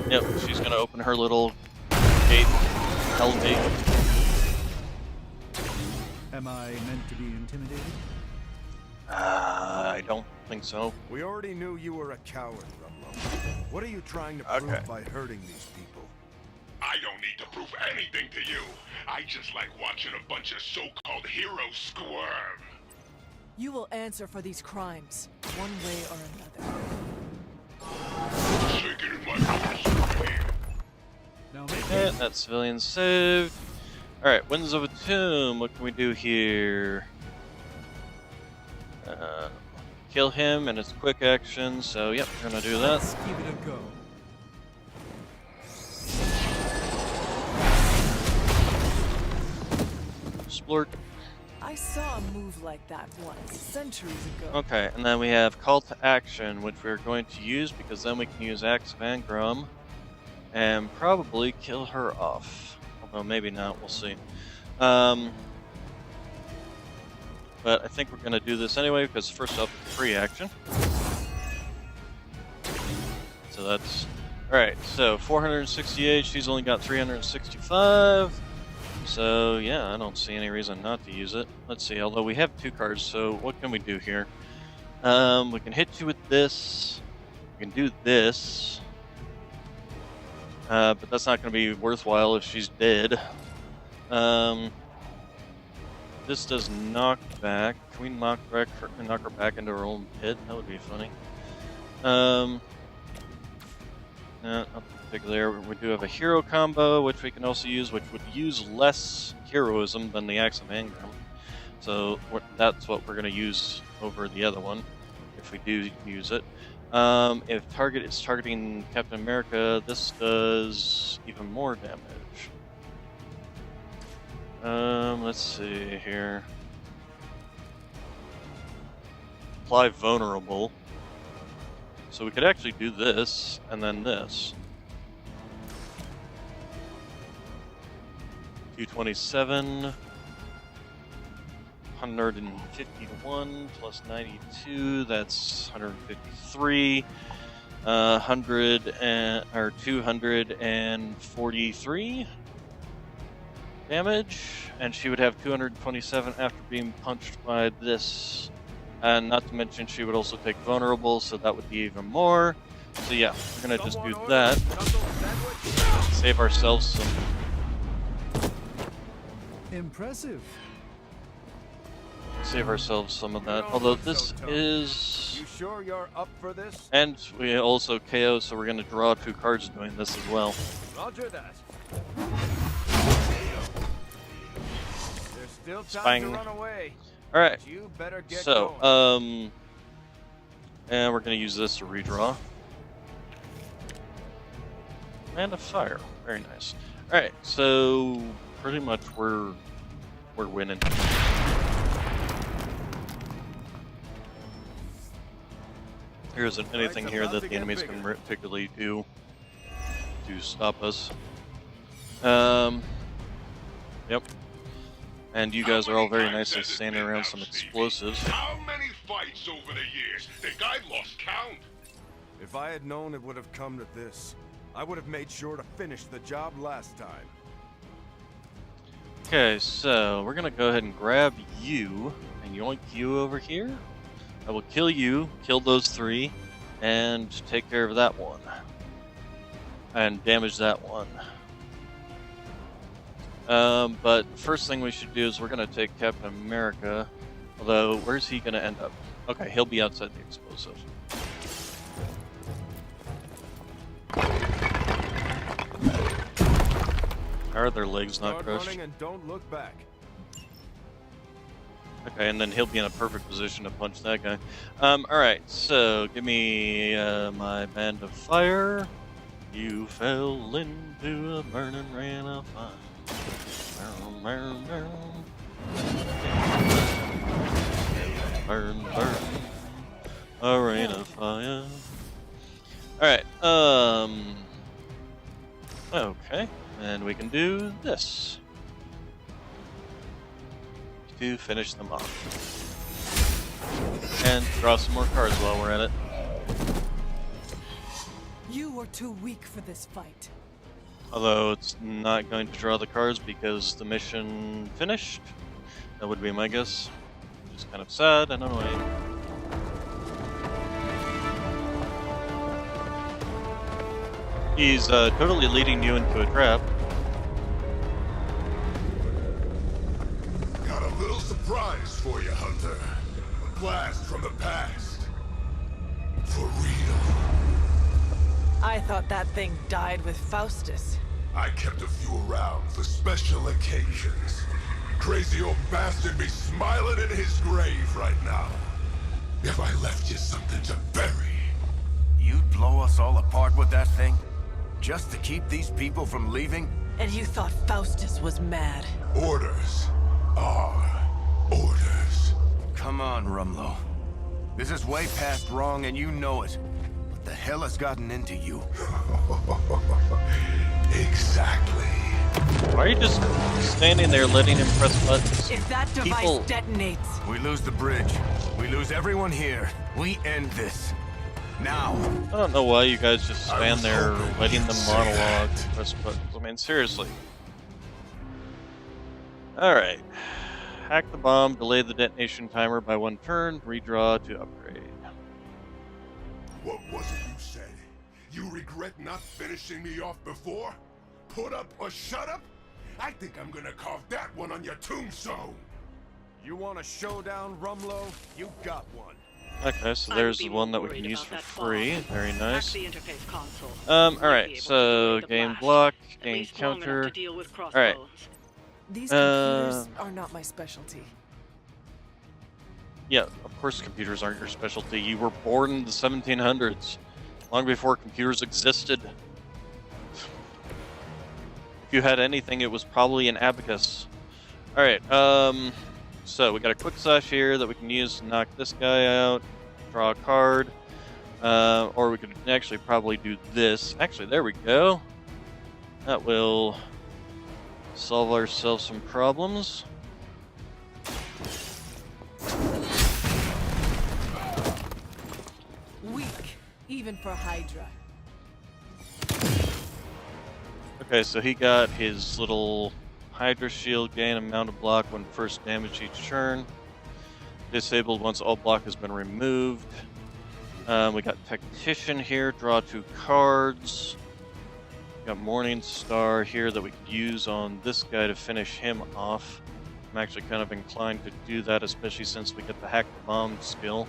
Yep, she's going to open her little gate, hell gate. Am I meant to be intimidated? I don't think so. We already knew you were a coward, Rumlow. What are you trying to prove by hurting these people? I don't need to prove anything to you. I just like watching a bunch of so-called heroes squirm. You will answer for these crimes, one way or another. Okay, that civilian saved. Alright, Winds of a Tomb. What can we do here? Kill him, and it's quick action, so yep, we're gonna do that. Let's give it a go. Splurt. I saw a move like that once, centuries ago. Okay, and then we have Call to Action, which we're going to use because then we can use Axe of Angrum and probably kill her off. Although maybe not, we'll see. But I think we're going to do this anyway because first off, it's free action. So that's... Alright, so 468, she's only got 365. So yeah, I don't see any reason not to use it. Let's see, although we have 2 cards, so what can we do here? We can hit you with this. We can do this. But that's not going to be worthwhile if she's dead. This does knockback. Can we knock her back into her own pit? That would be funny. Not particular. We do have a hero combo, which we can also use, which would use less heroism than the Axe of Angram. So that's what we're going to use over the other one, if we do use it. If target is targeting Captain America, this does even more damage. Let's see here. Apply vulnerable. So we could actually do this, and then this. 227. 151 plus 92, that's 153. 243 damage, and she would have 227 after being punched by this. And not to mention, she would also take vulnerable, so that would be even more. So yeah, we're gonna just do that. Save ourselves some. Impressive. Save ourselves some of that. Although this is. You sure you're up for this? And we also KO, so we're gonna draw 2 cards doing this as well. Roger that. There's still time Spang. to run away. All right. You better get so, going. and we're gonna use this to redraw. And a fire. Very nice. All right. So pretty much we're winning. There isn't anything here that the enemies can particularly do to stop us. Yep. And you guys are all very nicely standing around some explosives. How many fights over the years? Think I lost count? If I had known it would have come to this, I would have made sure to finish the job last time. Okay, so we're gonna go ahead and grab you and yoink you over here. I will kill you, kill those 3, and take care of that one. And damage that one. But first thing we should do is we're gonna take Captain America. Although, where's he gonna end up? Okay, he'll be outside the explosive. How are their legs not Start crushed? running and don't look back. Okay, and then he'll be in a perfect position to punch that guy. Alright, so give me my band of fire. You fell into a burning rain of fire. Burn, burn, burn. Burn, burn. A rain of fire. Alright, okay, and we can do this to finish them off. And draw some more cards while we're at it. You are too weak for this fight. Although it's not going to draw the cards because the mission finished. That would be my guess. Which is kind of sad and annoying. He's totally leading you into a trap. Got a little surprise for you, Hunter. A blast from the past. For real. I thought that thing died with Faustus. I kept a few around for special occasions. Crazy old bastard be smiling in his grave right now. If I left you something to bury. You'd blow us all apart with that thing? Just to keep these people from leaving? And you thought Faustus was mad. Orders are orders. Come on, Rumlow. This is way past wrong and you know it. What the hell has gotten into you? Exactly. Why are you just standing there letting him press buttons? If that device People... detonates... We lose the bridge. We lose everyone here. We end this. Now. I don't know why you guys just stand there letting them monologue and press buttons. I mean, seriously. Alright. Hack the bomb, delay the detonation timer by 1 turn, redraw to upgrade. What was it you said? You regret not finishing me off before? Put up or shut up? I think I'm gonna carve that one on your tombstone. You want a showdown, Rumlow? You got one. Okay, so there's the one that we can use for free. Very nice. The interface console. Alright, so gain block, gain counter. Alright. These computers are not my specialty. Yeah, of course computers aren't your specialty. You were born in the 1700s, long before computers existed. If you had anything, it was probably an abacus. Alright, so we got a quick slash here that we can use to knock this guy out, draw a card, or we could actually probably do this. Actually, there we go. That will solve ourselves some problems. Weak, even for Hydra. Okay, so he got his little Hydra shield, gain amount of block when first damage each turn. Disabled once all block has been removed. We got Tactician here, draw 2 cards. We got Morning Star here that we could use on this guy to finish him off. I'm actually kind of inclined to do that, especially since we get the Hack the Bomb skill.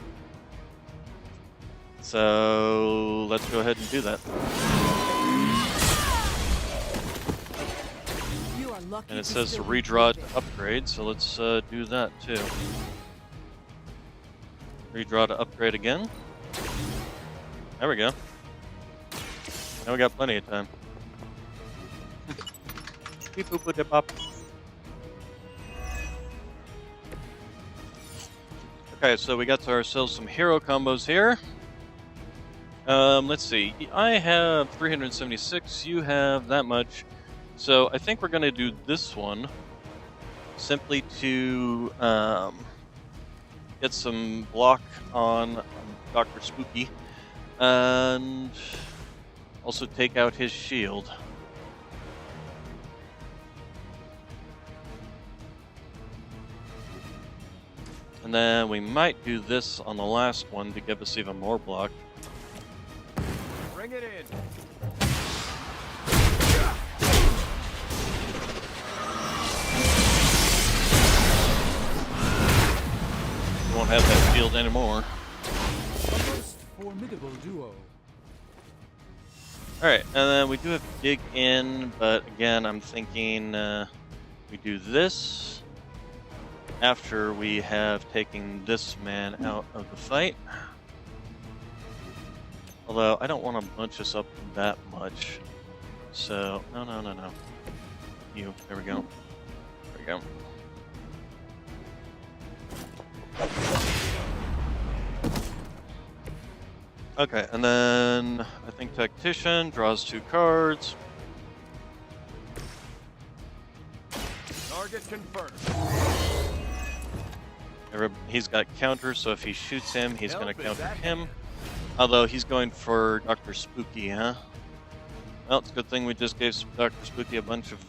So let's go ahead and do that. And it says to redraw to upgrade, so let's do that too. Redraw to upgrade again. There we go. Now we got plenty of time. Beep boop boop bop. Okay, so we got ourselves some hero combos here. Let's see. I have 376. You have that much. So I think we're going to do this one simply to get some block on Dr. Spooky and also take out his shield. And then we might do this on the last one to give us even more block. Bring it in. Won't have that shield anymore. A most formidable duo. Alright, and then we do have to dig in, but again, I'm thinking we do this after we have taken this man out of the fight. Although, I don't want to bunch us up that much. So, no. You, there we go. There we go. Okay, and then I think Tactician draws 2 cards. Target confirmed. He's got counter, so if he shoots him, he's going to counter him. Although he's going for Dr. Spooky, huh? Well, it's a good thing we just gave Dr. Spooky a bunch of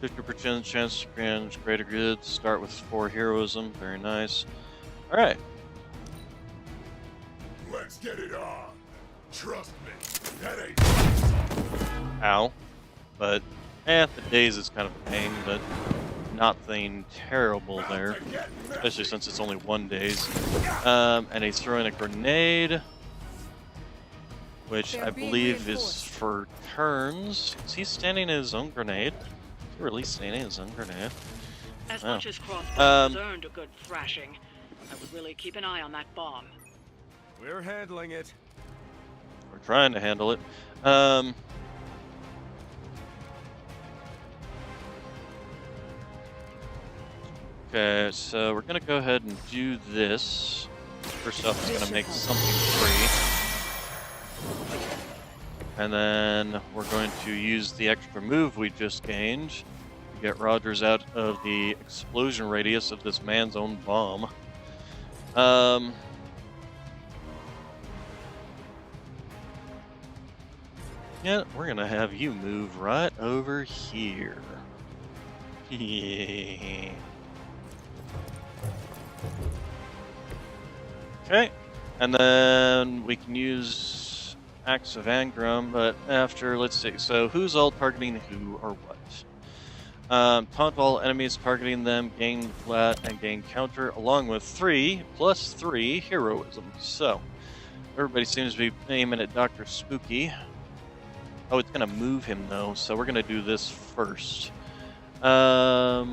50% chance to grant greater good. Start with 4 heroism. Very nice. Alright. Let's get it on. Trust me, that ain't. Ow. But, the daze is kind of a pain, but nothing terrible there. Especially since it's only 1 daze. And he's throwing a grenade, which I believe is for turns. Is he standing his own grenade? Is he really standing his own grenade? As much as Crossbones earned a good thrashing, I would really keep an eye on that bomb. We're handling it. We're trying to handle it. Okay, so we're gonna go ahead and do this. First off, it's gonna make something free. And then we're going to use the extra move we just gained to get Rogers out of the explosion radius of this man's own bomb. Yeah, we're gonna have you move right over here. Yeah. Okay, and then we can use Axe of Angrum, but after, let's see, so who's all targeting who or what? Taunt all enemies targeting them, gain flat, and gain counter, along with 3 + 3 heroism. So, everybody seems to be aiming at Dr. Spooky. Oh, it's going to move him, though, so we're going to do this first. Oh,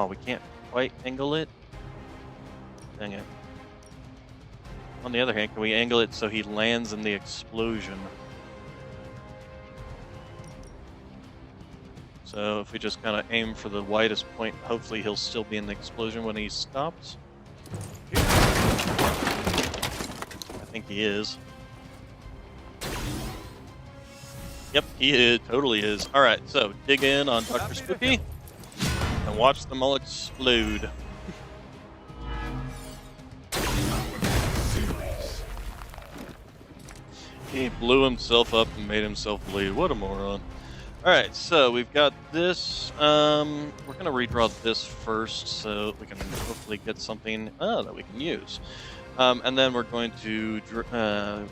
we can't quite angle it? Dang it. On the other hand, can we angle it so he lands in the explosion? So if we just kind of aim for the widest point, hopefully he'll still be in the explosion when he stops. I think he is. Yep, he is. Totally is. Alright, so dig in on Dr. Spooky and watch them all explode. He blew himself up and made himself bleed. What a moron. Alright, so we've got this. We're going to redraw this first so we can hopefully get something that we can use. And then we're going to go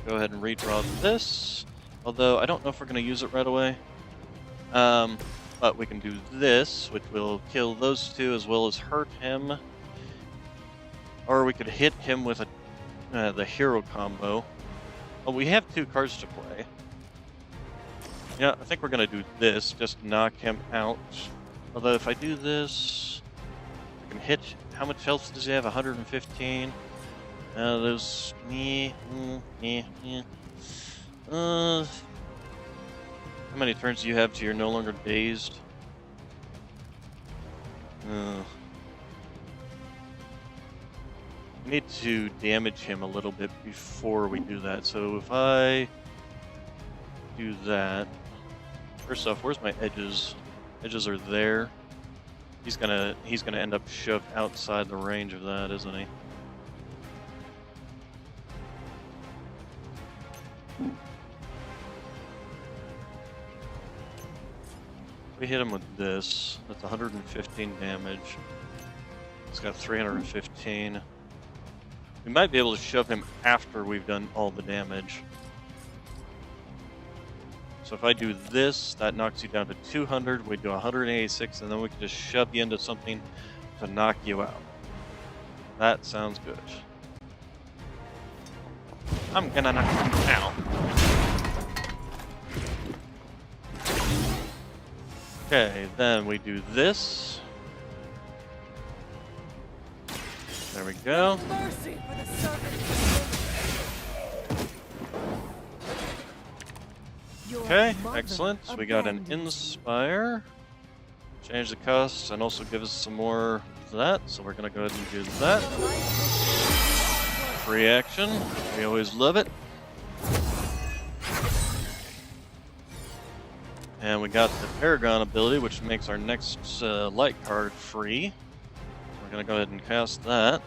ahead and redraw this. Although I don't know if we're going to use it right away. But we can do this, which will kill those two as well as hurt him. Or we could hit him with the hero combo. Well, we have 2 cards to play. Yeah, I think we're going to do this, just knock him out. Although if I do this, I can hit... How much health does he have? 115. There's... How many turns do you have till you're no longer dazed? We need to damage him a little bit before we do that. So if I do that... First off, where's my edges? Edges are there. He's gonna end up shoved outside the range of that, isn't he? We hit him with this. That's 115 damage. He's got 315. We might be able to shove him after we've done all the damage. So if I do this, that knocks you down to 200. We do 186, and then we can just shove you into something to knock you out. That sounds good. I'm gonna knock him out. Okay, then we do this. There we go. Mercy for the servants. Okay, excellent. So we got an Inspire. Change the cost and also give us some more of that. So we're going to go ahead and do that. Free action. We always love it. And we got the Paragon ability, which makes our next light card free. So we're going to go ahead and cast that.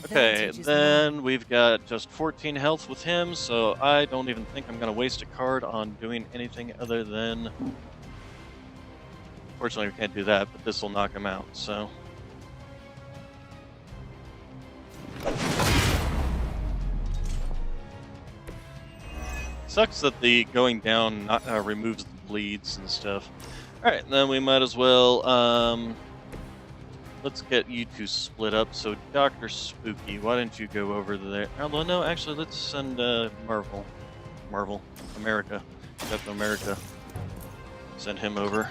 Okay, then we've got just 14 health with him, so I don't even think I'm going to waste a card on doing anything other than... Fortunately, we can't do that, but this will knock him out, so... Sucks that the going down removes the bleeds and stuff. Alright, then we might as well... Let's get you two split up. So, Dr. Spooky, why don't you go over there? Although, no, actually, let's send America. Captain America. Send him over.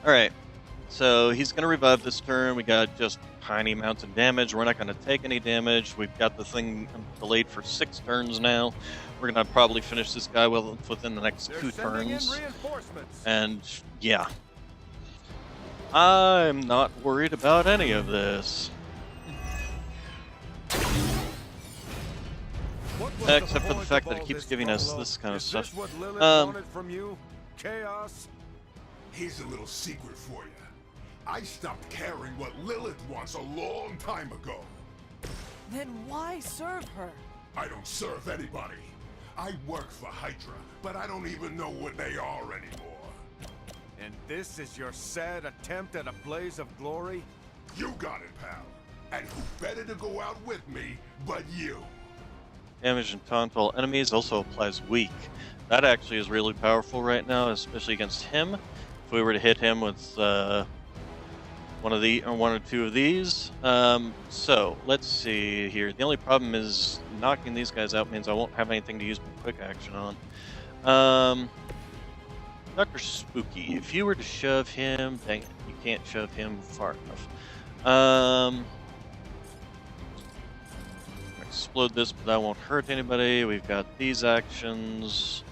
Alright, so he's going to revive this turn. We got just tiny amounts of damage. We're not going to take any damage. We've got the thing delayed for 6 turns now. We're going to probably finish this guy within the next 2 turns. And, yeah. I'm not worried about any of this. Except for the fact that it keeps giving us this kind of stuff. From you? Chaos? Here's a little secret for you. I stopped caring what Lilith wants a long time ago. Then why serve her? I don't serve anybody. I work for Hydra, but I don't even know what they are anymore. And this is your sad attempt at a blaze of glory? You got it, pal. And who better to go out with me but you? Damage and taunt all enemies also applies weak. That actually is really powerful right now, especially against him. If we were to hit him with one or two of these. So let's see here. The only problem is knocking these guys out means I won't have anything to use my quick action on. Dr. Spooky, if you were to shove him, dang it, you can't shove him far enough. Explode this, but that won't hurt anybody. We've got these actions.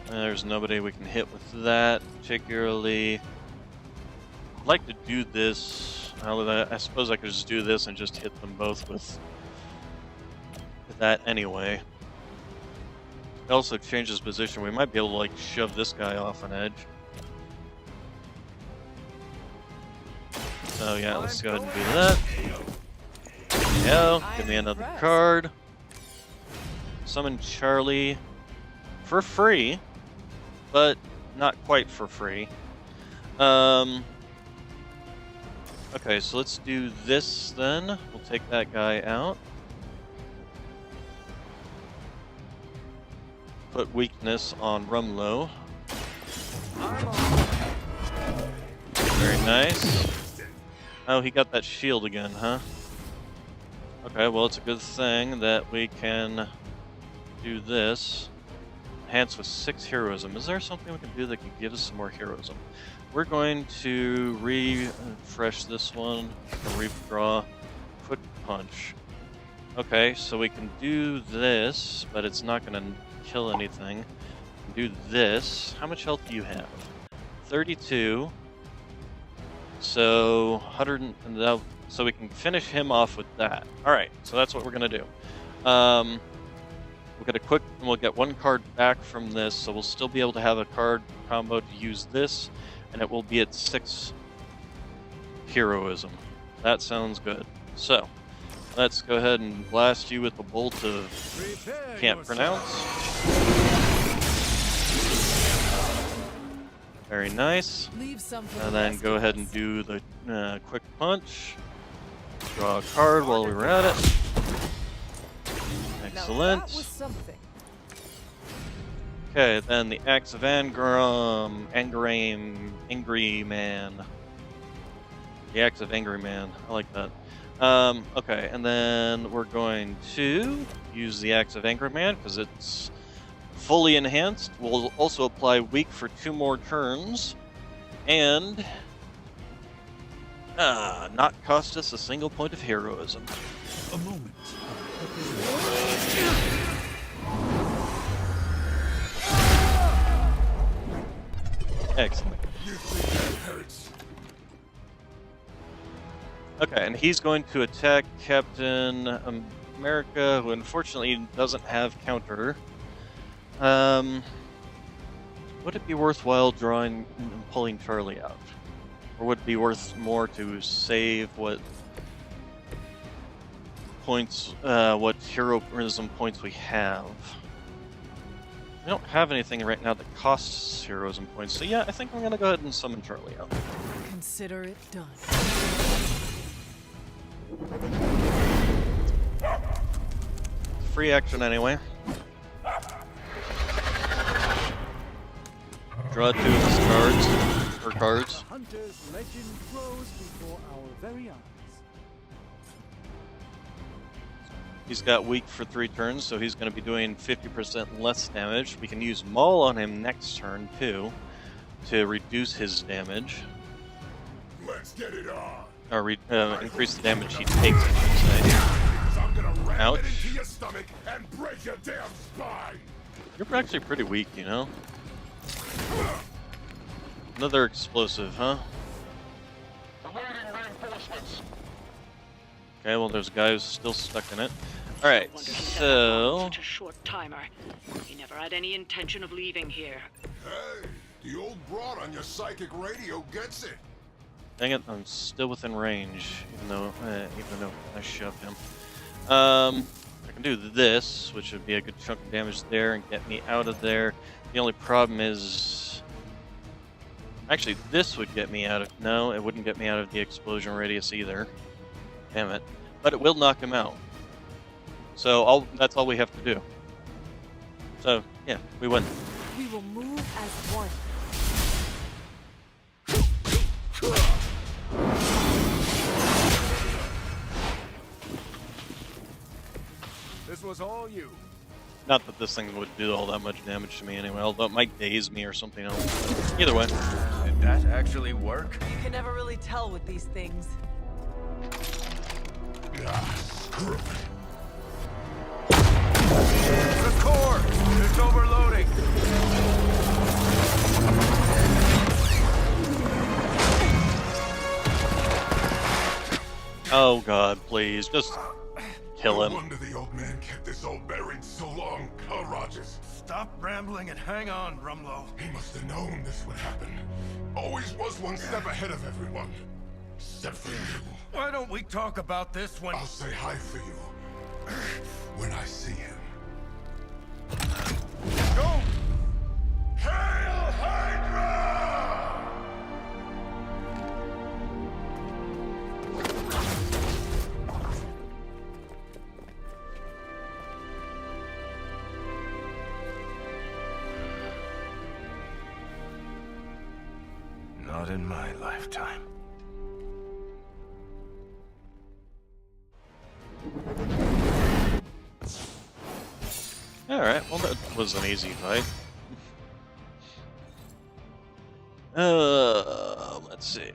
There's nobody we can hit with that particularly. I'd like to do this. I suppose I could just do this and just hit them both with that anyway. It also changes position. We might be able to like shove this guy off an edge. So yeah, let's go ahead and do that. Yeah, give me another card. Summon Charlie for free, but not quite for free. Okay, so let's do this then. We'll take that guy out. Put weakness on Rumlow. Very nice. Oh, he got that shield again, huh? Okay, well, it's a good thing that we can do this. Enhance with 6 heroism. Is there something we can do that can give us some more heroism? We're going to refresh this one, redraw, quick punch. Okay, so we can do this, but it's not going to kill anything. We can do this. How much health do you have? 32. So 100, and so we can finish him off with that. All right, so that's what we're gonna do. We'll get a quick, and we'll get 1 card back from this, so we'll still be able to have a card combo to use this, and it will be at 6 heroism. That sounds good. So let's go ahead and blast you with the bolt of can't pronounce. Very nice. And then go ahead and do the quick punch. Draw a card while we were at it. Excellent. Okay, then the Axe of Angry Man. The Axe of Angry Man. I like that. Okay, and then we're going to use the Axe of Angry Man because it's fully enhanced. We'll also apply weak for 2 more turns, and not cost us a single point of heroism. A moment. Excellent. Okay, and he's going to attack Captain America, who unfortunately doesn't have counter. Would it be worthwhile drawing and pulling Charlie out? Or would it be worth more to save what points, what heroism points we have? We don't have anything right now that costs heroism points, so yeah, I think I'm gonna go ahead and summon Charlie out. Consider it done. Free action anyway. Draw 2 of his cards, or cards. Hunter's legend grows before our very eyes. He's got weak for 3 turns, so he's going to be doing 50% less damage. We can use Maul on him next turn too, to reduce his damage. Let's get it on. Or increase the damage he takes, I should say. I'm gonna ram it Ouch. into your stomach and break your damn spine. You're actually pretty weak, you know? Another explosive, huh? Okay, well, there's a guy who's still stuck in it. Alright, so... Such a short timer. He never had any intention of leaving here. Hey, the old broad on your psychic radio gets it. Dang it, I'm still within range, even though I shoved him. I can do this, which would be a good chunk of damage there and get me out of there. The only problem is... Actually, this would get me out of... No, it wouldn't get me out of the explosion radius either. Damn it. But it will knock him out. So that's all we have to do. So, yeah, we win. We will move as one. This was all you. Not that this thing would do all that much damage to me anyway, although it might daze me or something else. Either way. Did that actually work? You can never really tell with these things. Screw it. The core! It's overloading! Oh god, please, just kill him. No wonder the old man kept this all buried so long, huh, Rogers? Stop rambling and hang on, Rumlow. He must have known this would happen. Always was one step ahead of everyone. Except for you. Why don't we talk about this when... I'll say hi for you. When I see him. Go! Hail Hydra! Not in my lifetime. Alright, well that was an easy fight. Let's see.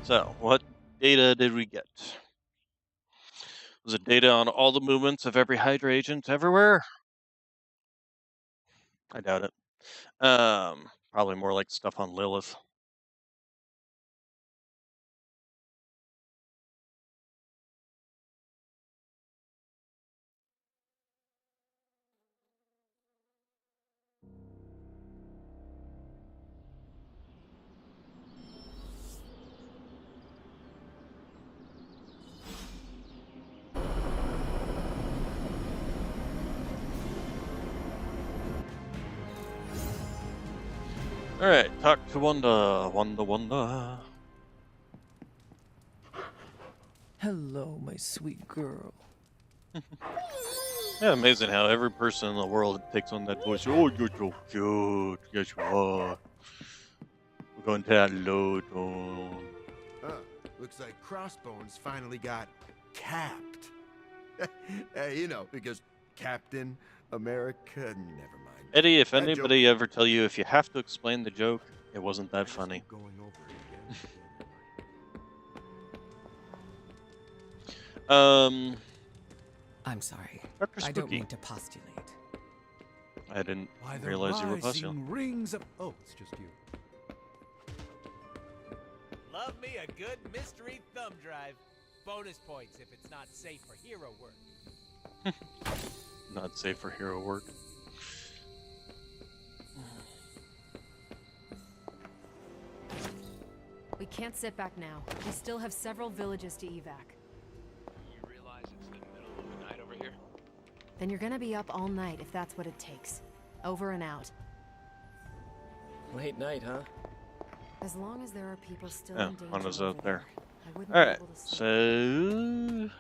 So, what data did we get? Was it data on all the movements of every Hydra agent everywhere? I doubt it. Probably more like stuff on Lilith. Alright, talk to Wanda. Wanda. Hello, my sweet girl. Yeah, amazing how every person in the world takes on that voice. Oh, you're so cute. Yes, you are. We're going to that low tone. Looks like Crossbones finally got capped. You know, because Captain America, never mind. Eddie, if That anybody joke- ever tell you if you have to explain the joke, it wasn't that funny. Going over it again. I'm sorry. Dr. I don't Spooky. mean to postulate. I didn't By the realize you were rising postulating. rings of... Oh, it's just you. Love me a good mystery thumb drive. Bonus points if it's not safe for hero work. Not safe for hero work. We can't sit back now. We still have several villages to evac. You realize it's the middle of the night over here? Then you're gonna be up all night if that's what it takes. Over and out. Late night, huh? As long as there are people still Oh, in danger Honda's over out there. I wouldn't be Alright, able to sleep. so...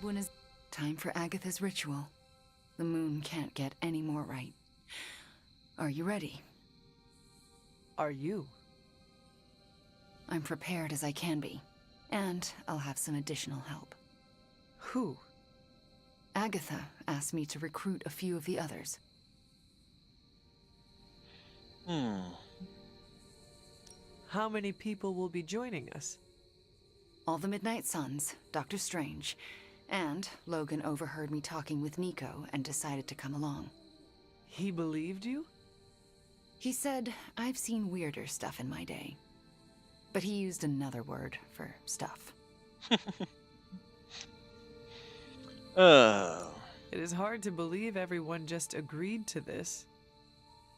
When is time for Agatha's ritual? The moon can't get any more right. Are you ready? Are you? I'm prepared as I can be. And I'll have some additional help. Who? Agatha asked me to recruit a few of the others. How many people will be joining us? All the Midnight Suns, Dr. Strange, and Logan overheard me talking with Nico and decided to come along. He believed you? He said, I've seen weirder stuff in my day. But he used another word for stuff. It is hard to believe everyone just agreed to this.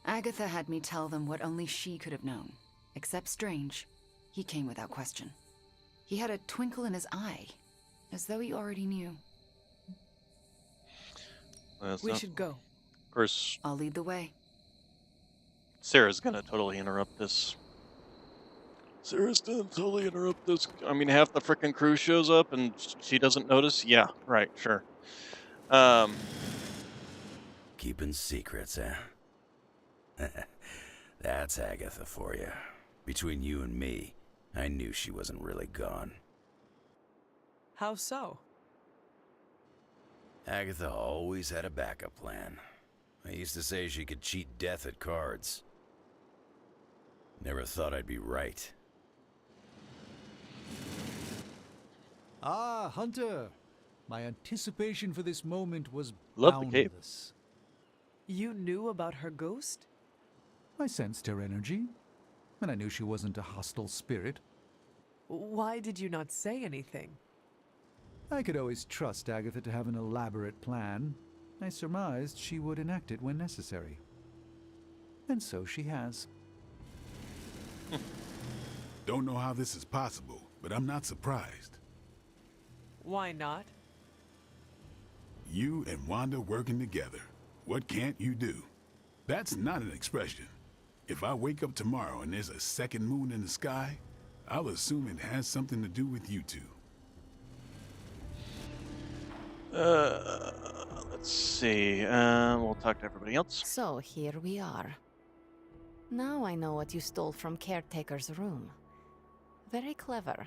Agatha had me tell them what only she could have known. Except Strange. He came without question. He had a twinkle in his eye, as though he already knew. We should go. Of course, I'll lead the way. Sarah's gonna totally interrupt this. Sarah's gonna totally interrupt this. I mean, half the frickin' crew shows up and she doesn't notice? Yeah, right, sure. Keeping secrets, eh? That's Agatha for you. Between you and me, I knew she wasn't really gone. How so? Agatha always had a backup plan. I used to say she could cheat death at cards. Never thought I'd be right. Ah, Hunter! My anticipation for this moment was Love the cape. boundless. You knew about her ghost? I sensed her energy, and I knew she wasn't a hostile spirit. Why did you not say anything? I could always trust Agatha to have an elaborate plan. I surmised she would enact it when necessary. And so she has. Don't know how this is possible, but I'm not surprised. Why not? You and Wanda working together. What can't you do? That's not an expression. If I wake up tomorrow and there's a second moon in the sky, I'll assume it has something to do with you two. Let's see. We'll talk to everybody else. So here we are. Now I know what you stole from Caretaker's room. Very clever.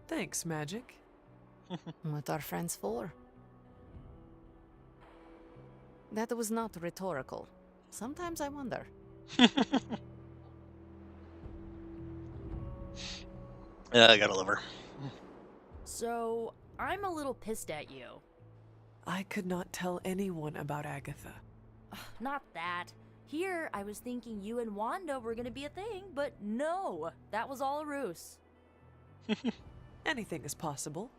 Thanks, Magic. What are friends for? That was not rhetorical. Sometimes I wonder. I gotta love her. So, I'm a little pissed at you. I could not tell anyone about Agatha. Not that. Here, I was thinking you and Wanda were gonna be a thing, but no, that was all a ruse. Anything is possible.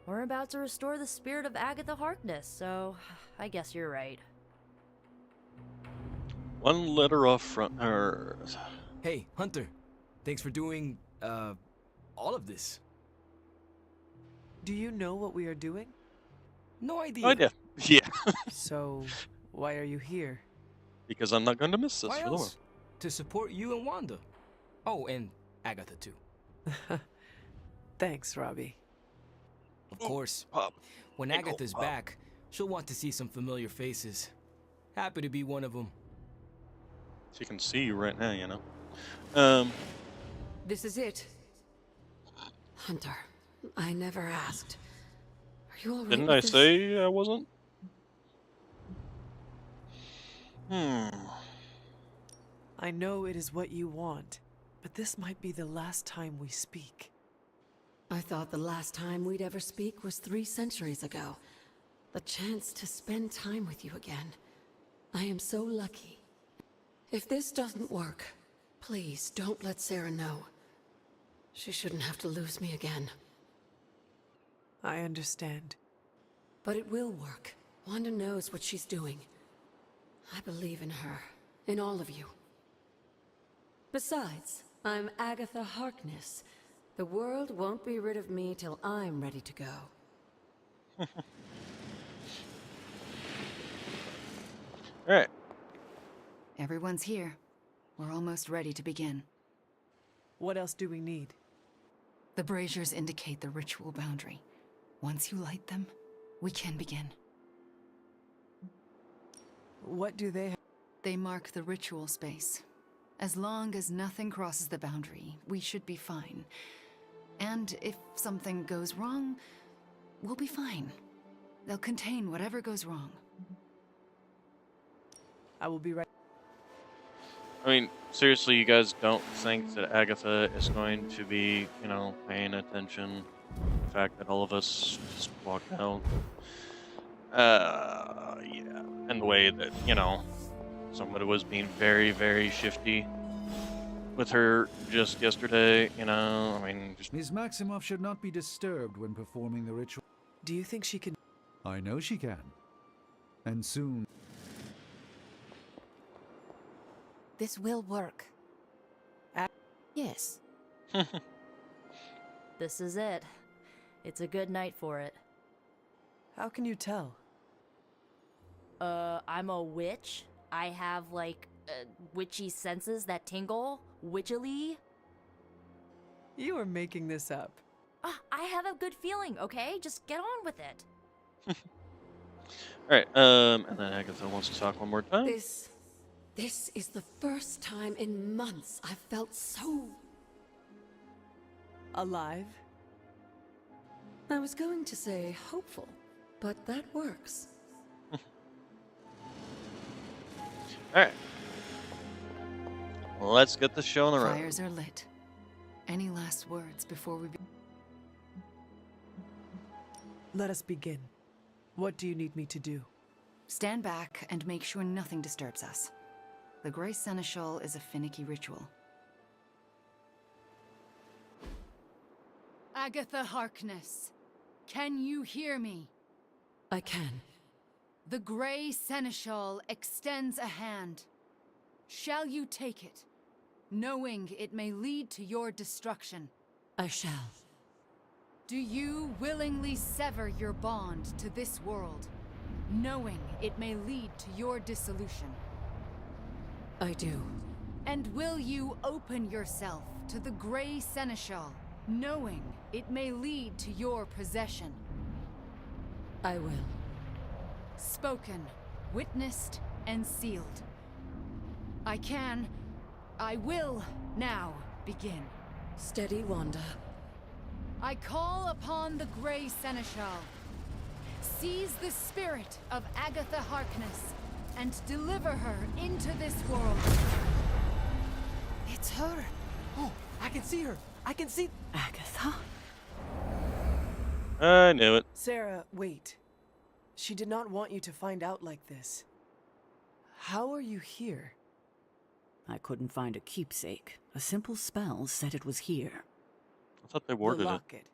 We're about to restore the spirit of Agatha Harkness, so I guess you're right. One letter off front. Hey, Hunter. Thanks for doing, all of this. Do you know what we are doing? No idea. No idea. Yeah. So, why are you here? Because I'm not going to miss this. Why for the else? To support you and Wanda. Oh, and Agatha too. Thanks, Robbie. Of course. When Pickle Agatha's pop. back, she'll want to see some familiar faces. Happy to be one of them. She can see you right now, you know. This is it. Hunter, I never asked. Are you all right Didn't with I this? say I wasn't? I know it is what you want, but this might be the last time we speak. I thought the last time we'd ever speak was 3 centuries ago. The chance to spend time with you again. I am so lucky. If this doesn't work, please don't let Sarah know. She shouldn't have to lose me again. I understand. But it will work. Wanda knows what she's doing. I believe in her, in all of you. Besides, I'm Agatha Harkness. The world won't be rid of me till I'm ready to go. Alright. Everyone's here. We're almost ready to begin. What else do we need? The braziers indicate the ritual boundary. Once you light them, we can begin. What do they have? They mark the ritual space. As long as nothing crosses the boundary, we should be fine. And if something goes wrong, we'll be fine. They'll contain whatever goes wrong. I will be right. I mean, seriously, you guys don't think that Agatha is going to be, you know, paying attention to the fact that all of us just walked out? Yeah. And the way that, you know, somebody was being very, very shifty with her just yesterday, you know, I mean... Just... Ms. Maximoff should not be disturbed when performing the ritual. Do you think she can... I know she can. And soon. This will work. Yes. This is it. It's a good night for it. How can you tell? I'm a witch. I have, like, witchy senses that tingle. Witchily. You are making this up. I have a good feeling, okay? Just get on with it. Alright, and then Agatha wants to talk one more time. This is the first time in months I've felt so... alive? I was going to say hopeful, but that works. Alright. Let's get the show on the road. Fires are lit. Any last words before we Let us begin. What do you need me to do? Stand back and make sure nothing disturbs us. The Grey Seneschal is a finicky ritual. Agatha Harkness, can you hear me? I can. The Grey Seneschal extends a hand. Shall you take it, knowing it may lead to your destruction? I shall. Do you willingly sever your bond to this world, knowing it may lead to your dissolution? I do. And will you open yourself to the Grey Seneschal, knowing it may lead to your possession? I will. Spoken, witnessed, and sealed. I will now begin. Steady, Wanda. I call upon the Grey Seneschal. Seize the spirit of Agatha Harkness and deliver her into this world. It's her. Oh, I can see her. I can see... Agatha? I knew it. Sarah, wait. She did not want you to find out like this. How are you here? I couldn't find a keepsake. A simple spell said it was here. I thought they warded the it. locket.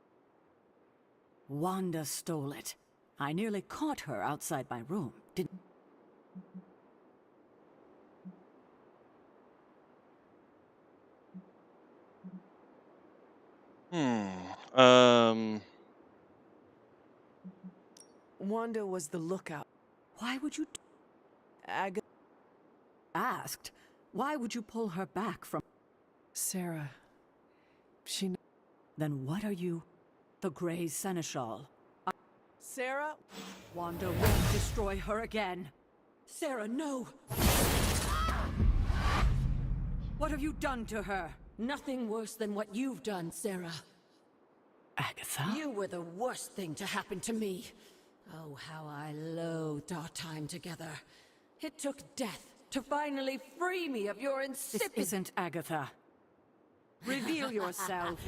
Wanda stole it. I nearly caught her outside my room. Didn't... Wanda was the lookout. Why would you... Agatha... Asked? Why would you pull her back from... Sarah... She... Then what are you? The Grey Seneschal. Sarah? Wanda won't destroy her again. Sarah, no! What have you done to her? Nothing worse than what you've done, Sarah. Agatha? You were the worst thing to happen to me. Oh, how I loathed our time together. It took death to finally free me of your insipid... This isn't Agatha. Reveal yourself.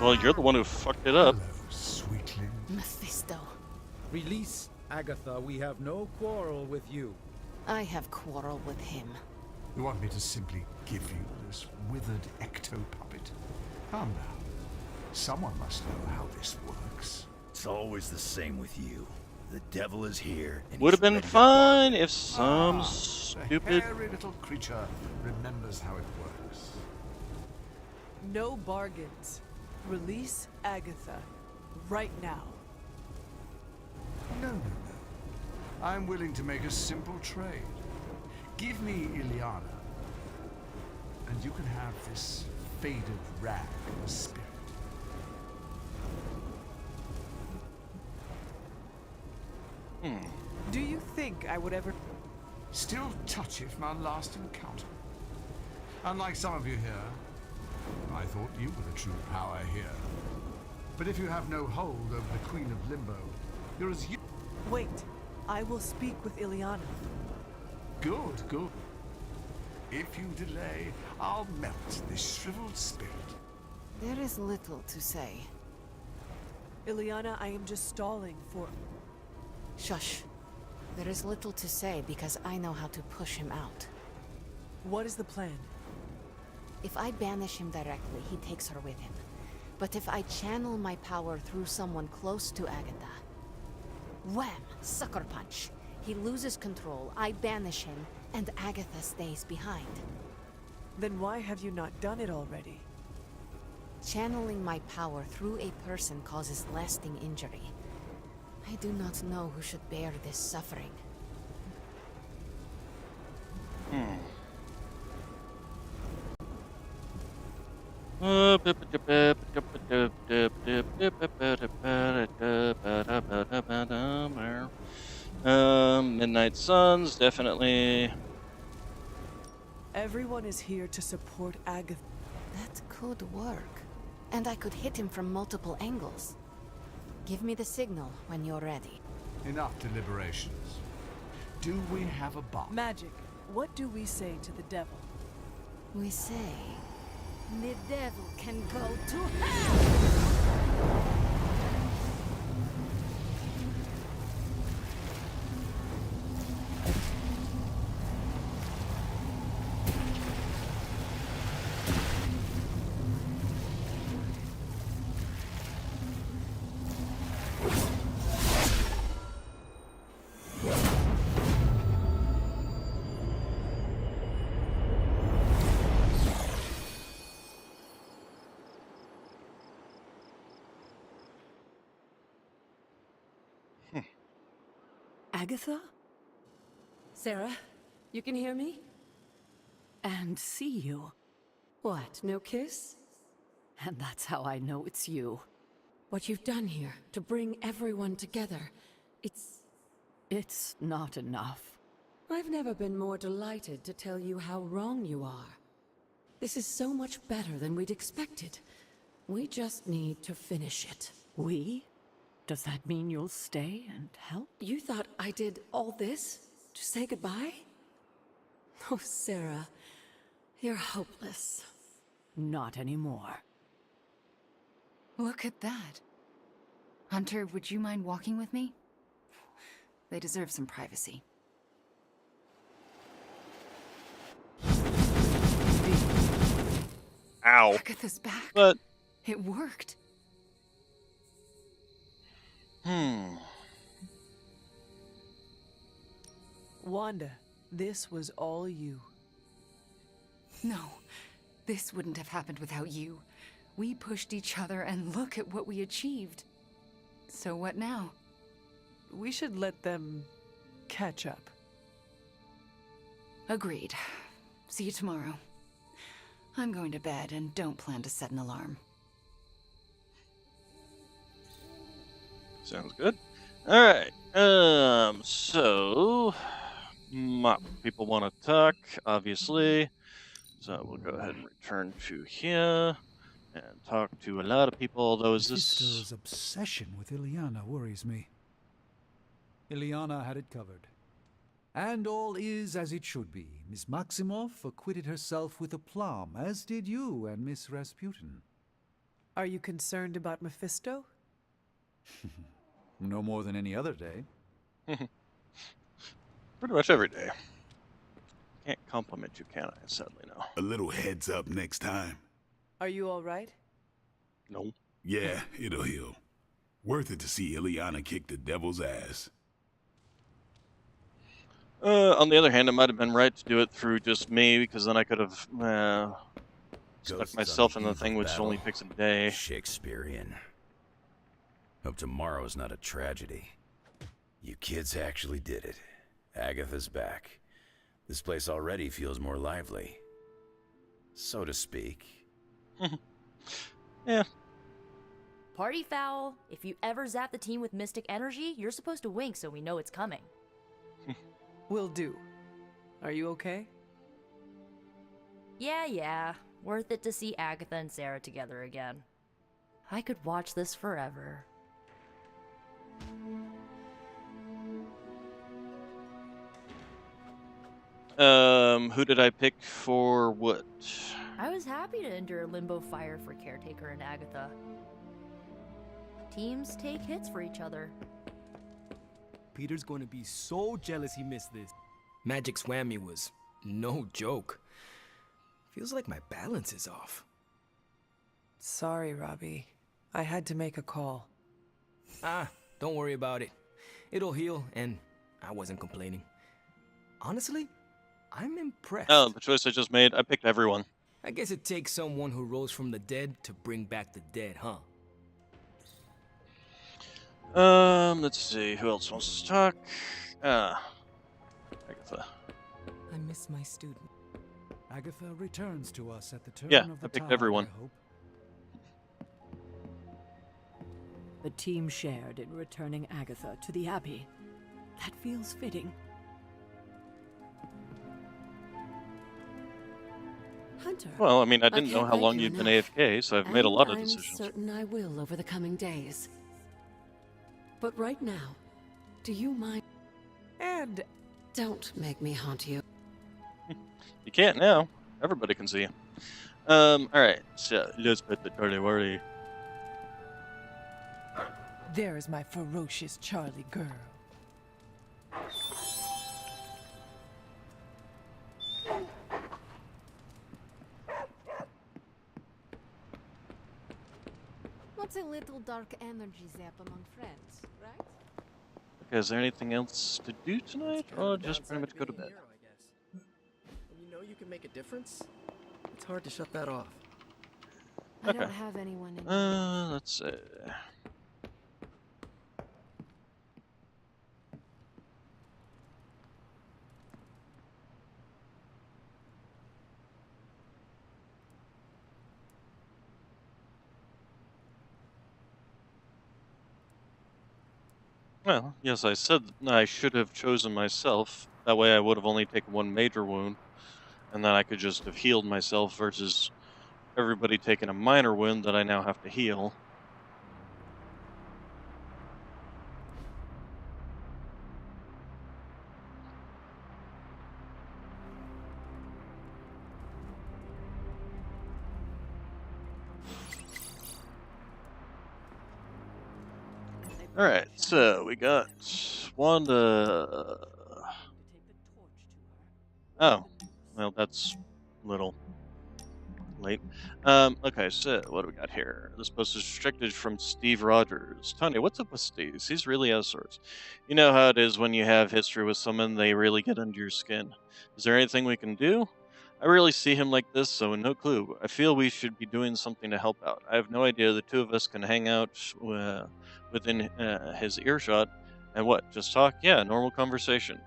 Well, you're the one who fucked it up. Hello, sweetling. Mephisto. Release Agatha. We have no quarrel with you. I have quarrel with him. You want me to simply give you this withered ecto-puppet? Calm down. Someone must know how this works. It's always the same with you. The devil is here. And Would have he's been ready to fine if some The stupid... hairy little creature remembers how it works. No bargains. Release Agatha. Right now. No. I'm willing to make a simple trade. Give me Ileana, and you can have this faded rag of a spirit. Do you think I would ever... Still touchy from our last encounter. Unlike some of you here, I thought you were the true power here. But if you have no hold over the Queen of Limbo, you're as you... Wait. I will speak with Ileana. Good. If you delay, I'll melt this shriveled spirit. There is little to say. Ileana, I am just stalling for... Shush. There is little to say because I know how to push him out. What is the plan? If I banish him directly, he takes her with him. But if I channel my power through someone close to Agatha, Wham! Sucker punch. He loses control, I banish him, and Agatha stays behind. Then why have you not done it already? Channeling my power through a person causes lasting injury. I do not know who should bear this suffering. Midnight Suns, definitely. Everyone is here to support Agatha. That could work. And I could hit him from multiple angles. Give me the signal when you're ready. Enough deliberations. Do we have a bomb? Magic, what do we say to the devil? We say... The devil can go to hell! Agatha? Sarah, you can hear me? And see you. What, no kiss? And that's how I know it's you. What you've done here, to bring everyone together, It's not enough. I've never been more delighted to tell you how wrong you are. This is so much better than we'd expected. We just need to finish it. We? Does that mean you'll stay and help? You thought I did all this to say goodbye? Oh, Sarah, you're hopeless. Not anymore. Look at that. Hunter, would you mind walking with me? They deserve some privacy. Ow. Agatha's back. But... It worked. Wanda, this was all you. No, this wouldn't have happened without you. We pushed each other and look at what we achieved. So what now? We should let them catch up. Agreed. See you tomorrow. I'm going to bed and don't plan to set an alarm. Sounds good. Alright, so... people want to talk, obviously. So we'll go ahead and return to here and talk to a lot of people, although is this... Mephisto's obsession with Ilyana worries me. Ilyana had it covered. And all is as it should be. Miss Maximoff acquitted herself with aplomb, as did you and Miss Rasputin. Are you concerned about Mephisto? No more than any other day. Pretty much every day. Can't compliment you, can I? Sadly, no. A little heads up next time. Are you all right? No. Yeah, it'll heal. Worth it to see Ilyana kick the devil's ass. On the other hand, it might have been right to do it through just me, because then I could have stuck myself in the thing, which only takes a day. Shakespearean. Hope tomorrow's not a tragedy. You kids actually did it. Agatha's back. This place already feels more lively. So to speak. Yeah. Party foul. If you ever zap the team with mystic energy, you're supposed to wink so we know it's coming. Will do. Are you okay? Yeah. Worth it to see Agatha and Sarah together again. I could watch this forever. Who did I pick for what? I was happy to endure limbo fire for Caretaker and Agatha. Teams take hits for each other. Peter's going to be so jealous he missed this. Magic's whammy was no joke. Feels like my balance is off. Sorry, Robbie. I had to make a call. Don't worry about it. It'll heal, and I wasn't complaining. Honestly, I'm impressed. Oh, the choice I just made, I picked everyone. I guess it takes someone who rose from the dead to bring back the dead, huh? Let's see, who else wants to talk? Agatha. I miss my student. Agatha returns to us at the turn Yeah, of the I picked tide, everyone. I hope. The team shared in returning Agatha to the Abbey. That feels fitting. Hunter. Well, I mean, I didn't know can't how thank long you you'd been enough. AFK, so I've made a lot of And decisions. I'm certain I will over the coming days. But right now, do you mind? And don't make me haunt you. You can't now. Everybody can see you. Alright, so let's put the dirty wordy. There is my ferocious Charlie girl. What's a little dark energy zap among friends, right? Okay, is there anything else to do tonight, or just pretty much go to bed? When you know you can make a difference, it's hard to shut that off. I don't have anyone in Let's see. Well, yes, I said I should have chosen myself. That way I would have only taken one major wound, and then I could just have healed myself versus everybody taking a minor wound that I now have to heal. Alright, so we got Wanda. Oh, well, that's a little late. Okay, so what do we got here? This post is restricted from Steve Rogers. Tony, what's up with Steve? He's really out of sorts. You know how it is when you have history with someone, they really get under your skin. Is there anything we can do? I really see him like this, so no clue. I feel we should be doing something to help out. I have no idea the two of us can hang out within his earshot. And what, just talk? Yeah, normal conversation.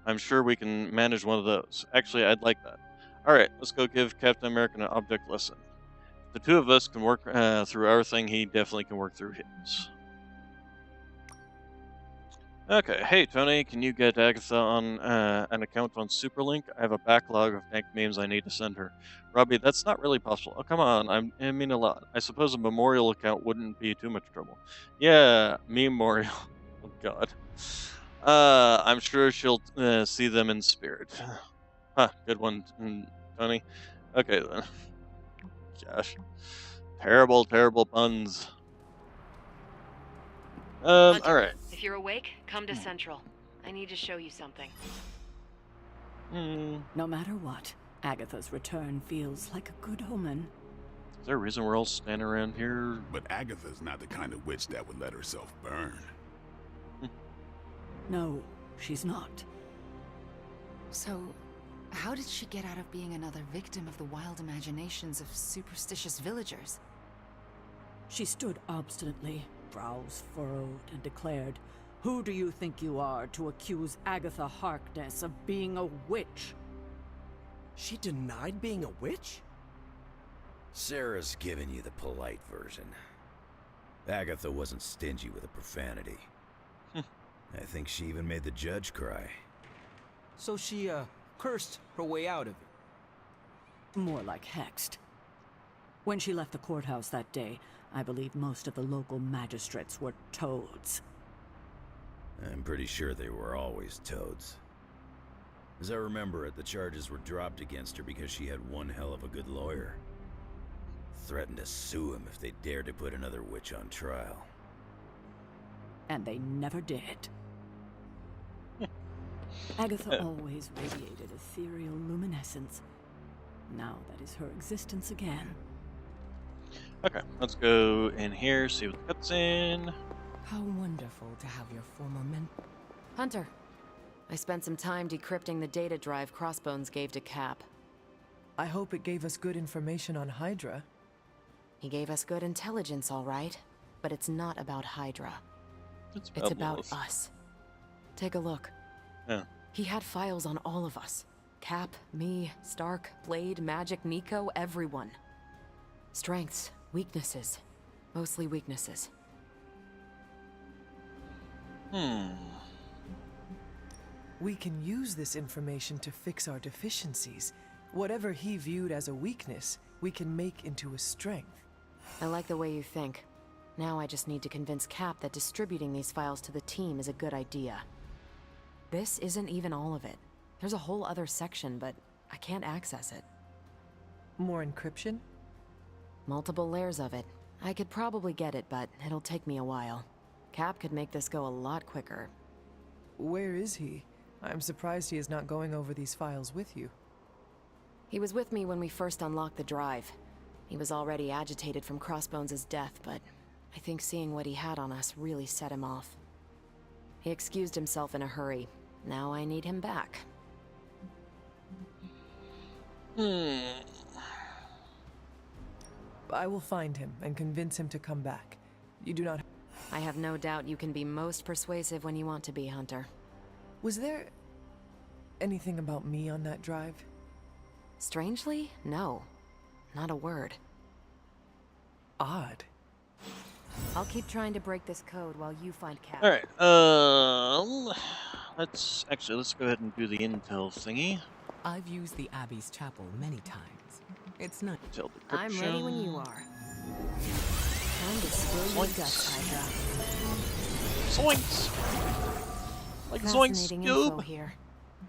I'm sure we can manage one of those. Actually, I'd like that. Alright, let's go give Captain America an object lesson. If the two of us can work through our thing, he definitely can work through his. Okay, hey Tony, can you get Agatha on an account on Superlink? I have a backlog of dank memes I need to send her. Robbie, that's not really possible. Oh, come on, I mean a lot. I suppose a memorial account wouldn't be too much trouble. Yeah, memorial. Oh god. I'm sure she'll see them in spirit. Huh, good one, Tony. Okay then. Gosh. Terrible, terrible puns. Alright. If you're awake, come to Central. I need to show you something. No matter what, Agatha's return feels like a good omen. Is there a reason we're all standing around here? But Agatha's not the kind of witch that would let herself burn. No, she's not. So, how did she get out of being another victim of the wild imaginations of superstitious villagers? She stood obstinately, brows furrowed, and declared, "Who do you think you are to accuse Agatha Harkness of being a witch?" She denied being a witch? Sarah's giving you the polite version. Agatha wasn't stingy with a profanity. I think she even made the judge cry. So she, cursed her way out of it. More like hexed. When she left the courthouse that day, I believe most of the local magistrates were toads. I'm pretty sure they were always toads. As I remember it, the charges were dropped against her because she had one hell of a good lawyer. Threatened to sue him if they dared to put another witch on trial. And they never did. Agatha always radiated ethereal luminescence. Now that is her existence again. Okay, let's go in here, see what the cutscene. How wonderful to have your former men. Hunter, I spent some time decrypting the data drive Crossbones gave to Cap. I hope it gave us good information on Hydra. He gave us good intelligence, all right, but it's not about Hydra. It's about us. Take a look. Yeah. He had files on all of us. Cap, me, Stark, Blade, Magic, Nico, everyone. Strengths, weaknesses. Mostly weaknesses. We can use this information to fix our deficiencies. Whatever he viewed as a weakness, we can make into a strength. I like the way you think. Now I just need to convince Cap that distributing these files to the team is a good idea. This isn't even all of it. There's a whole other section, but I can't access it. More encryption? Multiple layers of it. I could probably get it, but it'll take me a while. Cap could make this go a lot quicker. Where is he? I'm surprised he is not going over these files with you. He was with me when we first unlocked the drive. He was already agitated from Crossbones' death, but I think seeing what he had on us really set him off. He excused himself in a hurry. Now I need him back. I will find him and convince him to come back. You do not... I have no doubt you can be most persuasive when you want to be, Hunter. Was there anything about me on that drive? Strangely, no. Not a word. Odd. I'll keep trying to break this code while you find Cap. Alright, let's go ahead and do the intel thingy. I've used the Abbey's chapel many times. It's not. I'm ready when you are. Time to spill your guts, Hydra. Zoinks! Like Fascinating info Zoinks, here.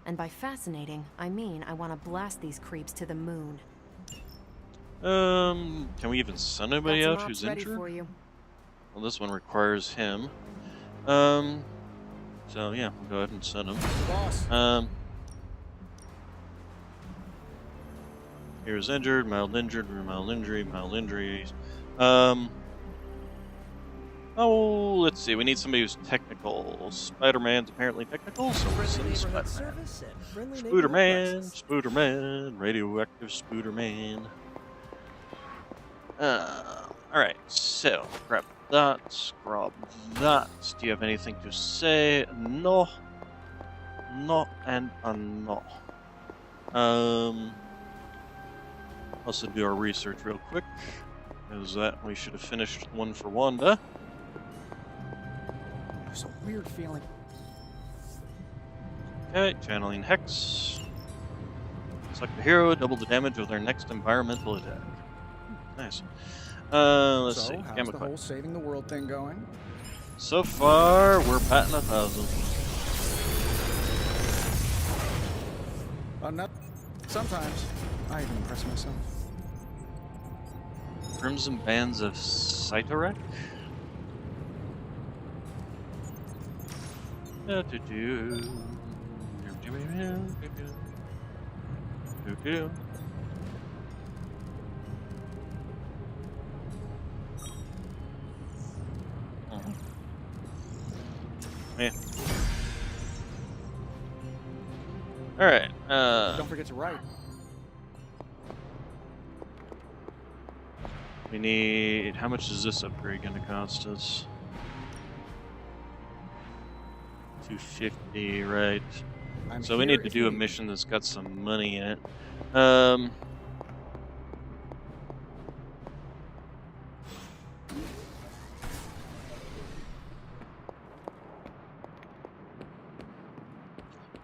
And by fascinating, I mean I want to blast these creeps to the moon. Can we even send anybody out who's ready injured? for you. Well, this one requires him. So yeah, we'll go ahead and send him. Boss. He was injured, mild injury, mild injuries. Oh, let's see. We need somebody who's technical. Spider-Man's apparently technical, so we'll send Spider-Man. Spooderman, radioactive Spooderman. Alright, so grab that, scrub that. Do you have anything to say? No. No and a no. Also do our research real quick. Is that we should have finished one for Wanda. There's a weird feeling. Okay, channeling Hex. Select the hero, double the damage of their next environmental attack. Nice. Let's see. How's Gamma the Quest. whole saving the world thing going? So far, we're batting 1,000. Not sometimes. I even impress myself. Crimson Bands of Cytorek? Yeah. Alright, Don't forget to write. we need... How much is this upgrade going to cost us? 250, right? So we need to do a mission that's got some money in it.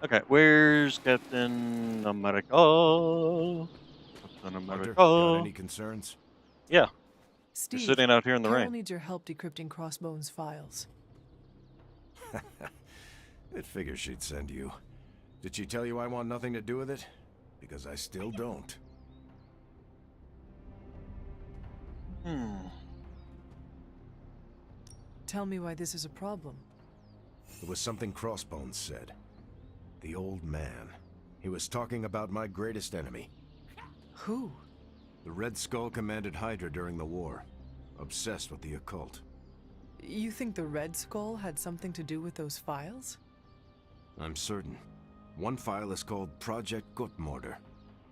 Okay, where's Captain America? Captain America. Got any concerns? Yeah. Steve, You're sitting out here in the Carol rain. needs your help decrypting Crossbones' files. It figures she'd send you. Did she tell you I want nothing to do with it? Because I still don't. Tell me why this is a problem. It was something Crossbones said. The old man. He was talking about my greatest enemy. Who? The Red Skull commanded Hydra during the war. Obsessed with the occult. You think the Red Skull had something to do with those files? I'm certain. One file is called Project Gutmorder,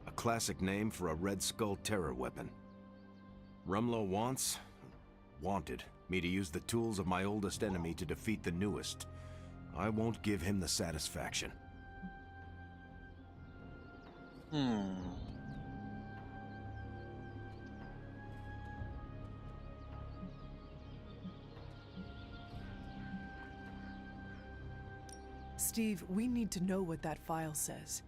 a classic name for a Red Skull terror weapon. Rumlow wanted me to use the tools of my oldest enemy to defeat the newest. I won't give him the satisfaction. Steve, we need to know what that file says.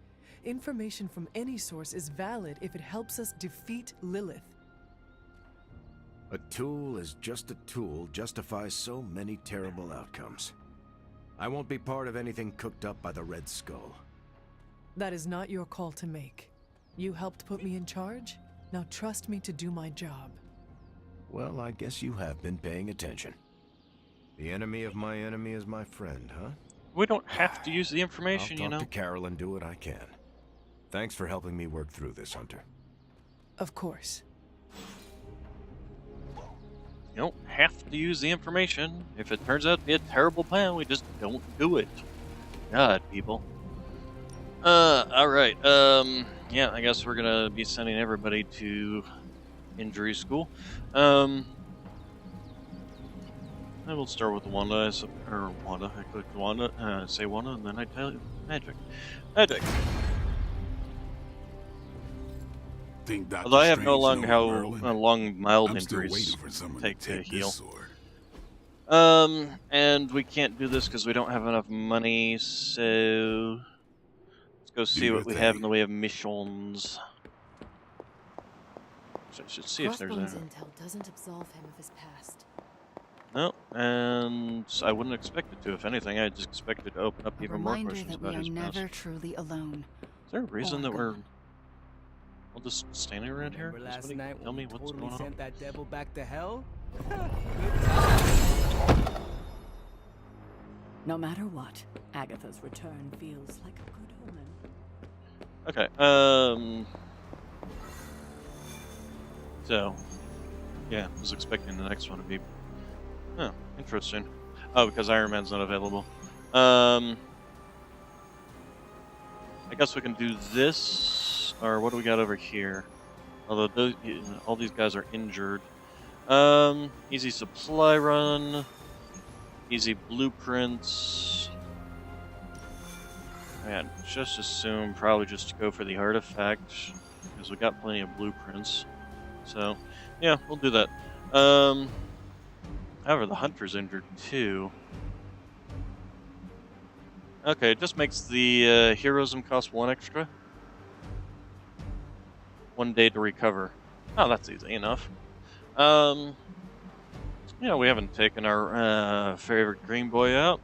Information from any source is valid if it helps us defeat Lilith. A tool is just a tool justifies so many terrible outcomes. I won't be part of anything cooked up by the Red Skull. That is not your call to make. You helped put me in charge. Now trust me to do my job. Well, I guess you have been paying attention. The enemy of my enemy is my friend, huh? We don't have to use the information, I'll you know. talk to Carol and do what I can. Thanks for helping me work through this, Hunter. Of course. You don't have to use the information. If it turns out to be a terrible plan, we just don't do it. God, people. Alright, yeah, I guess we're gonna be sending everybody to injury school. I will start with Wanda, or Wanda, I clicked Wanda, say Wanda, and then I tell you Magic. Magic! Think Dr. Although I have no Strange long knows Merlin? long mild I'm still injuries waiting for someone take to take heal. this sword. And we can't do this because we don't have enough money, so let's go see what we have in the way of missions. So I should see if there's Crossbone's a... intel doesn't absolve him of his past. No, and I wouldn't expect it to. If anything, I just expect it to open up even more Reminder questions that we about are his past. never truly alone. Is there a reason or that we're gone. all just standing around here? Remember Does last somebody night tell when me we what's totally going on? sent that devil back to hell? No matter what, Agatha's return feels like a good omen. Okay, so, yeah, I was expecting the next one to be... Oh, interesting. Oh, because Iron Man's not available. I guess we can do this, or what do we got over here? Although those, all these guys are injured. Easy supply run. Easy blueprints. Man, just assume probably just to go for the artifact, because we got plenty of blueprints. So, yeah, we'll do that. However, the Hunter's injured too. Okay, it just makes the heroism cost 1 extra. 1 day to recover. Oh, that's easy enough. Yeah, we haven't taken our favorite green boy out.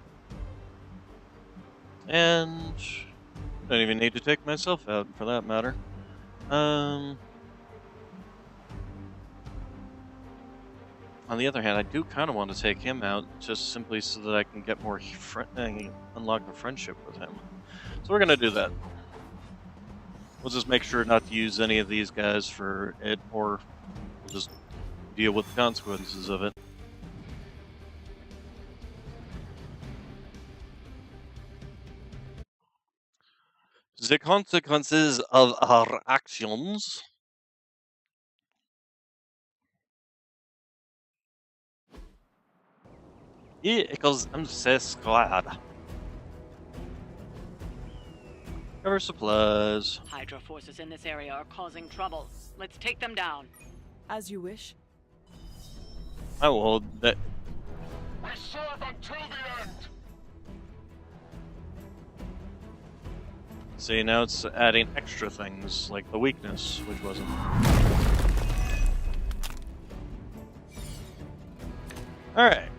And don't even need to take myself out, for that matter. On the other hand, I do kind of want to take him out, just simply so that I can get more unlock a friendship with him. So we're gonna do that. We'll just make sure not to use any of these guys for it, or we'll just deal with the consequences of it. The consequences of our actions. Yeah, because I'm so glad. Cover supplies. Hydra forces in this area are causing trouble. Let's take them down. As you wish. I will hold that. We serve until the end! See, now it's adding extra things, like the weakness, which wasn't. Alright.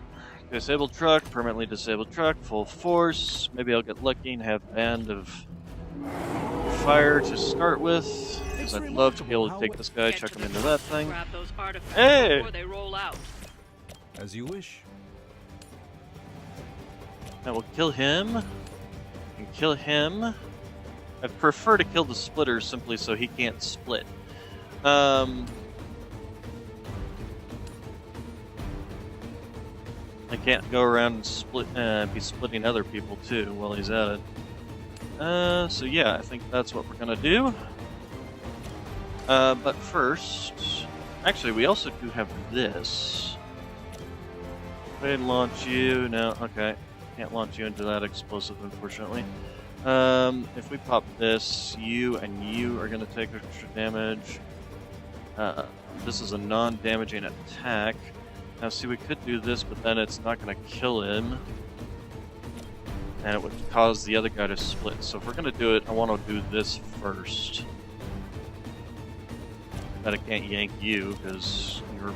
Disabled truck, permanently disabled truck, full force. Maybe I'll get lucky and have Band of Fire to start with. Because I'd love to be able to take this guy, chuck him into that thing. Grab those artifacts Hey! before they roll out. As you wish. Now we'll kill him. And kill him. I prefer to kill the splitter simply so he can't split. I can't go around and be splitting other people too while he's at it. So yeah, I think that's what we're gonna do. But first, actually, we also do have this. Go ahead and launch you. No, okay. Can't launch you into that explosive, unfortunately. If we pop this, you and you are gonna take extra damage. This is a non-damaging attack. Now, see, we could do this, but then it's not going to kill him. And it would cause the other guy to split. So if we're going to do it, I want to do this first. But I can't yank you, because you're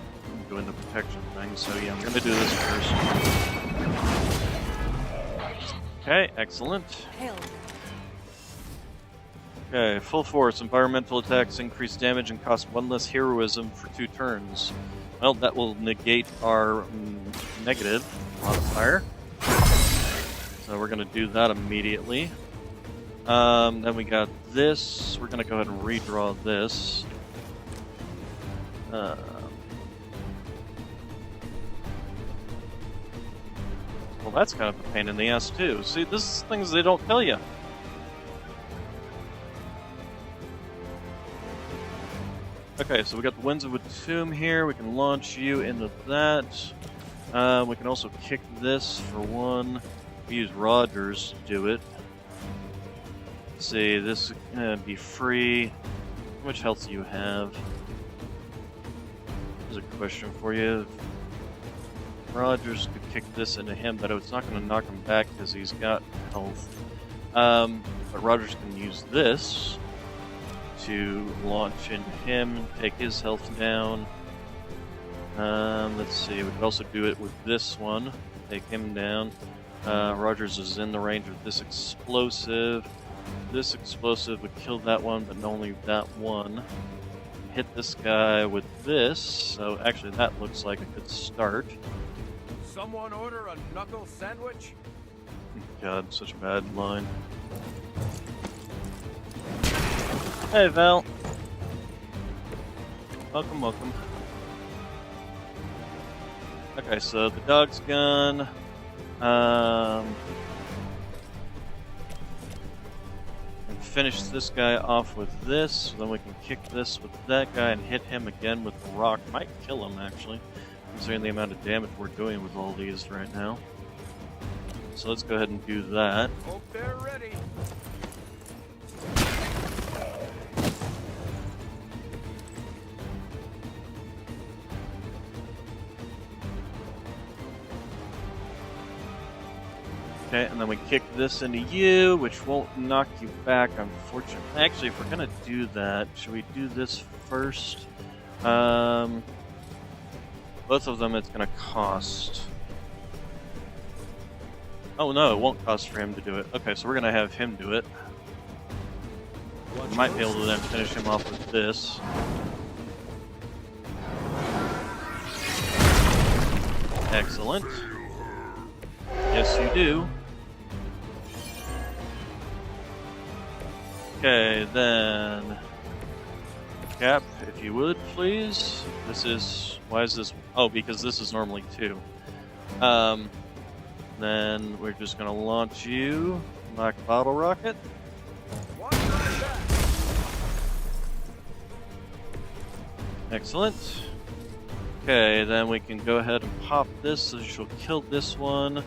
doing the protection thing. So yeah, I'm going to do this first. Okay, excellent. Okay, full force. Environmental attacks increase damage and cost 1 less heroism for 2 turns. Well, that will negate our negative modifier. So we're going to do that immediately. Then we got this. We're going to go ahead and redraw this. Well, that's kind of a pain in the ass, too. See, this is things they don't tell you. Okay, so we got the Winds of Tomb here. We can launch you into that. We can also kick this for 1. We use Rogers to do it. Let's see, this is gonna be free. How much health do you have? Here's a question for you. Rogers could kick this into him, but it's not going to knock him back because he's got health. But Rogers can use this to launch into him, take his health down. Let's see, we could also do it with this one, take him down. Rogers is in the range of this explosive. This explosive would kill that one, but only that one. Hit this guy with this, so actually that looks like a good start. Someone order a knuckle sandwich? God, such a bad line. Hey, Val. Welcome, welcome. Okay, so the dog's gone. And finish this guy off with this. Then we can kick this with that guy and hit him again with the rock. Might kill him, actually, considering the amount of damage we're doing with all these right now. So let's go ahead and do that. Hope they're ready. Okay, and then we kick this into you, which won't knock you back, unfortunately. Actually, if we're gonna do that, should we do this first? Both of them it's gonna cost. Oh no, it won't cost for him to do it. Okay, so we're gonna have him do it. We might be able to then finish him off with this. Excellent. Yes, you do. Okay, then Cap, if you would, please. This is, why is this? Oh, because this is normally 2. Then we're just gonna launch you like a bottle rocket. Excellent. Okay, then we can go ahead and pop this, so she'll kill this one.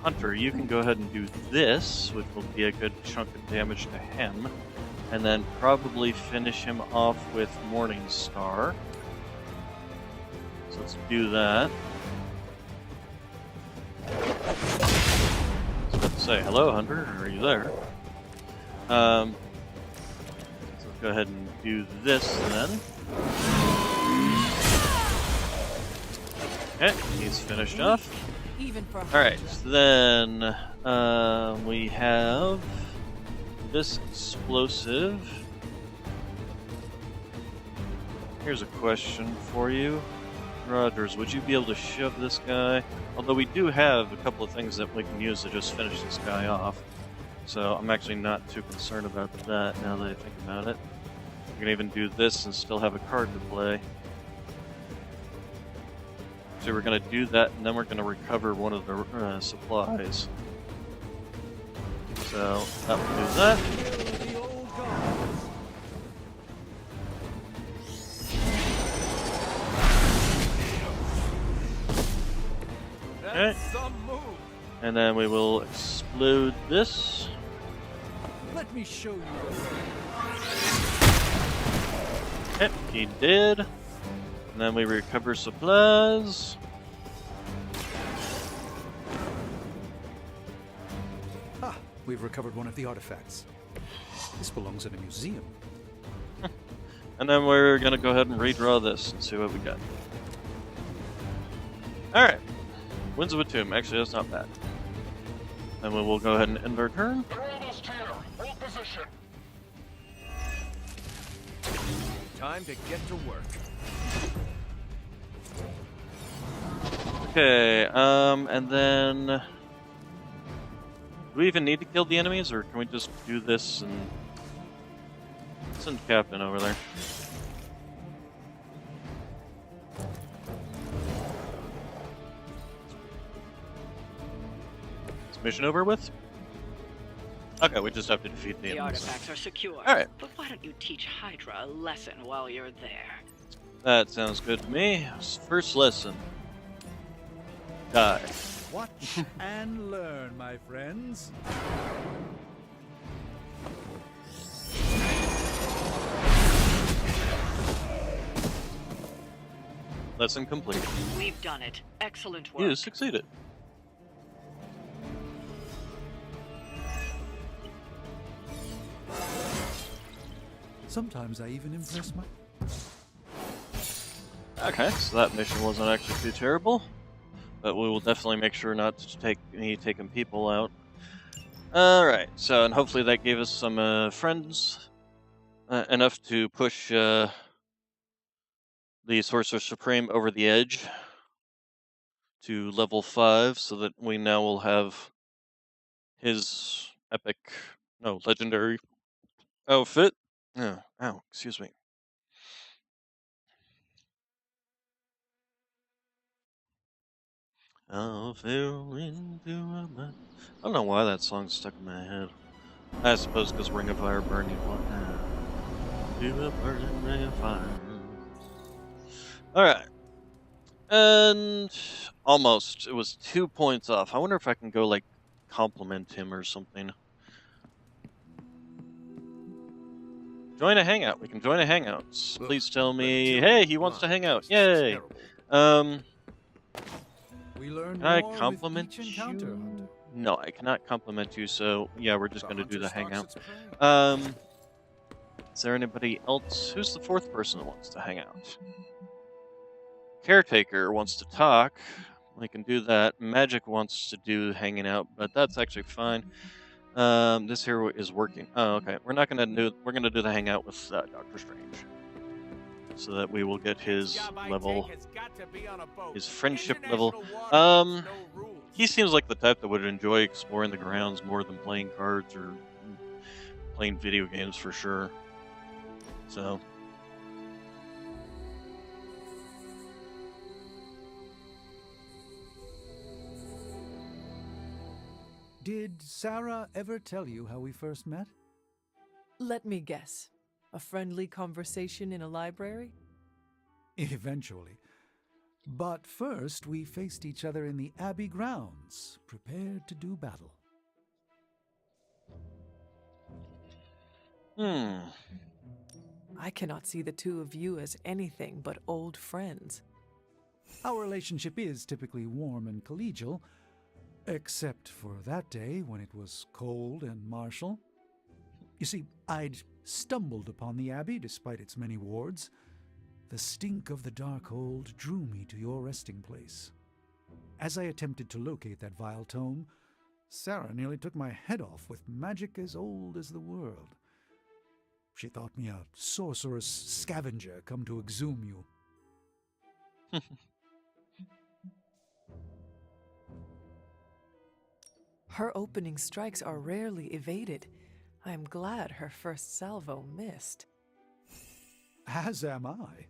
Hunter, you can go ahead and do this, which will be a good chunk of damage to him, and then probably finish him off with Morning Star. So let's do that. I was about to say, hello, Hunter, are you there? So let's go ahead and do this then. Okay, he's finished off. Alright, so then we have this explosive. Here's a question for you. Rogers, would you be able to shove this guy? Although we do have a couple of things that we can use to just finish this guy off. So I'm actually not too concerned about that now that I think about it. You can even do this and still have a card to play. So we're going to do that, and then we're going to recover one of the supplies. So that will do that. Okay. And then we will explode this. Let me show you. Yep, he did. And then we recover supplies. Ah, we've recovered one of the artifacts. This belongs in a museum. And then we're going to go ahead and redraw this and see what we got. Alright. Winds of a Tomb. Actually, that's not bad. Then we will go ahead and end our turn. Time to get to work. Okay, and then... Do we even need to kill the enemies, or can we just do this and... Send Captain over there. Is mission over with? Okay, we just have to defeat the The enemies. artifacts are secure. Alright. But why don't you teach Hydra a lesson while you're there? That sounds good to me. First lesson. Die. Watch and learn, my friends. Lesson complete. We've done it. Excellent work. You succeeded. Sometimes I even impress my... Okay, so that mission wasn't actually too terrible. But we will definitely make sure not to take any taking people out. Alright, so and hopefully that gave us some friends. Enough to push the Sorcerer Supreme over the edge to level 5, so that we now will have his legendary outfit. Oh, ow, excuse me. I fell into a mud. I don't know why that song's stuck in my head. I suppose because Ring of Fire burning one. To a burning ring of fire. Alright. And almost. It was 2 points off. I wonder if I can go, like, compliment him or something. Join a hangout. We can join a hangout. Please tell me, hey, he wants to hang out. Yay! We learned Can I more with compliment each encounter, you? Hunter. No, I cannot compliment you, so yeah, we're just going to do the hunter hangout. stalks its prey. Is there anybody else? Who's the fourth person that wants to hang out? Caretaker wants to talk. We can do that. Magic wants to do hanging out, but that's actually fine. This here is working. Oh, okay. We're not going to do. We're going to do the hangout with Doctor Strange, so that we will get his level, his friendship level. He seems like the type that would enjoy exploring the grounds more than playing cards or playing video games for sure. So. Did Sarah ever tell you how we first met? Let me guess. A friendly conversation in a library? Eventually. But first, we faced each other in the Abbey grounds, prepared to do battle. I cannot see the two of you as anything but old friends. Our relationship is typically warm and collegial, except for that day when it was cold and martial. You see, I'd stumbled upon the Abbey despite its many wards. The stink of the Darkhold drew me to your resting place. As I attempted to locate that vile tome, Sarah nearly took my head off with magic as old as the world. She thought me a sorcerous scavenger come to exhume you. Her opening strikes are rarely evaded. I am glad her first salvo missed. As am I.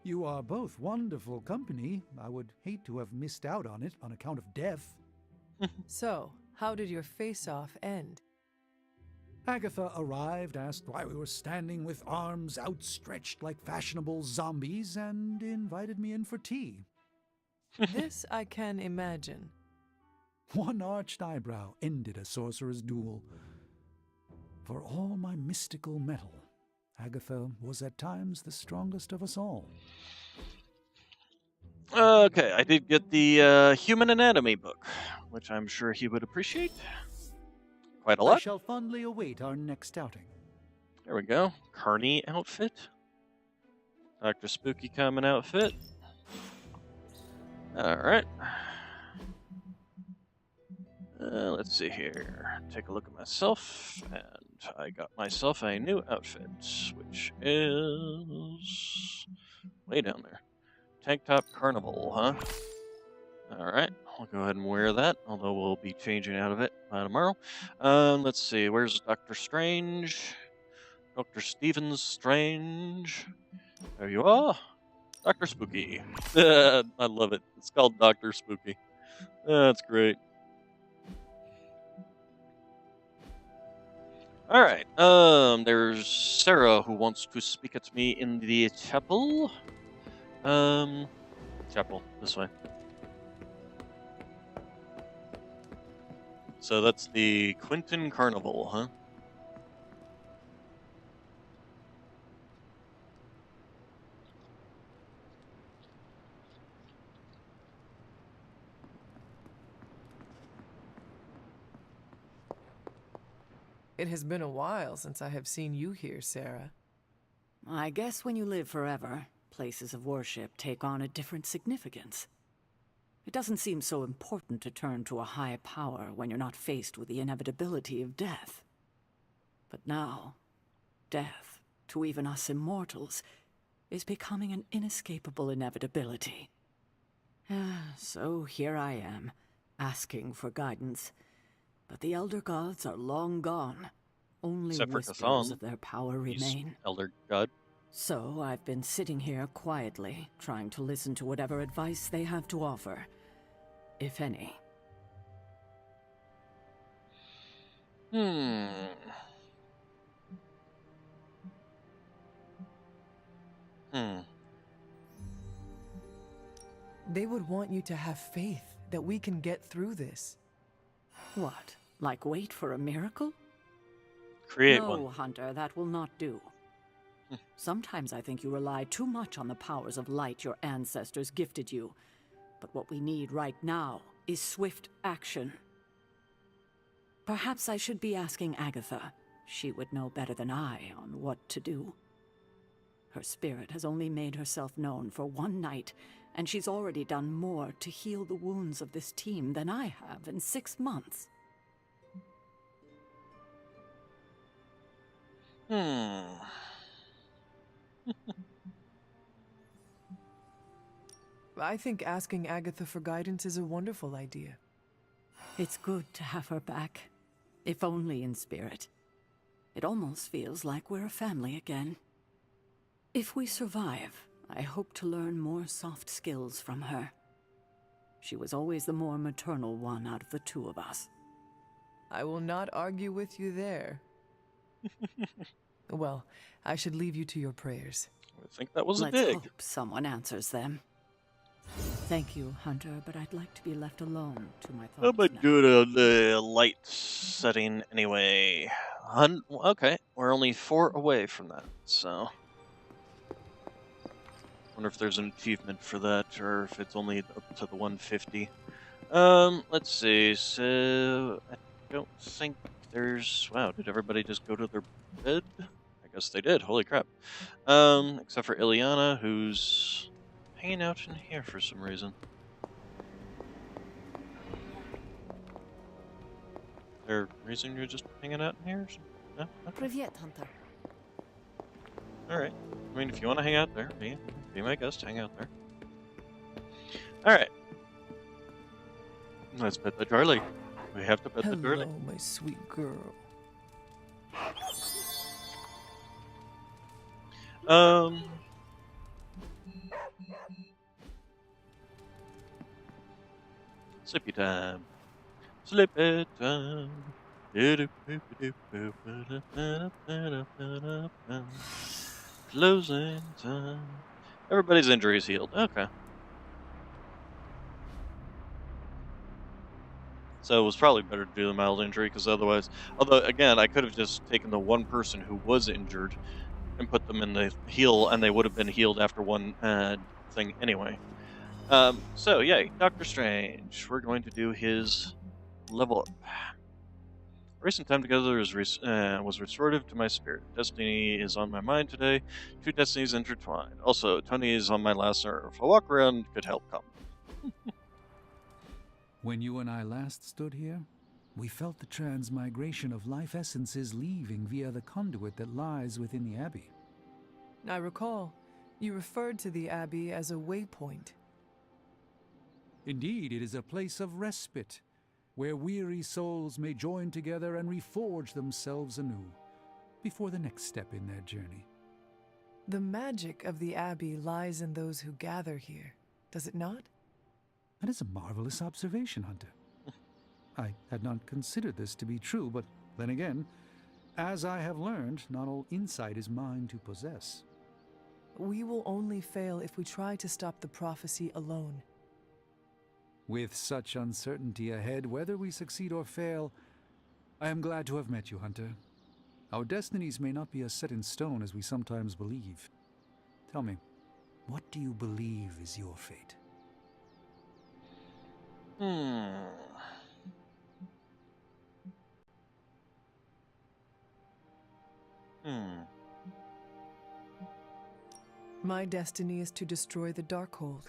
You are both wonderful company. I would hate to have missed out on it on account of death. So, how did your face-off end? Agatha arrived, asked why we were standing with arms outstretched like fashionable zombies, and invited me in for tea. This I can imagine. One arched eyebrow ended a sorcerer's duel. For all my mystical mettle, Agatha was at times the strongest of us all. Okay, I did get the Human Anatomy book, which I'm sure he would appreciate. Quite a I lot. shall fondly await our next outing. There we go. Carney outfit. Dr. Spooky Common outfit. Alright. Let's see here. Take a look at myself, and I got myself a new outfit, which is way down there. Tank top carnival, huh? Alright, I'll go ahead and wear that, although we'll be changing out of it by tomorrow. Let's see, where's Dr. Strange? Dr. Stephen Strange. There you are. Dr. Spooky. I love it. It's called Dr. Spooky. That's great. Alright, there's Sarah who wants to speak at me in the chapel. Chapel, this way. So that's the Quentin Carnival, huh? It has been a while since I have seen you here, Sarah. I guess when you live forever, places of worship take on a different significance. It doesn't seem so important to turn to a high power when you're not faced with the inevitability of death. But now, death, to even us immortals, is becoming an inescapable inevitability. So here I am, asking for guidance. But the Elder Gods are long gone. Only Except for whispers Cthon. of their power He's remain. Elder God. So I've been sitting here quietly, trying to listen to whatever advice they have to offer, if any. They would want you to have faith that we can get through this. What? Like wait for a miracle? Create no, one. Hunter, that will not do. Sometimes I think you rely too much on the powers of light your ancestors gifted you. But what we need right now is swift action. Perhaps I should be asking Agatha. She would know better than I on what to do. Her spirit has only made herself known for one night, and she's already done more to heal the wounds of this team than I have in 6 months. I think asking Agatha for guidance is a wonderful idea. It's good to have her back, if only in spirit. It almost feels like we're a family again. If we survive, I hope to learn more soft skills from her. She was always the more maternal one out of the two of us. I will not argue with you there. Well, I should leave you to your prayers. I think that was a Let's dig. hope someone answers them. Thank you, Hunter, but I'd like to be left alone to my How thoughts about now. do the light setting anyway? Okay, we're only 4 away from that, so... Wonder if there's an achievement for that, or if it's only up to the 150. Let's see, so... I don't think there's... Wow, did everybody just go to their bed? I guess they did, holy crap. Except for Ileana, who's hanging out in here for some reason. There a reason you're just hanging out in here? Or something? No? Okay. Привет, Hunter. Alright. I mean, if you want to hang out there, be my guest, hang out there. Alright. Let's pet the Charlie. We have to pet the Charlie. Hello, my sweet girl. Slippy time. Slippy time. Closing time. Everybody's injury is healed. Okay. So it was probably better to do the mild injury, because otherwise, although again, I could have just taken the one person who was injured and put them in the heal, and they would have been healed after one thing anyway. So yay, Doctor Strange. We're going to do his level up. Recent time together was restorative to my spirit. Destiny is on my mind today. Two destinies intertwined. Also, Tony is on my last nerve. A walk around could help come. When you and I last stood here, we felt the transmigration of life essences leaving via the conduit that lies within the Abbey. I recall. You referred to the Abbey as a waypoint. Indeed, it is a place of respite, where weary souls may join together and reforge themselves anew, before the next step in their journey. The magic of the Abbey lies in those who gather here, does it not? That is a marvelous observation, Hunter. I had not considered this to be true, but then again, as I have learned, not all insight is mine to possess. We will only fail if we try to stop the prophecy alone. With such uncertainty ahead, whether we succeed or fail, I am glad to have met you, Hunter. Our destinies may not be as set in stone as we sometimes believe. Tell me, what do you believe is your fate? My destiny is to destroy the Darkhold.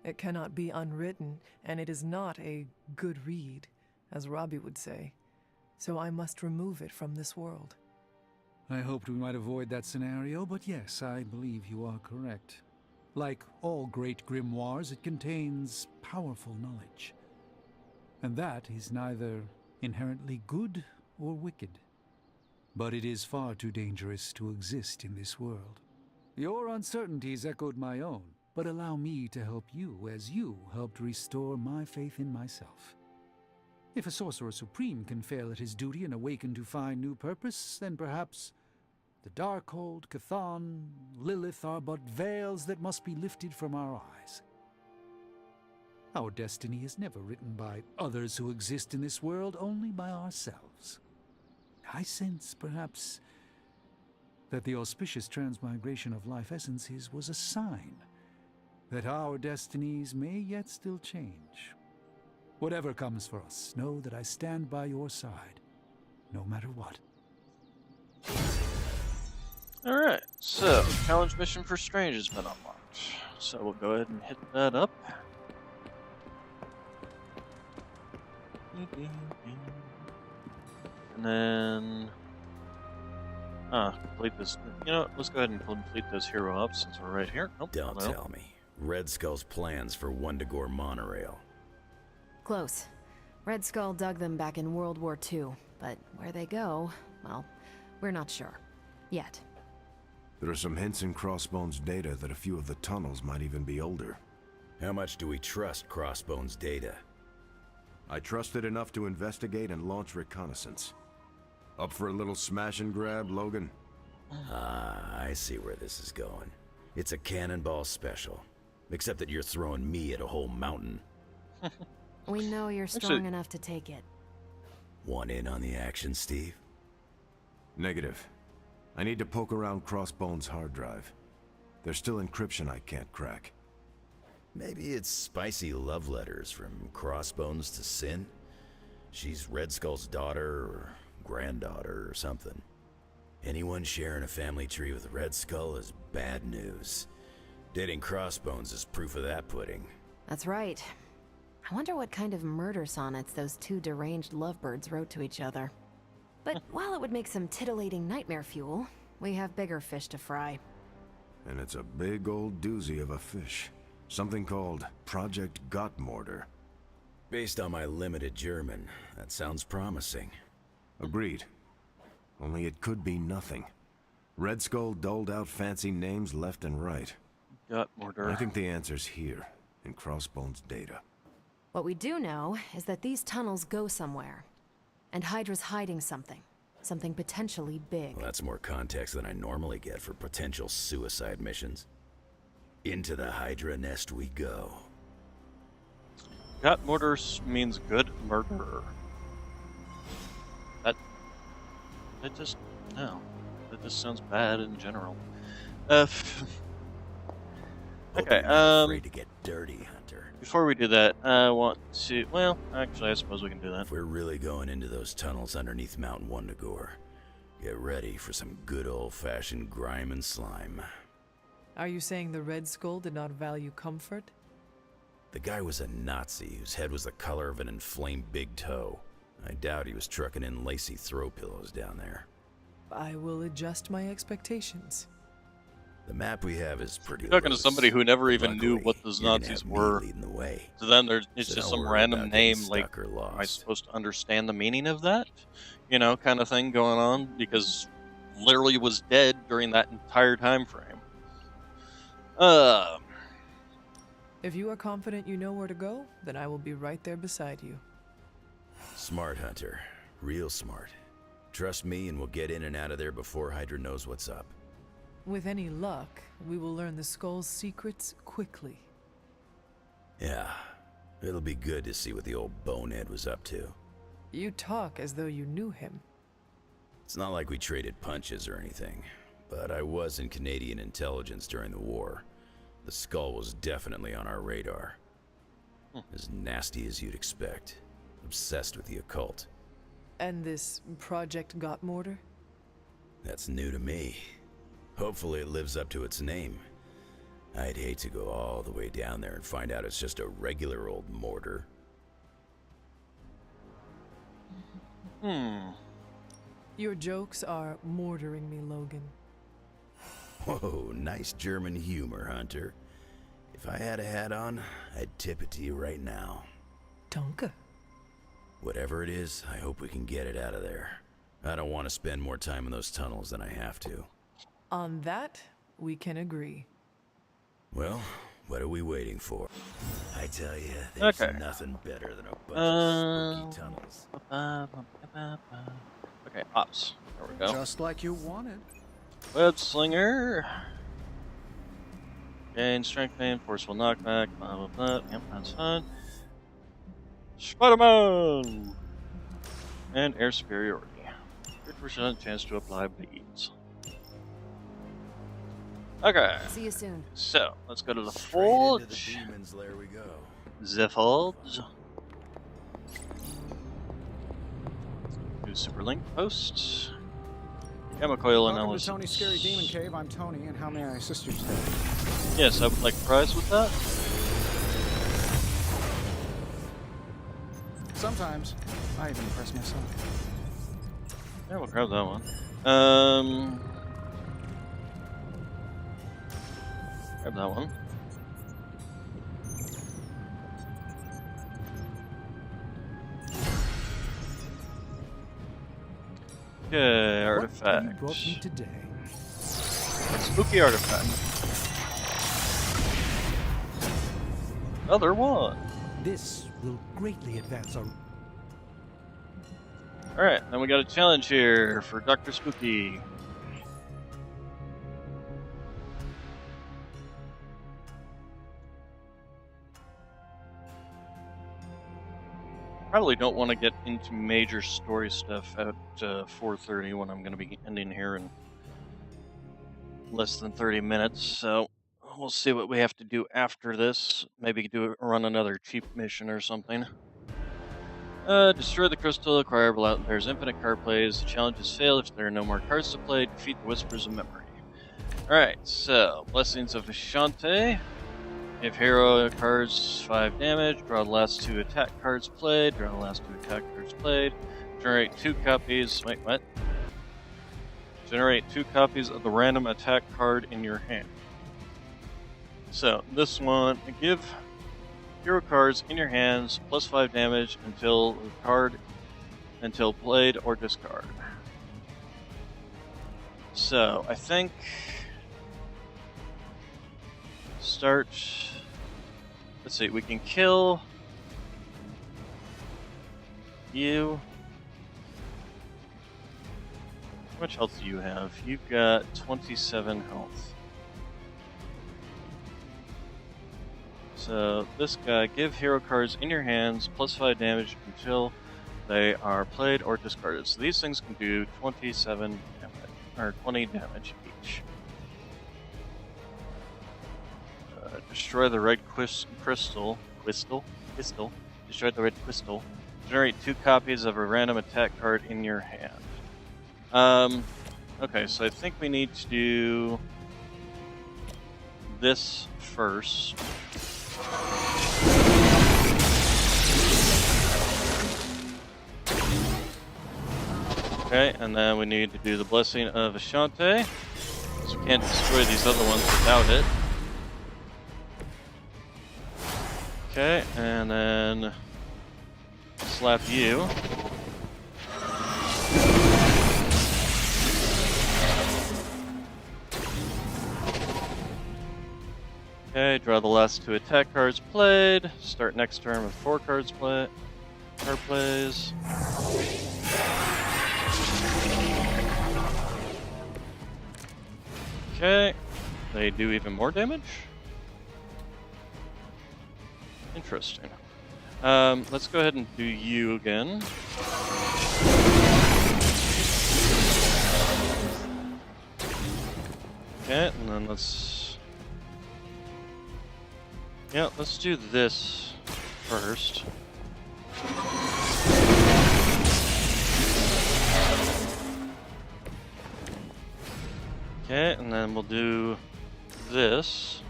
It cannot be unwritten, and it is not a good read, as Robbie would say. So I must remove it from this world. I hoped we might avoid that scenario, but yes, I believe you are correct. Like all great grimoires, it contains powerful knowledge. And that is neither inherently good or wicked. But it is far too dangerous to exist in this world. Your uncertainties echoed my own, but allow me to help you as you helped restore my faith in myself. If a Sorcerer Supreme can fail at his duty and awaken to find new purpose, then perhaps the Darkhold, Chthon, Lilith are but veils that must be lifted from our eyes. Our destiny is never written by others who exist in this world, only by ourselves. I sense, perhaps, that the auspicious transmigration of life essences was a sign that our destinies may yet still change. Whatever comes for us, know that I stand by your side, no matter what. Alright, so, challenge mission for Strange has been unlocked. So we'll go ahead and hit that up. And then... complete this. You know what, let's go ahead and complete this hero up since we're right here. Nope, Don't tell me. Red Skull's plans for Wundagore monorail. Close. Red Skull dug them back in World War II, but where they go, well, we're not sure. Yet. There are some hints in Crossbone's data that a few of the tunnels might even be older. How much do we trust Crossbone's data? I trust it enough to investigate and launch reconnaissance. Up for a little smash and grab, Logan? Ah, I see where this is going. It's a cannonball special. Except that you're throwing me at a whole mountain. We know you're strong enough to take it. Want in on the action, Steve? Negative. I need to poke around Crossbone's hard drive. There's still encryption I can't crack. Maybe it's spicy love letters from Crossbones to Sin? She's Red Skull's daughter or granddaughter or something. Anyone sharing a family tree with Red Skull is bad news. Dating Crossbones is proof of that pudding. That's right. I wonder what kind of murder sonnets those two deranged lovebirds wrote to each other. But while it would make some titillating nightmare fuel, we have bigger fish to fry. And it's a big old doozy of a fish. Something called Project Gottmorder. Based on my limited German, that sounds promising. Agreed. Only it could be nothing. Red Skull doled out fancy names left and right. Gottmorder. I think the answer's here, in Crossbone's data. What we do know is that these tunnels go somewhere. And Hydra's hiding something. Something potentially big. Well, that's more context than I normally get for potential suicide missions. Into the Hydra nest we go. Got mortar means good murderer. That just, no. That just sounds bad in general. Okay, Afraid to get dirty, Hunter. Before we do that, I want to, well, actually, I suppose we can do that. If we're really going into those tunnels underneath Mount Wundagore, get ready for some good old-fashioned grime and slime. Are you saying the Red Skull did not value comfort? The guy was a Nazi whose head was the color of an inflamed big toe. I doubt he was trucking in lacy throw pillows down there. I will adjust my expectations. The map we have is pretty Talking loose. to somebody who never even Luckily, knew what those you're gonna Nazis have me were. leading the way. To them, it's So just don't some worry random about getting name. Like, stuck or am I lost. supposed to understand the meaning of that? You know, kind of thing going on, because literally was dead during that entire time frame. If you are confident you know where to go, then I will be right there beside you. Smart, Hunter. Real smart. Trust me and we'll get in and out of there before Hydra knows what's up. With any luck, we will learn the Skull's secrets quickly. Yeah. It'll be good to see what the old bonehead was up to. You talk as though you knew him. It's not like we traded punches or anything, but I was in Canadian intelligence during the war. The Skull was definitely on our radar. As nasty as you'd expect. Obsessed with the occult. And this Project Gottmortar? That's new to me. Hopefully it lives up to its name. I'd hate to go all the way down there and find out it's just a regular old mortar. Your jokes are mortaring me, Logan. Whoa, nice German humor, Hunter. If I had a hat on, I'd tip it to you right now. Danke. Whatever it is, I hope we can get it out of there. I don't want to spend more time in those tunnels than I have to. On that, we can agree. Well, what are we waiting for? I tell you, there's nothing better than a bunch of spooky tunnels. Okay, ops. There we go. Just like you wanted. Web Slinger. Gain strength gain, forceful knockback, blah blah blah. Yep, that's fine. Spider-Man! And air superiority. 50% chance to apply bleeds. Okay. See you soon. So, let's go to the Straight into the forge. demon's lair we go. The forge. Do super link posts. Gamma coil Welcome analysis. to Tony's Scary Demon Cave. I'm Tony, and how may I assist you today? Yes, I would like fries with that. Sometimes I even impress myself. Yeah, we'll grab that one. Grab that one. Okay, artifact. You brought me today. Spooky artifact. Another one. This will greatly advance our... Alright, then we got a challenge here for Dr. Spooky. Probably don't want to get into major story stuff at 4:30 when I'm going to be ending here in less than 30 minutes, so we'll see what we have to do after this. Maybe run another cheap mission or something. Destroy the crystal, acquire Black Bear's infinite card plays. The challenges fail if there are no more cards to play. Defeat the Whispers of Memory. Alright, so Blessings of Ashante. If hero cards 5 damage, draw the last 2 attack cards played. Draw the last 2 attack cards played. Generate 2 copies. Wait, what? Generate 2 copies of the random attack card in your hand. So, this one, give hero cards in your hands plus 5 damage until played or discard. So, I think start. Let's see, we can kill you. How much health do you have? You've got 27 health. So this guy, give hero cards in your hands +5 damage until they are played or discarded. So these things can do 27 damage, or 20 damage each. Destroy the red crystal. Destroy the red crystal. Generate 2 copies of a random attack card in your hand. Okay, so I think we need to do this first. Okay, and then we need to do the Blessing of Ashante. So we can't destroy these other ones without it. Okay, and then slap you. Okay, draw the last 2 attack cards played. Start next turn with 4 cards card plays. Okay, they do even more damage. Interesting. Let's go ahead and do you again. Okay, and then let's do this first. Okay, and then we'll do this.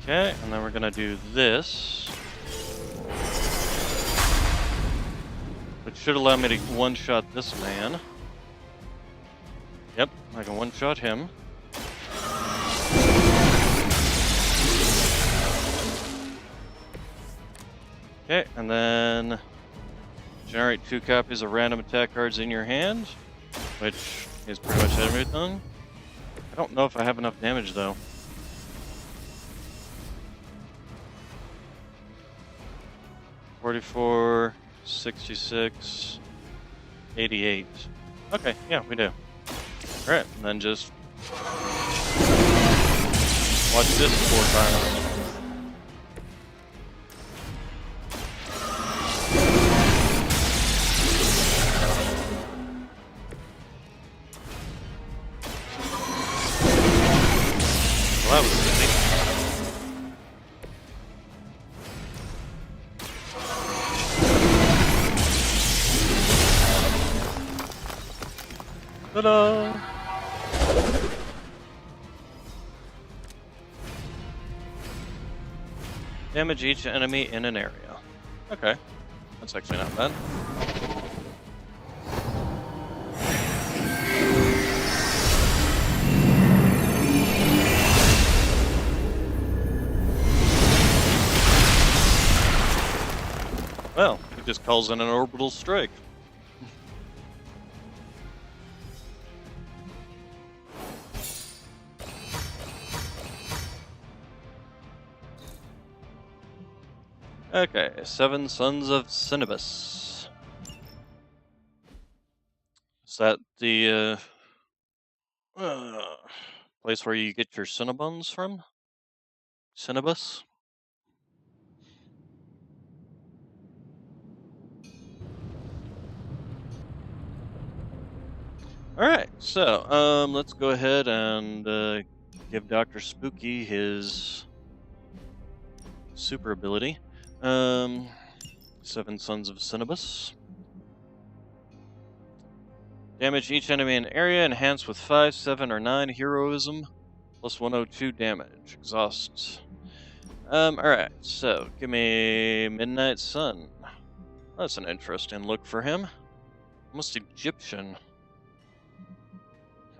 Okay, and then we're gonna do this, which should allow me to one-shot this man. Yep, I can one-shot him. Okay, and then generate 2 copies of random attack cards in your hand, which is pretty much everything. I don't know if I have enough damage though. $44, 66, 88. Okay, yeah, we do. Alright, and then just watch this 4 times. Well, that was easy. Ta-da! Damage each enemy in an area. Okay, that's actually not bad. Well, it just calls in an orbital strike. Okay, 7 Sons of Cinnabus. Is that the place where you get your Cinnabons from? Cinnabus? Alright, so, let's go ahead and give Dr. Spooky his super ability. 7 Sons of Cinnabus. Damage each enemy in area, enhanced with 5, 7, or 9 heroism, plus 102 damage. Exhaust. Alright, so give me Midnight Sun. That's an interesting look for him. Almost Egyptian.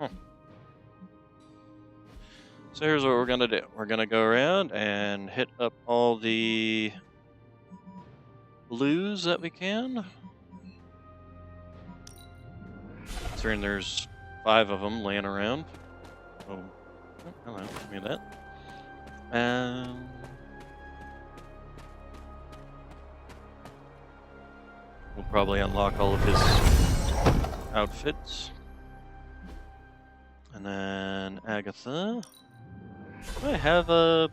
Huh. So here's what we're gonna do. We're gonna go around and hit up all the blues that we can. Considering there's 5 of them laying around. So Oh, hello, give me that. We'll probably unlock all of his outfits. And then Agatha. Do I have a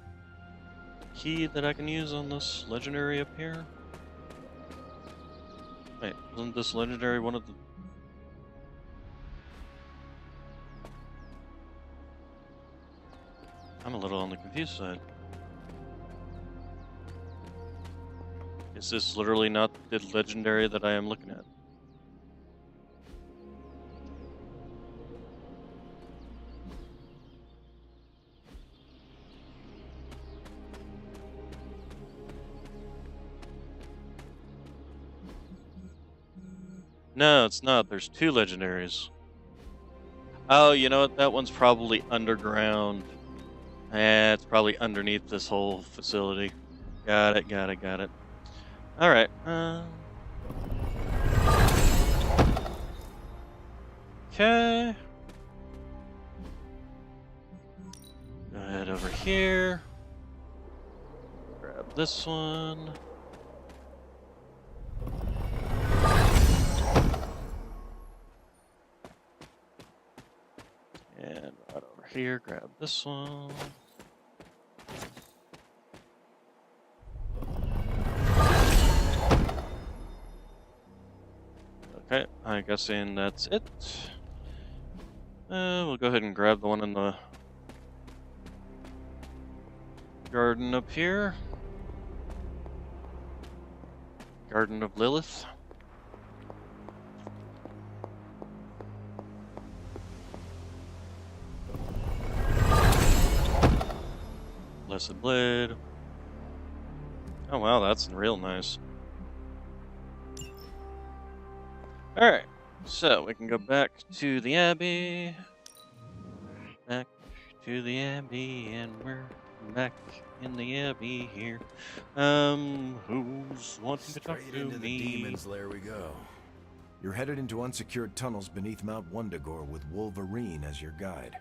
key that I can use on this legendary up here? Wait, wasn't this legendary one of the... I'm a little on the confused side. Is this literally not the legendary that I am looking at? No, it's not. There's two legendaries. Oh, you know what? That one's probably underground. It's probably underneath this whole facility. Got it, got it, got it. Alright. Okay. Go ahead over here. Grab this one. And right over here, grab this one. Okay, I'm guessing that's it. We'll go ahead and grab the one in the garden up here. Garden of Lilith. Blessed Blade. Oh wow, that's real nice. Alright, so we can go back to the Abbey. Back to the Abbey, and we're back in the Abbey here. Who's wanting to talk Straight to into me? the demon's lair we go. You're headed into unsecured tunnels beneath Mount Wundagore with Wolverine as your guide.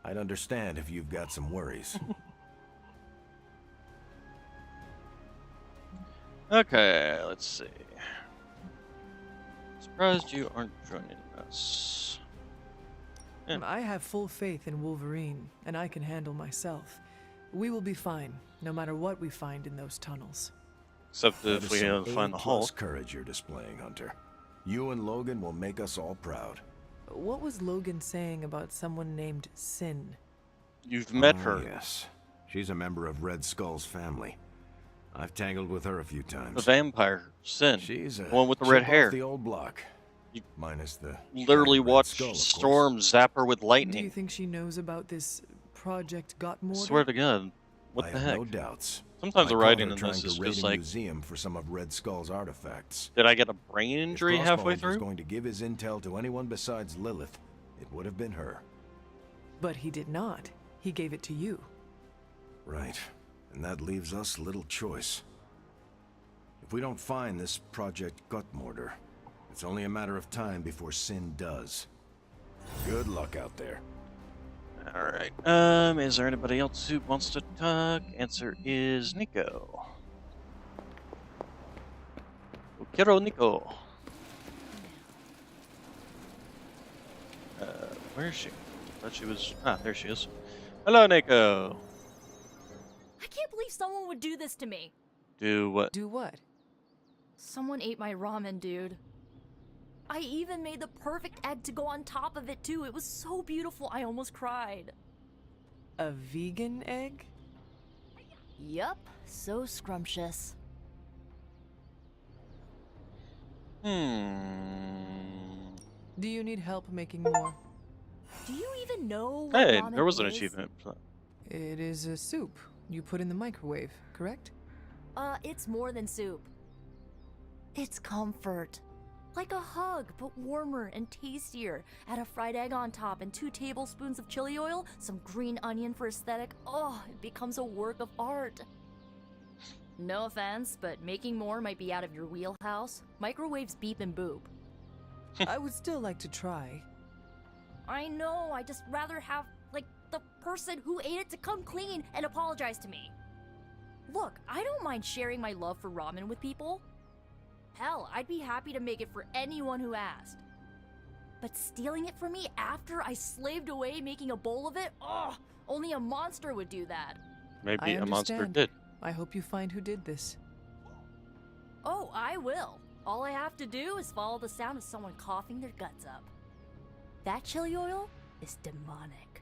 I'd understand if you've got some worries. Okay, let's see. Surprised you aren't joining us. Yeah. I have full faith in Wolverine, and I can handle myself. We will be fine, no matter what we find in those tunnels. Except That if is we some find the A+ Hulk. courage you're displaying, Hunter. You and Logan will make us all proud. What was Logan saying about someone named Sin? You've met her. Yes. She's a member of Red Skull's family. I've tangled with her a few times. The vampire, Sin. She's a one with the chip red off hair. the old block. Minus the Literally Red watched Skull, of course. Storm zap her with Do you lightning. think she knows about this Project Gottmortar? Swear to God. What I the have heck? no doubts. Sometimes I the caught writing her in trying this to is raid just a like, museum for some of Red Skull's artifacts. did I get a brain injury If halfway Crossbones was through? going to give his intel to anyone besides Lilith, it would have been her. But he did not. He gave it to you. Right. And that leaves us little choice. If we don't find this Project Gottmortar, it's only a matter of time before Sin does. Good luck out there. Alright. Is there anybody else who wants to talk? Answer is Nico. Quiero Nico. Where is she? I thought she was... Ah, there she is. Hello, Nico. I can't believe someone would do this to me. Do what? Do what? Someone ate my ramen, dude. I even made the perfect egg to go on top of it, too. It was so beautiful, I almost cried. A vegan egg? Yup, so scrumptious. Do you need help making more? Do you even know what Hey, ramen there was an is? achievement. It is a soup you put in the microwave, correct? It's more than soup. It's comfort. Like a hug, but warmer and tastier. Add a fried egg on top and 2 tablespoons of chili oil, some green onion for aesthetic. Oh, it becomes a work of art. No offense, but making more might be out of your wheelhouse. Microwaves beep and boop. I would still like to try. I know, I just rather have, like, the person who ate it to come clean and apologize to me. Look, I don't mind sharing my love for ramen with people. Hell, I'd be happy to make it for anyone who asked. But stealing it from me after I slaved away making a bowl of it? Oh, only a monster would do that. Maybe I a monster understand. did. I hope you find who did this. Oh, I will. All I have to do is follow the sound of someone coughing their guts up. That chili oil is demonic.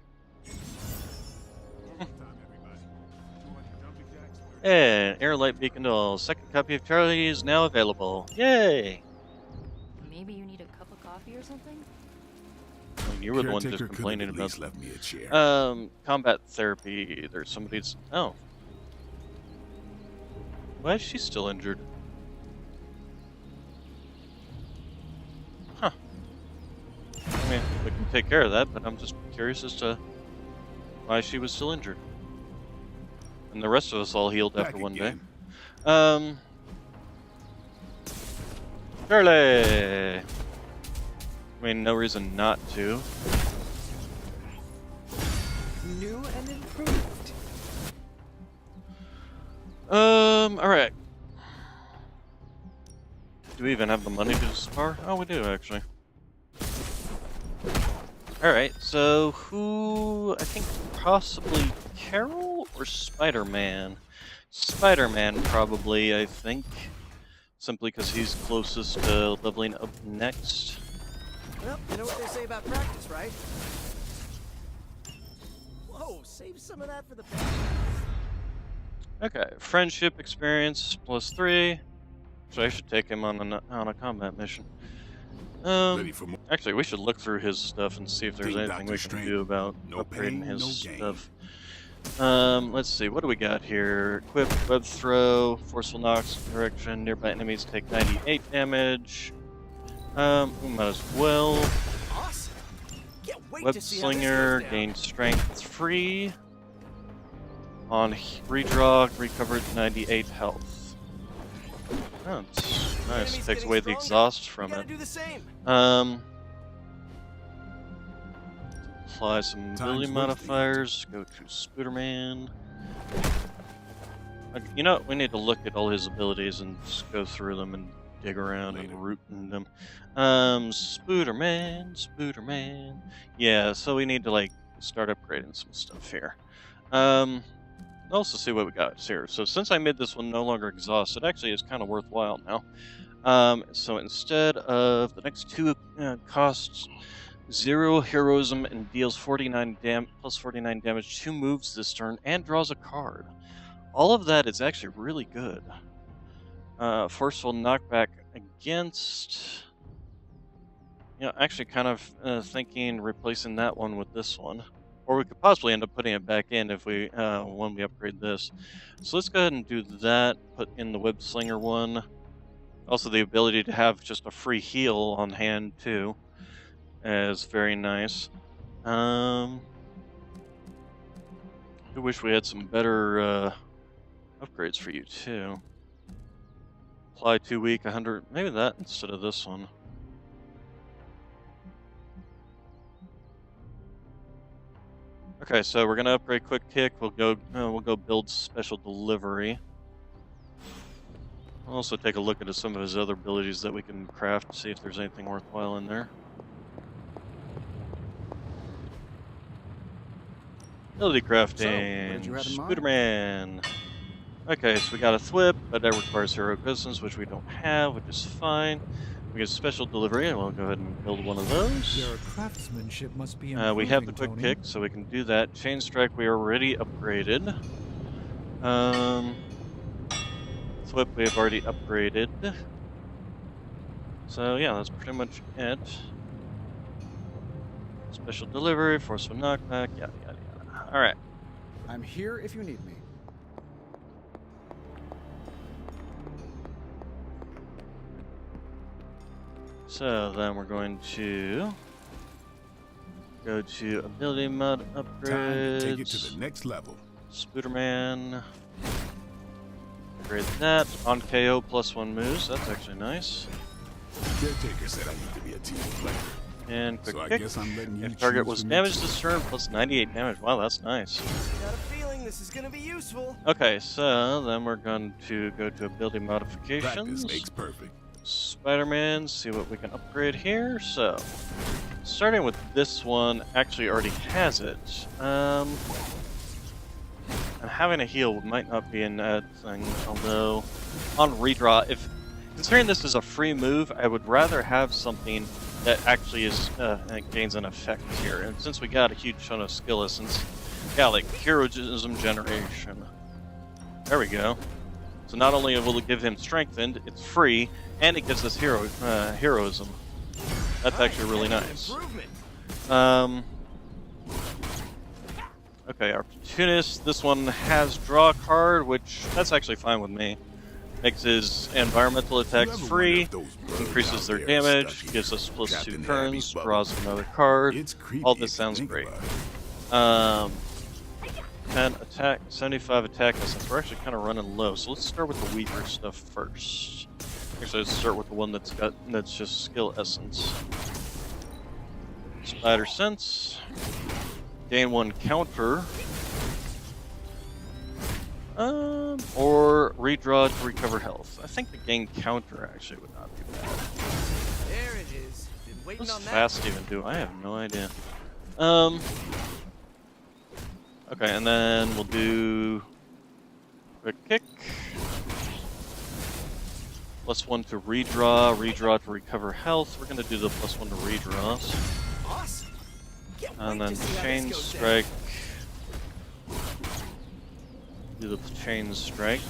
And Airlight Beacon Doll. Second copy of Charlie is now available. Yay! Maybe you need a cup of coffee or something? Well, you were the one just Caretaker could've complaining at about. least left me a chair. Combat therapy. There's somebody's. Oh. Why is she still injured? Huh. I mean, we can take care of that, but I'm just curious as to why she was still injured. And the rest of us all healed after one day. Charlie! I mean, no reason not to. New and improved. Alright. Do we even have the money to spar? Oh, we do, actually. Alright, so who... I think possibly Carol or Spider-Man? Spider-Man, probably, I think. Simply because he's closest to leveling up next. Well, you know what they say about practice, right? Whoa, save some of that for the best. Okay, friendship experience +3. So I should take him on a combat mission. Actually, we should look through his stuff and see if there's anything we can do about upgrading his stuff. Let's see, what do we got here? Equip, web throw, forceful knocks, direction, nearby enemies take 98 damage. We might as well. Awesome. Can't wait Web to see how this slinger, goes down. gain strength 3. On redraw, recovered 98 health. Oh, it's nice. Takes away the exhaust from it. Do the same. Apply some ability modifiers. Go to Spooderman. You know, we need to look at all his abilities and just go through them and dig around and root in them. Spooderman. Yeah, so we need to like start upgrading some stuff here. Also see what we got here. So since I made this one no longer exhaust, it actually is kind of worthwhile now. So instead of the next two costs 0 heroism and deals 49 plus 49 damage, 2 moves this turn, and draws a card. All of that is actually really good. Forceful knockback against. You know, actually kind of thinking replacing that one with this one. Or we could possibly end up putting it back in if we when we upgrade this. So let's go ahead and do that. Put in the web slinger one. Also the ability to have just a free heal on hand too is very nice. I wish we had some better upgrades for you too. Apply 2 week 100. Maybe that instead of this one. Okay, so we're gonna upgrade Quick Kick. We'll go build Special Delivery. I'll also take a look at some of his other abilities that we can craft, see if there's anything worthwhile in there. Ability crafting. Spooderman. Okay, so we got a Thwip, but that requires heroic distance, which we don't have, which is fine. We get Special Delivery, and we'll go ahead and build one of those. Your craftsmanship must be We have the improving, Quick Tony. Kick, so we can do that. Chain Strike, we already upgraded. Thwip, we have already upgraded. So yeah, that's pretty much it. Special Delivery, Forceful Knockback, yada yada yada. Alright. I'm here if you need me. So then we're going to go to ability mod upgrades. Time to take it to the next level. Spooderman. Upgrade that. On KO +1 moves. That's actually nice. Caretaker said I need to be a team player. And quick So I kick. guess I'm letting you If target choose was for damaged next. this turn, plus 98 damage. Wow, that's nice. Got a feeling this is gonna be useful. Okay, so then we're going to go to ability modifications. Practice makes perfect. Spider-Man, see what we can upgrade here. So, starting with this one, actually already has it. And having a heal might not be a bad thing, although on redraw, if considering this is a free move, I would rather have something that actually is gains an effect here. And since we got a huge ton of skill essence, yeah, like heroism generation. There we go. So not only will it give him strengthened, it's free, and it gives us heroism. That's actually really nice. Okay, Opportunist. This one has draw a card, which that's actually fine with me. Makes his environmental attacks free, increases their damage, gives us plus 2 turns, draws another card. All this sounds great. 10 attack, 75 attack essence. We're actually kind of running low, so let's start with the weaker stuff first. Actually, let's start with the one that's just skill essence. Spider sense. Gain 1 counter. Or redraw to recover health. I think the gain counter actually would not be bad. There it is. Been waiting What's on that. fast even do? I have no idea. Okay, and then we'll do quick kick. +1 to redraw to recover health. We're gonna do the +1 to redraws. Awesome. And then chain strike. Do the chain strike.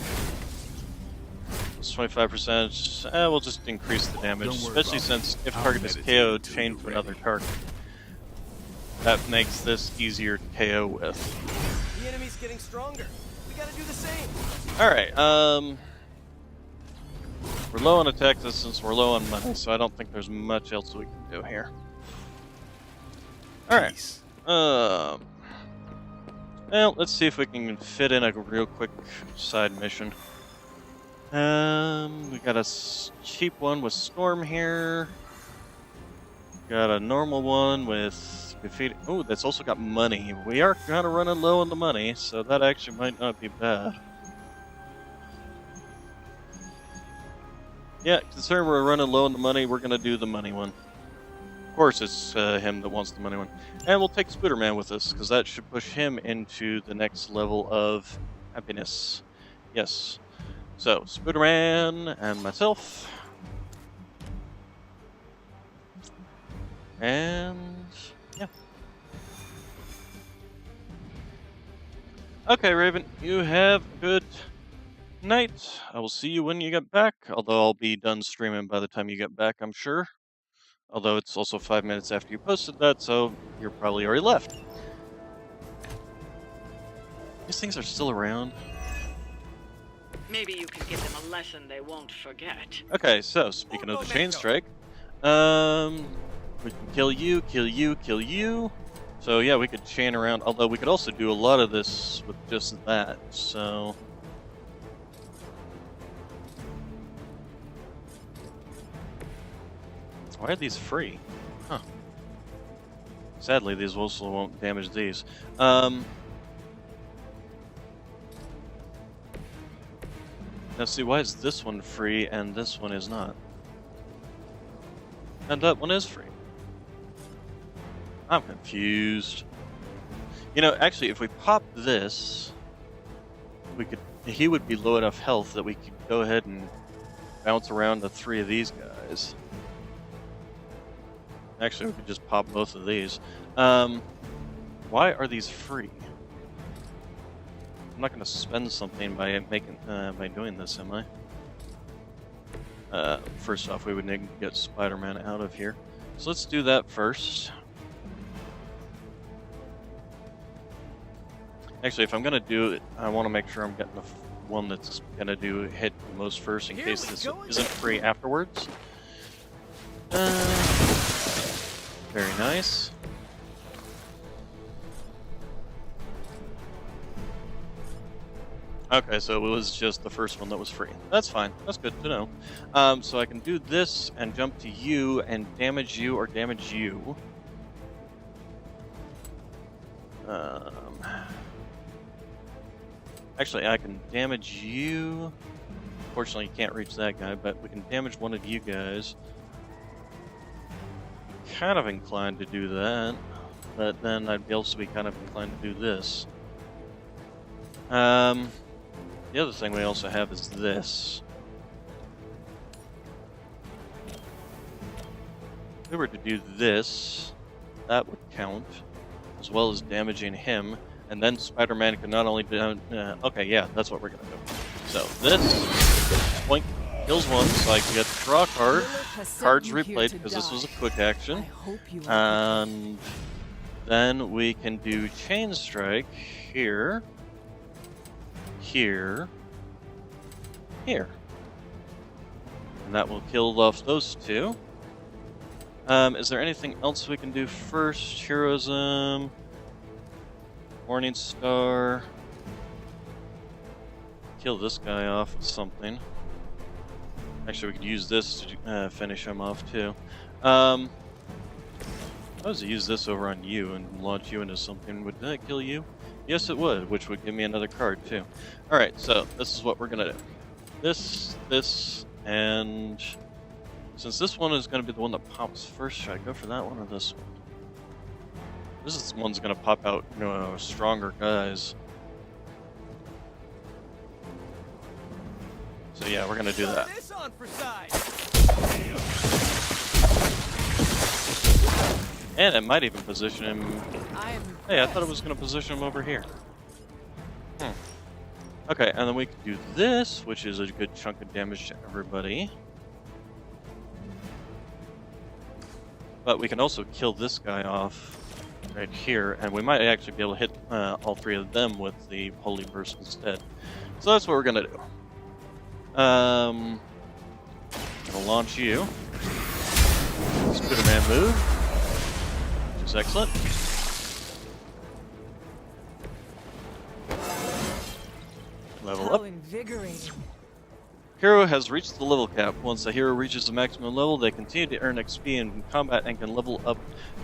It's 25%. We'll just increase the damage, especially since if target is KO'd, chain to another target. That makes this easier to KO with. The enemy's getting stronger. We gotta do the same. Alright, we're low on attack distance, we're low on money, so I don't think there's much else we can do here. Alright. Well, let's see if we can fit in a real quick side mission. We got a cheap one with Storm here. Got a normal one with defeat. Oh, that's also got money. We are kind of running low on the money, so that actually might not be bad. Yeah, considering we're running low on the money, we're gonna do the money one. Of course, it's him that wants the money one. And we'll take Spooderman with us, because that should push him into the next level of happiness. Yes. So, Spooderman and myself. And yeah. Okay, Raven, you have a good night. I will see you when you get back, although I'll be done streaming by the time you get back, I'm sure. Although it's also 5 minutes after you posted that, so you're probably already left. These things are still around. Maybe you can give them a lesson they won't forget. Okay, so speaking of the chain strike, we can kill you, kill you, kill you. So yeah, we could chain around, although we could also do a lot of this with just that, so... Why are these free? Huh. Sadly, these also won't damage these. Now see, why is this one free and this one is not? And that one is free. I'm confused. You know, actually, if we pop this, he would be low enough health that we could go ahead and bounce around the 3 of these guys. Actually, we could just pop both of these. Why are these free? I'm not going to spend something by by doing this, am I? First off, we would need to get Spider-Man out of here. So let's do that first. Actually, if I'm going to do it, I want to make sure I'm getting the one that's going to hit the most first in case this isn't free afterwards. Very nice. Okay, so it was just the first one that was free. That's fine. That's good to know. So I can do this and jump to you and damage you or damage you. Actually, I can damage you. Fortunately, you can't reach that guy, but we can damage one of you guys. Kind of inclined to do that, but then I'd also be kind of inclined to do this. The other thing we also have is this. If we were to do this, that would count, as well as damaging him, and then Spider-Man can not only do... okay, yeah, that's what we're gonna do. So this, boink, kills one, so I can get the draw card. Cards replayed because this was a quick action. And then we can do Chain Strike here. Here, here, and that will kill off those two. Is there anything else we can do first? Heroism, Morning Star, kill this guy off with something. Actually, we could use this to finish him off too. I was to use this over on you and launch you into something. Would that kill you? Yes, it would, which would give me another card, too. Alright, so this is what we're going to do. This, and since this one is going to be the one that pops first, should I go for that one or this one? This is the one's going to pop out, you know, stronger guys. So yeah, we're going to do that. And it might even position him... Hey, I thought it was going to position him over here. Okay, and then we can do this, which is a good chunk of damage to everybody. But we can also kill this guy off right here, and we might actually be able to hit all three of them with the Holy Burst instead. So that's what we're going to do. I'm going to launch you. Spider-Man move. Which is excellent. Level up. Hero has reached the level cap. Once the hero reaches the maximum level, they continue to earn XP in combat and can level up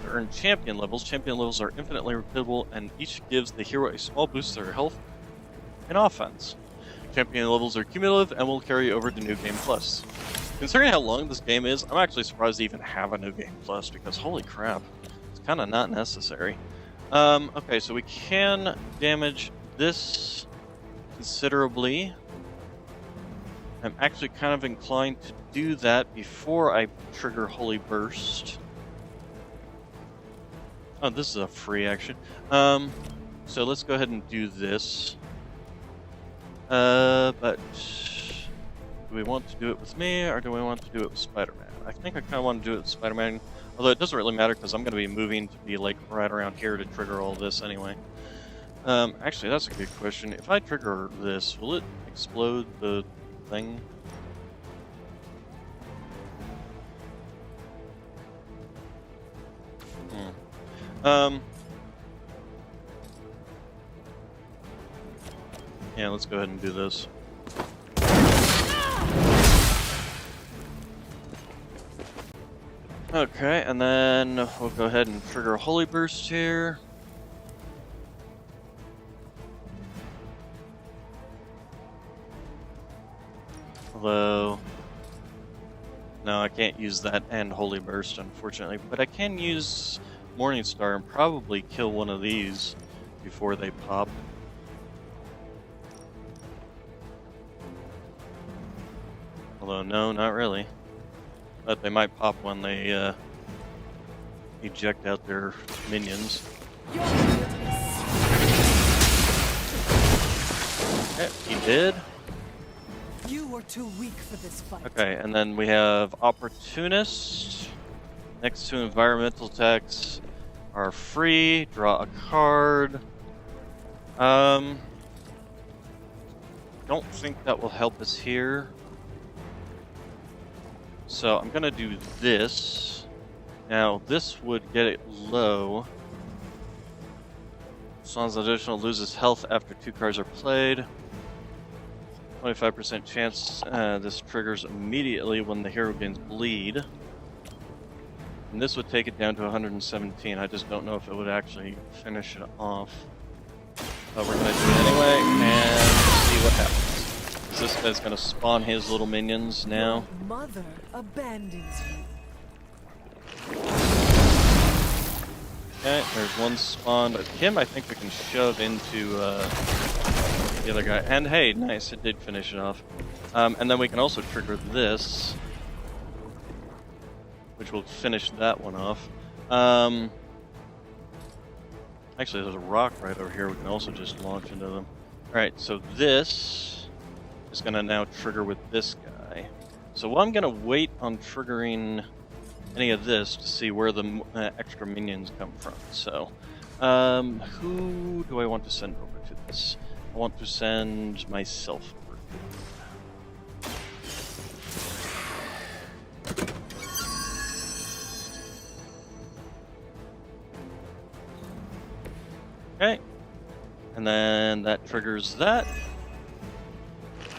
to earn champion levels. Champion levels are infinitely repeatable, and each gives the hero a small boost to their health and offense. Champion levels are cumulative and will carry over to New Game Plus. Considering how long this game is, I'm actually surprised to even have a New Game Plus, because holy crap, it's kind of not necessary. Okay, so we can damage this considerably. I'm actually kind of inclined to do that before I trigger Holy Burst. Oh, this is a free action. So let's go ahead and do this. But do we want to do it with me, or do we want to do it with Spider-Man? I think I kind of want to do it with Spider-Man, although it doesn't really matter because I'm going to be moving to be like right around here to trigger all this anyway. Actually, that's a good question. If I trigger this, will it explode the thing? Yeah, let's go ahead and do this. Okay, and then we'll go ahead and trigger Holy Burst here. Although, no, I can't use that and Holy Burst, unfortunately. But I can use Morning Star and probably kill one of these before they pop. Although, no, not really. But they might pop when they eject out their minions. Okay, he did. You are too weak for this fight. Okay, and then we have Opportunist. Next to environmental attacks are free. Draw a card. Don't think that will help us here. So I'm gonna do this. Now this would get it low. As long as additional loses health after 2 cards are played. 25% chance this triggers immediately when the hero gains bleed. And this would take it down to 117. I just don't know if it would actually finish it off. But we're going to do it anyway and see what happens. Is this guy's going to spawn his little minions now? Your mother abandons you. Okay, there's one spawn, but him I think we can shove into the other guy. And hey, nice, it did finish it off. And then we can also trigger this, which will finish that one off. Actually, there's a rock right over here we can also just launch into them. Alright, so this is going to now trigger with this guy. So I'm going to wait on triggering any of this to see where the extra minions come from. So, who do I want to send over to this? I want to send myself over. Okay, and then that triggers that.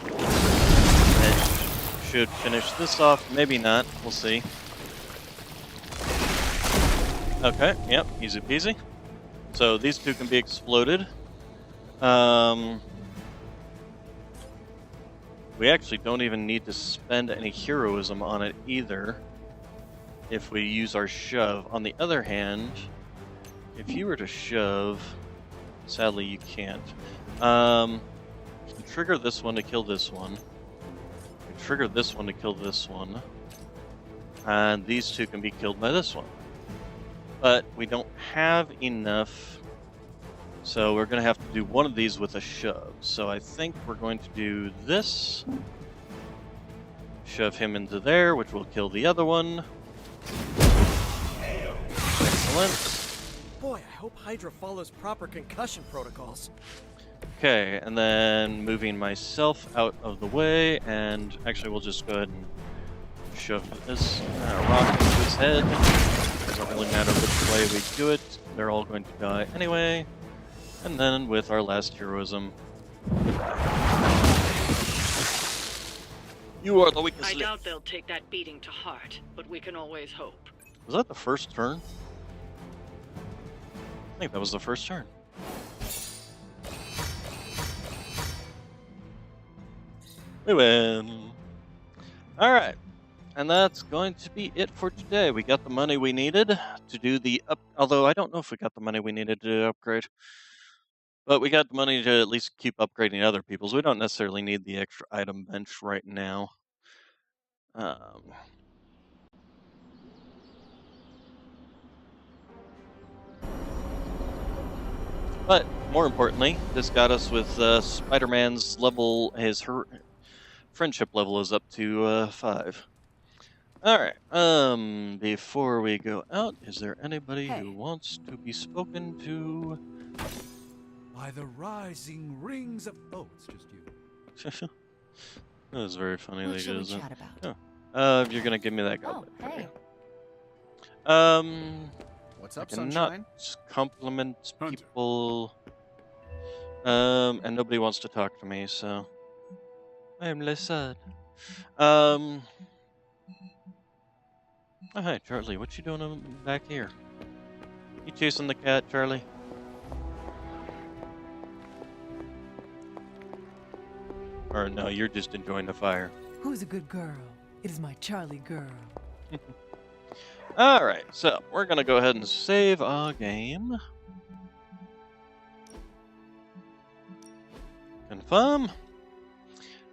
It should finish this off, maybe not, we'll see. Okay, yep, easy peasy. So these two can be exploded. We actually don't even need to spend any heroism on it either if we use our shove. On the other hand, if you were to shove, sadly you can't. You can trigger this one to kill this one. You can trigger this one to kill this one. And these two can be killed by this one. But we don't have enough, so we're going to have to do one of these with a shove. So I think we're going to do this. Shove him into there, which will kill the other one. Excellent. Boy, I hope Hydra follows proper concussion protocols. Okay, and then moving myself out of the way, and actually we'll just go ahead and shove this rock into his head. Doesn't really matter which way we do it, they're all going to die anyway. And then with our last heroism, you are the weakest I link. doubt they'll take that beating to heart, but we can always hope. Was that the first turn? I think that was the first turn. We win. Alright. And that's going to be it for today. We got the money we needed to do the although I don't know if we got the money we needed to upgrade. But we got the money to at least keep upgrading other people's. We don't necessarily need the extra item bench right now. But more importantly, this got us with Spider-Man's level. His friendship level is up to 5. Alright, before we go out, is there anybody who wants to be spoken to? By the rising rings of... Oh, it's just you. That was very funny. What They should we did chat about? Oh. You're gonna give me that goblet. Hey. What's up, I Sunshine? cannot compliment people. And nobody wants to talk to me, so I am less sad. Oh, hi, Charlie. What you doing back here? You chasing the cat, Charlie? Or no, you're just enjoying the fire. Who's a good girl? It is my Charlie girl. Alright, so we're going to go ahead and save our game. Confirm.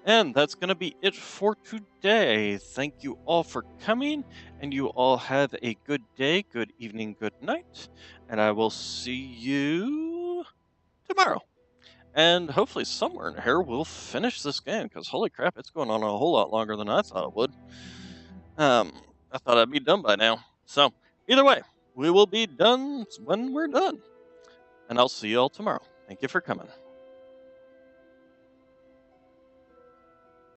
And that's going to be it for today. Thank you all for coming, and you all have a good day, good evening, good night, and I will see you tomorrow. And hopefully somewhere in here we'll finish this game, because holy crap, it's going on a whole lot longer than I thought it would. I thought I'd be done by now. So, either way, we will be done when we're done. And I'll see you all tomorrow. Thank you for coming.